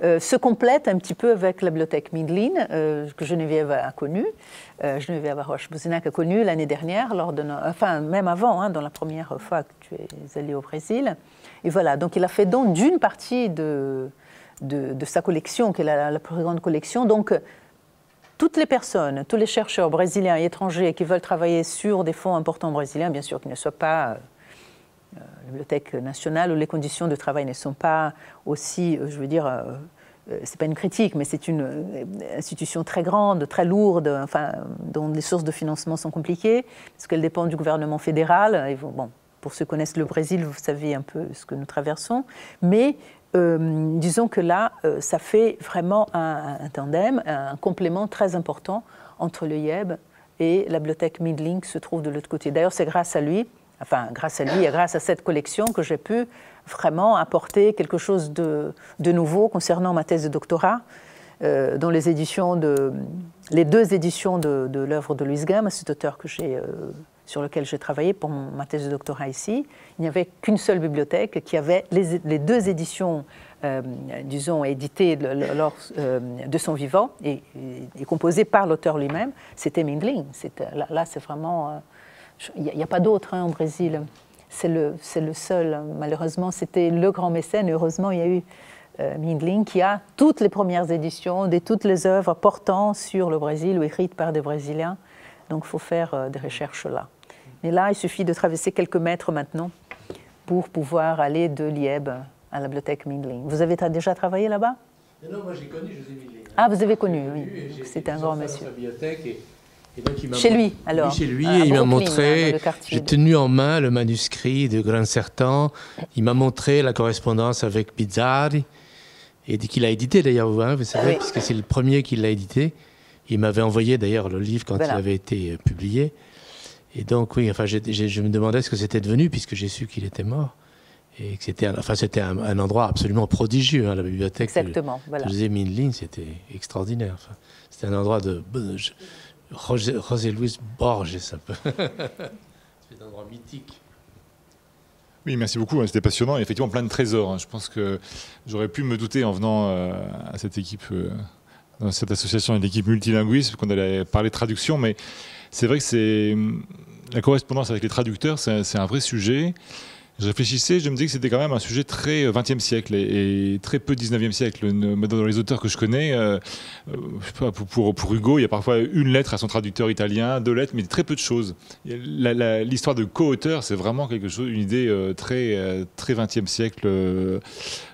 se complète un petit peu avec la bibliothèque Mindlin, que Geneviève a connue. Geneviève Roche-Bouzinac a connue l'année dernière, même avant, dans la première fois que tu es allée au Brésil. Et voilà, donc il a fait don d'une partie de sa collection, qui est la plus grande collection. Donc, toutes les personnes, tous les chercheurs brésiliens et étrangers qui veulent travailler sur des fonds importants brésiliens, bien sûr, qui ne soient pas la Bibliothèque nationale, où les conditions de travail ne sont pas aussi, je veux dire, c'est pas une critique, mais c'est une institution très grande, très lourde, dont les sources de financement sont compliquées, parce qu'elle dépend du gouvernement fédéral. Et bon, pour ceux qui connaissent le Brésil, vous savez un peu ce que nous traversons. Mais disons que là, ça fait vraiment un tandem, un complément très important entre le IEB et la bibliothèque Mindlin qui se trouve de l'autre côté. D'ailleurs, c'est grâce à lui et grâce à cette collection que j'ai pu vraiment apporter quelque chose de nouveau concernant ma thèse de doctorat, dans les deux éditions de l'œuvre de Luis Gama, cet auteur sur lequel j'ai travaillé pour ma thèse de doctorat ici. Il n'y avait qu'une seule bibliothèque qui avait les deux éditions, disons, éditées de son vivant et composées par l'auteur lui-même. C'était Mindlin. Là, c'est vraiment... Il n'y a pas d'autre au Brésil. C'est le seul. Malheureusement, c'était le grand mécène. Heureusement, il y a eu Mindlin qui a toutes les premières éditions de toutes les œuvres portant sur le Brésil ou écrites par des Brésiliens. Donc, il faut faire des recherches là. Mais là, il suffit de traverser quelques mètres maintenant pour pouvoir aller de l'IEB à la bibliothèque Mindlin. Vous avez déjà travaillé là-bas? Non, moi j'ai connu José Mindlin. Ah, vous avez connu, oui. C'était un grand monsieur. Et donc, chez lui, alors? Oui, chez lui, et il m'a montré, j'ai tenu en main le manuscrit de Gran Sertão. Il m'a montré la correspondance avec Bizzarri, et qu'il a édité d'ailleurs, vous savez, puisque c'est le premier qui l'a édité. Il m'avait envoyé d'ailleurs le livre quand il avait été publié. Et donc, oui, je me demandais ce que c'était devenu, puisque j'ai su qu'il était mort. Et que c'était un endroit absolument prodigieux, la bibliothèque de José Mindlin, c'était extraordinaire. C'était un endroit de José Luis Borges, un peu. C'est un endroit mythique. Oui, merci beaucoup, c'était passionnant et effectivement plein de trésors. Je pense que j'aurais pu me douter en venant à cette équipe, dans cette association et l'équipe multilinguiste, qu'on allait parler de traduction, mais c'est vrai que la correspondance avec les traducteurs, c'est un vrai sujet. Je réfléchissais, je me disais que c'était quand même un sujet très 20e siècle et très peu 19e siècle. Dans les auteurs que je connais, je sais pas, pour Hugo, il y a parfois une lettre à son traducteur italien, 2 lettres, mais très peu de choses. L'histoire de co-auteur, c'est vraiment quelque chose, une idée très 20e siècle,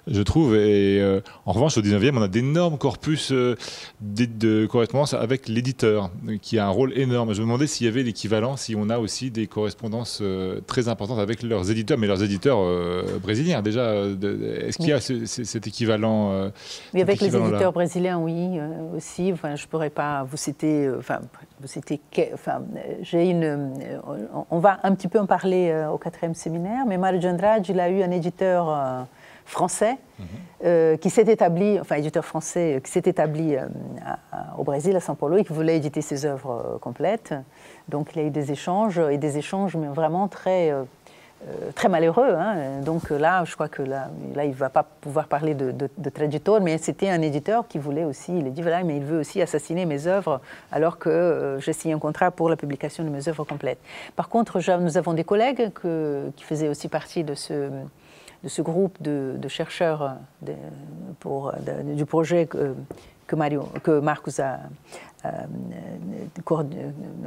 je trouve. Et en revanche, au 19e, on a d'énormes corpus de correspondance avec l'éditeur, qui a un rôle énorme. Je me demandais s'il y avait l'équivalent, si on a aussi des correspondances très importantes avec leurs éditeurs, mais leurs éditeurs brésiliens déjà. Est-ce qu'il y a cet équivalent Oui, avec les éditeurs brésiliens, oui, aussi. Enfin, je ne pourrais pas vous citer. On va un petit peu en parler au 4e séminaire, mais Mário de Andrade, il a eu un éditeur français qui s'est établi, enfin éditeur français qui s'est établi au Brésil, à São Paulo, et qui voulait éditer ses œuvres complètes. Donc il y a eu des échanges mais vraiment très malheureux. Hein. Donc là, je crois que là il ne va pas pouvoir parler de traducteur, mais c'était un éditeur qui voulait aussi, il a dit voilà, mais il veut aussi assassiner mes œuvres alors que j'ai signé un contrat pour la publication de mes œuvres complètes. Par contre, nous avons des collègues qui faisaient aussi partie de ce groupe de chercheurs du projet que Marcus a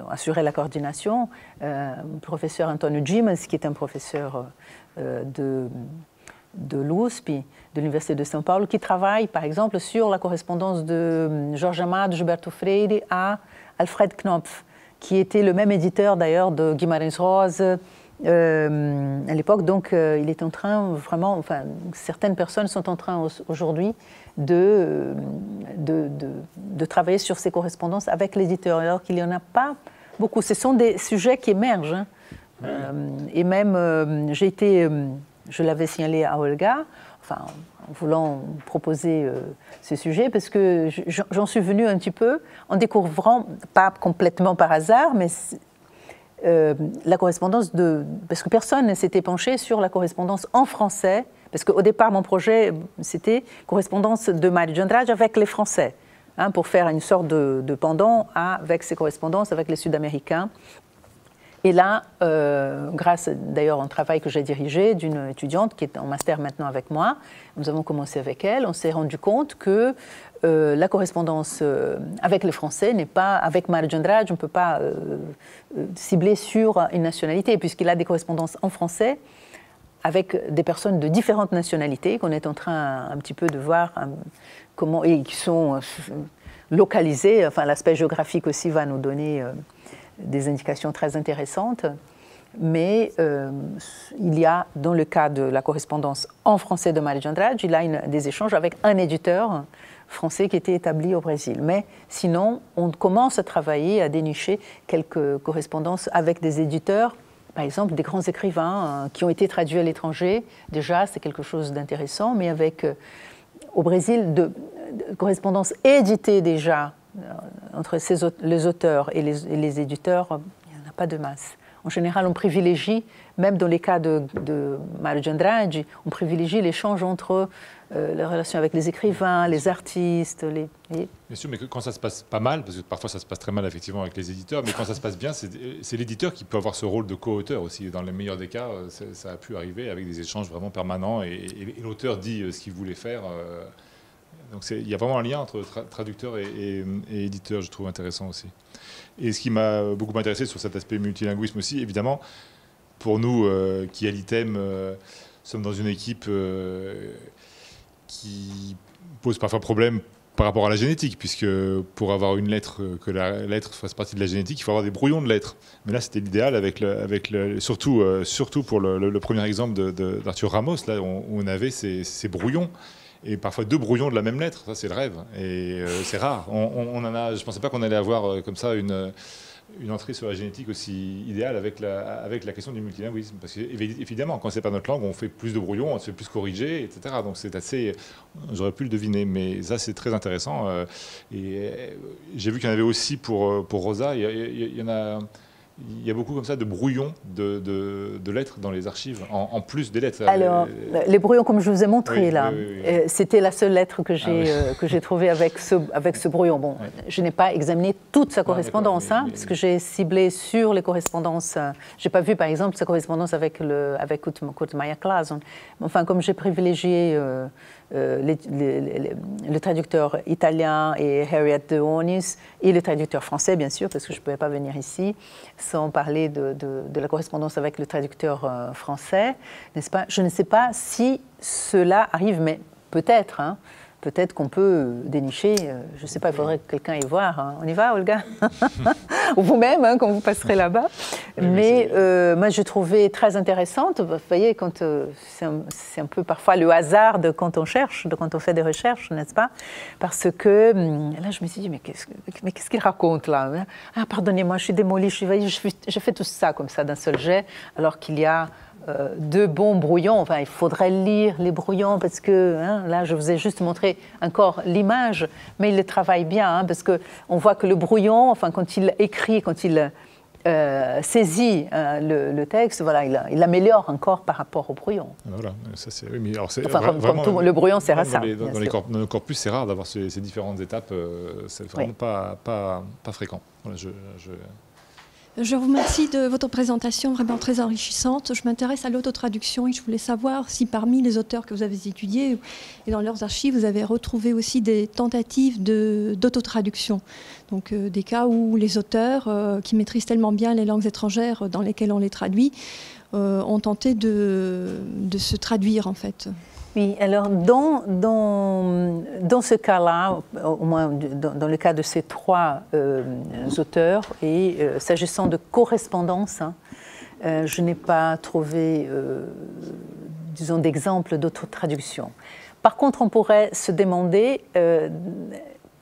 assuré la coordination, le professeur Antonio Gimas, qui est un professeur de l'USP, de l'Université de São Paulo, qui travaille par exemple sur la correspondance de Jorge Amado, Gilberto Freire à Alfred Knopf, qui était le même éditeur d'ailleurs de Guimarães Rosa à l'époque. Donc il est en train vraiment, enfin certaines personnes sont en train aujourd'hui de travailler sur ces correspondances avec l'éditeur, alors qu'il n'y en a pas beaucoup. Ce sont des sujets qui émergent. Hein. Et même, je l'avais signalé à Olga, enfin, en voulant proposer ce sujet, parce que j'en suis venue un petit peu en découvrant, pas complètement par hasard, mais la correspondance parce que personne ne s'était penché sur la correspondance en français, parce qu'au départ, mon projet, c'était correspondance de Mário de Andrade avec les Français, hein, pour faire une sorte de pendant avec ces correspondances avec les Sud-Américains. Et là, grâce d'ailleurs à un travail que j'ai dirigé d'une étudiante qui est en master maintenant avec moi, nous avons commencé avec elle, on s'est rendu compte que la correspondance avec les Français n'est pas, avec Mário de Andrade, on ne peut pas cibler sur une nationalité, puisqu'il a des correspondances en français avec des personnes de différentes nationalités qu'on est en train un petit peu de voir comment, et qui sont localisées. Enfin, l'aspect géographique aussi va nous donner des indications très intéressantes. Mais il y a, dans le cas de la correspondance en français de Mário de Andrade, il y a des échanges avec un éditeur français qui était établi au Brésil. Mais sinon, on commence à travailler, à dénicher quelques correspondances avec des éditeurs, par exemple des grands écrivains qui ont été traduits à l'étranger. Déjà, c'est quelque chose d'intéressant, mais avec, au Brésil, de correspondances éditées déjà entre les auteurs et les éditeurs, il n'y en a pas de masse. En général, on privilégie, même dans les cas de Mário de Andrade, on privilégie l'échange entre les relations avec les écrivains, les artistes. Bien sûr, mais quand ça se passe pas mal, parce que parfois ça se passe très mal effectivement avec les éditeurs, mais quand ça se passe bien, c'est l'éditeur qui peut avoir ce rôle de co-auteur aussi. Dans les meilleurs des cas, ça a pu arriver avec des échanges vraiment permanents et l'auteur dit ce qu'il voulait faire. Donc il y a vraiment un lien entre traducteur et éditeur, je trouve intéressant aussi. Et ce qui m'a beaucoup intéressé sur cet aspect multilinguisme aussi, évidemment, pour nous qui à l'ITEM sommes dans une équipe qui pose parfois problème par rapport à la génétique, puisque pour avoir une lettre, que la lettre fasse partie de la génétique, il faut avoir des brouillons de lettres. Mais là, c'était l'idéal surtout pour le premier exemple d'Arthur Ramos, là, où on avait ces brouillons. Et parfois 2 brouillons de la même lettre, ça c'est le rêve. Et c'est rare. Je ne pensais pas qu'on allait avoir comme ça une entrée sur la génétique aussi idéale avec la question du multilinguisme. Parce qu'évidemment, quand c'est pas notre langue, on fait plus de brouillons, on se fait plus corriger, etc. Donc c'est assez... J'aurais pu le deviner, mais ça c'est très intéressant. Et j'ai vu qu'il y en avait aussi pour Rosa. Il y a beaucoup comme ça de brouillons de lettres dans les archives, en plus des lettres. Alors, les brouillons, comme je vous ai montré, oui, là, oui. C'était la seule lettre que j'ai trouvée avec ce brouillon. Bon, oui. Je n'ai pas examiné toute sa correspondance, parce que j'ai ciblé sur les correspondances. Je n'ai pas vu, par exemple, sa correspondance avec Kurt Maria Clason. Enfin, comme j'ai privilégié le traducteur italien et Harriet de Onis, et le traducteur français, bien sûr, parce que je ne pouvais pas venir ici sans parler de la correspondance avec le traducteur français, n'est-ce pas? Je ne sais pas si cela arrive, mais peut-être, hein, peut-être qu'on peut dénicher, je ne sais pas, il faudrait que quelqu'un y voir. Hein. On y va, Olga? Ou vous-même, hein, quand vous passerez là-bas. Oui, mais moi, je trouvais très intéressante. Vous voyez, c'est un peu parfois le hasard de quand on cherche, de quand on fait des recherches, n'est-ce pas? Parce que là, je me suis dit, mais qu'est-ce qu'il raconte là? Ah, pardonnez-moi, je suis démolie, j'ai fait tout ça comme ça d'un seul jet, alors qu'il y a de bons brouillons. Enfin, il faudrait lire les brouillons parce que là, je vous ai juste montré encore l'image, mais il le travaille bien parce qu'on voit que le brouillon, enfin, quand il écrit, quand il saisit le texte, voilà, il améliore encore par rapport au brouillon. Voilà, ça c'est. Oui, mais alors c'est enfin, comme tout, le brouillon sert à ça. Dans le corpus, c'est rare d'avoir ces différentes étapes. C'est vraiment pas fréquent. Voilà, Je vous remercie de votre présentation vraiment très enrichissante. Je m'intéresse à l'autotraduction et je voulais savoir si parmi les auteurs que vous avez étudiés et dans leurs archives, vous avez retrouvé aussi des tentatives d'autotraduction. Donc des cas où les auteurs qui maîtrisent tellement bien les langues étrangères dans lesquelles on les traduit ont tenté de se traduire en fait. Oui, alors dans ce cas-là, au moins dans le cas de ces trois auteurs, et s'agissant de correspondance, je n'ai pas trouvé, disons, d'exemple d'autotraduction. Par contre, on pourrait se demander,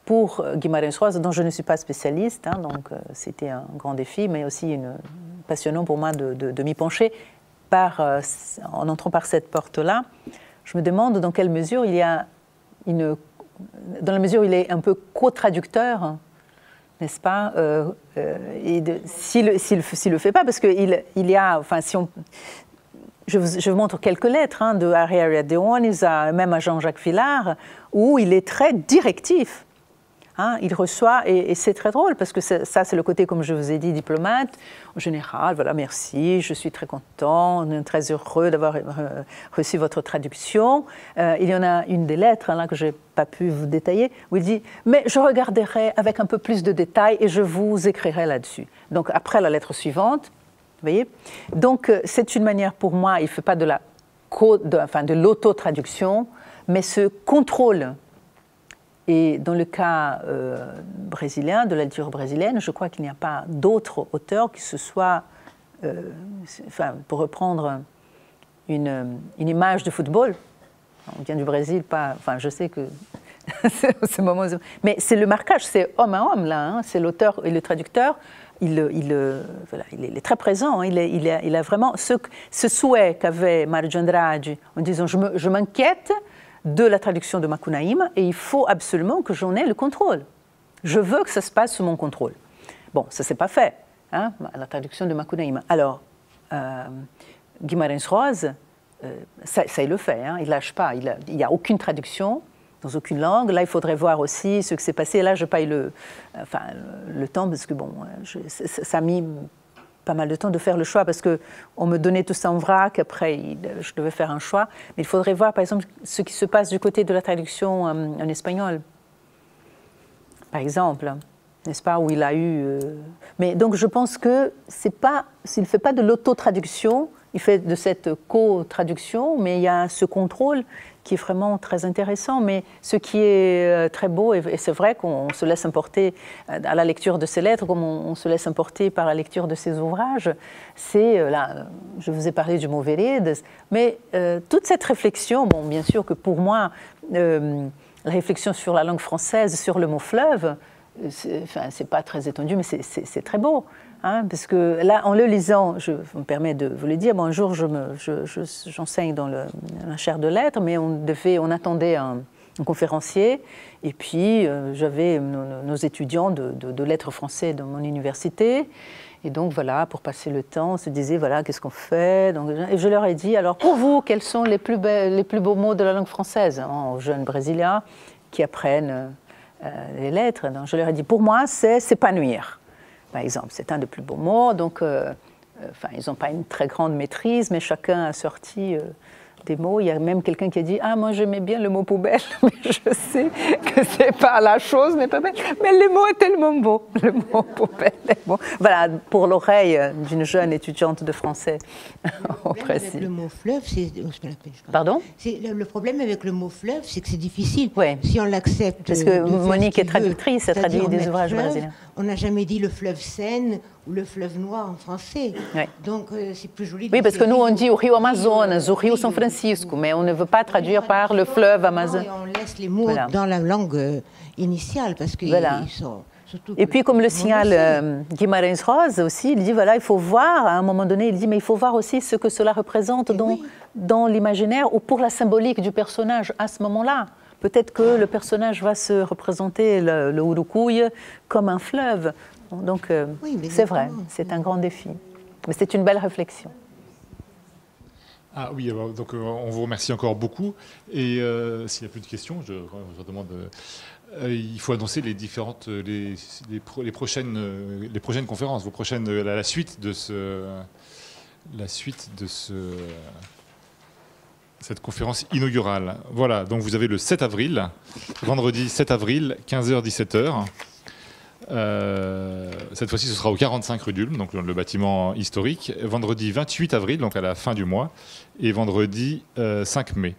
pour Guimarães Rosa, dont je ne suis pas spécialiste, donc c'était un grand défi, mais aussi passionnant pour moi de m'y pencher, en entrant par cette porte-là. Je me demande dans quelle mesure il y a dans la mesure où il est un peu co-traducteur, n'est-ce pas, s'il le fait pas, parce qu'il y a, enfin, je vous montre quelques lettres de Ariaria de Onis, même à Jean-Jacques Villard, où il est très directif. Il reçoit, et c'est très drôle, parce que ça c'est le côté, comme je vous ai dit, diplomate. En général, voilà, merci, je suis très content, très heureux d'avoir reçu votre traduction. Il y en a une des lettres, là, que je n'ai pas pu vous détailler, où il dit « Mais je regarderai avec un peu plus de détails et je vous écrirai là-dessus. » Donc, après la lettre suivante, vous voyez. Donc, c'est une manière pour moi, il ne fait pas de l'autotraduction, mais ce contrôle. Et dans le cas brésilien, de la littérature brésilienne, je crois qu'il n'y a pas d'autres auteurs qui se soient, pour reprendre une image de football, on vient du Brésil, je sais que c'est un moment, mais c'est le marquage, c'est homme à homme là, c'est l'auteur et le traducteur, il est très présent, il a vraiment ce souhait qu'avait Mário Andrade en disant je m'inquiète de la traduction de Macunaíma et il faut absolument que j'en ai le contrôle. Je veux que ça se passe sous mon contrôle. Bon, ça ne s'est pas fait, la traduction de Macunaíma. Alors, Guimarães Rosa, ça il le fait, il ne lâche pas. Il n'y a aucune traduction dans aucune langue. Là, il faudrait voir aussi ce qui s'est passé. Là, je n'ai pas eu le temps parce que, ça a mis pas mal de temps de faire le choix parce qu'on me donnait tout ça en vrac, après je devais faire un choix. Mais il faudrait voir par exemple ce qui se passe du côté de la traduction en espagnol, par exemple, n'est-ce pas, où il a eu... Mais donc je pense que s'il ne fait pas de l'autotraduction, il fait de cette co-traduction, mais il y a ce contrôle qui est vraiment très intéressant. Mais ce qui est très beau, et c'est vrai qu'on se laisse emporter à la lecture de ces lettres, comme on se laisse emporter par la lecture de ces ouvrages, c'est, là, je vous ai parlé du mot Veredas, mais toute cette réflexion, bon, bien sûr que pour moi, la réflexion sur la langue française, sur le mot fleuve, c'est pas très étendu, mais c'est très beau. Parce que là, en le lisant, je me permets de vous le dire, un jour, j'enseigne dans la chaire de lettres, mais on attendait un conférencier, et puis j'avais nos étudiants de lettres français dans mon université, et donc voilà, pour passer le temps, on se disait, voilà, qu'est-ce qu'on fait, et je leur ai dit, alors pour vous, quels sont les plus beaux mots de la langue française, aux jeunes Brésiliens qui apprennent les lettres. Donc je leur ai dit, pour moi, c'est s'épanouir. Par exemple, c'est un des plus beaux mots, donc ils n'ont pas une très grande maîtrise, mais chacun a sorti des mots. Il y a même quelqu'un qui a dit « Ah, moi j'aimais bien le mot poubelle, mais je sais que c'est pas la chose, n'est pas belle, mais le mot est tellement beau, le mot poubelle est beau. » Voilà, pour l'oreille d'une jeune étudiante de français au Brésil. Le mot fleuve, c'est... Pardon ? Le problème avec le mot fleuve, c'est que c'est difficile, ouais. Si on l'accepte. Parce que Monique est traductrice, elle traduit des ouvrages brésiliens. On n'a jamais dit le fleuve Seine ou le fleuve Noir en français. Ouais. Donc c'est plus joli. Oui, parce que nous on dit au Rio Amazonas, au Rio São Francisco, mais on ne veut pas traduire par le fleuve Amazonas. On laisse les mots dans la langue initiale parce qu'ils sont Et puis, comme le signale Guimarães Rosa aussi, il dit, voilà, il faut voir, à un moment donné, il dit, mais il faut voir aussi ce que cela représente dans l'imaginaire ou pour la symbolique du personnage à ce moment-là. Peut-être que le personnage va se représenter, le Urucuy, comme un fleuve. Donc, c'est vrai, c'est un grand défi. Mais c'est une belle réflexion. Ah oui, alors, donc on vous remercie encore beaucoup. Et s'il n'y a plus de questions, je demande... il faut annoncer les différentes, les prochaines conférences, la suite de cette conférence inaugurale. Voilà, donc vous avez le 7 avril, vendredi 7 avril, 15h-17h. Cette fois-ci, ce sera au 45 rue d'Ulm, donc le bâtiment historique. Vendredi 28 avril, donc à la fin du mois, et vendredi 5 mai.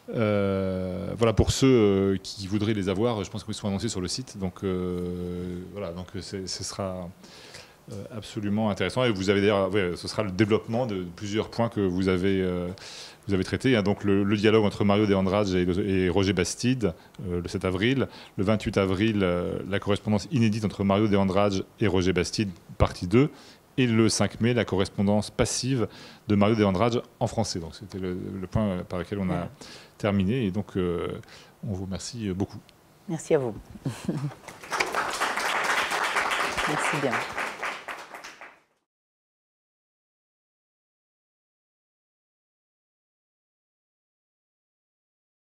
Voilà, pour ceux qui voudraient les avoir, je pense qu'ils sont annoncés sur le site. Donc voilà, donc ce sera absolument intéressant. Et vous avez d'ailleurs, ce sera le développement de plusieurs points que vous avez traités. Hein. Donc le dialogue entre Mario de Andrade et Roger Bastide, le 7 avril. Le 28 avril, la correspondance inédite entre Mario de Andrade et Roger Bastide, partie 2. Et le 5 mai, la correspondance passive de Mario de Andrade en français. Donc c'était le point par lequel on a terminé. Et donc on vous remercie beaucoup. Merci à vous. Merci bien.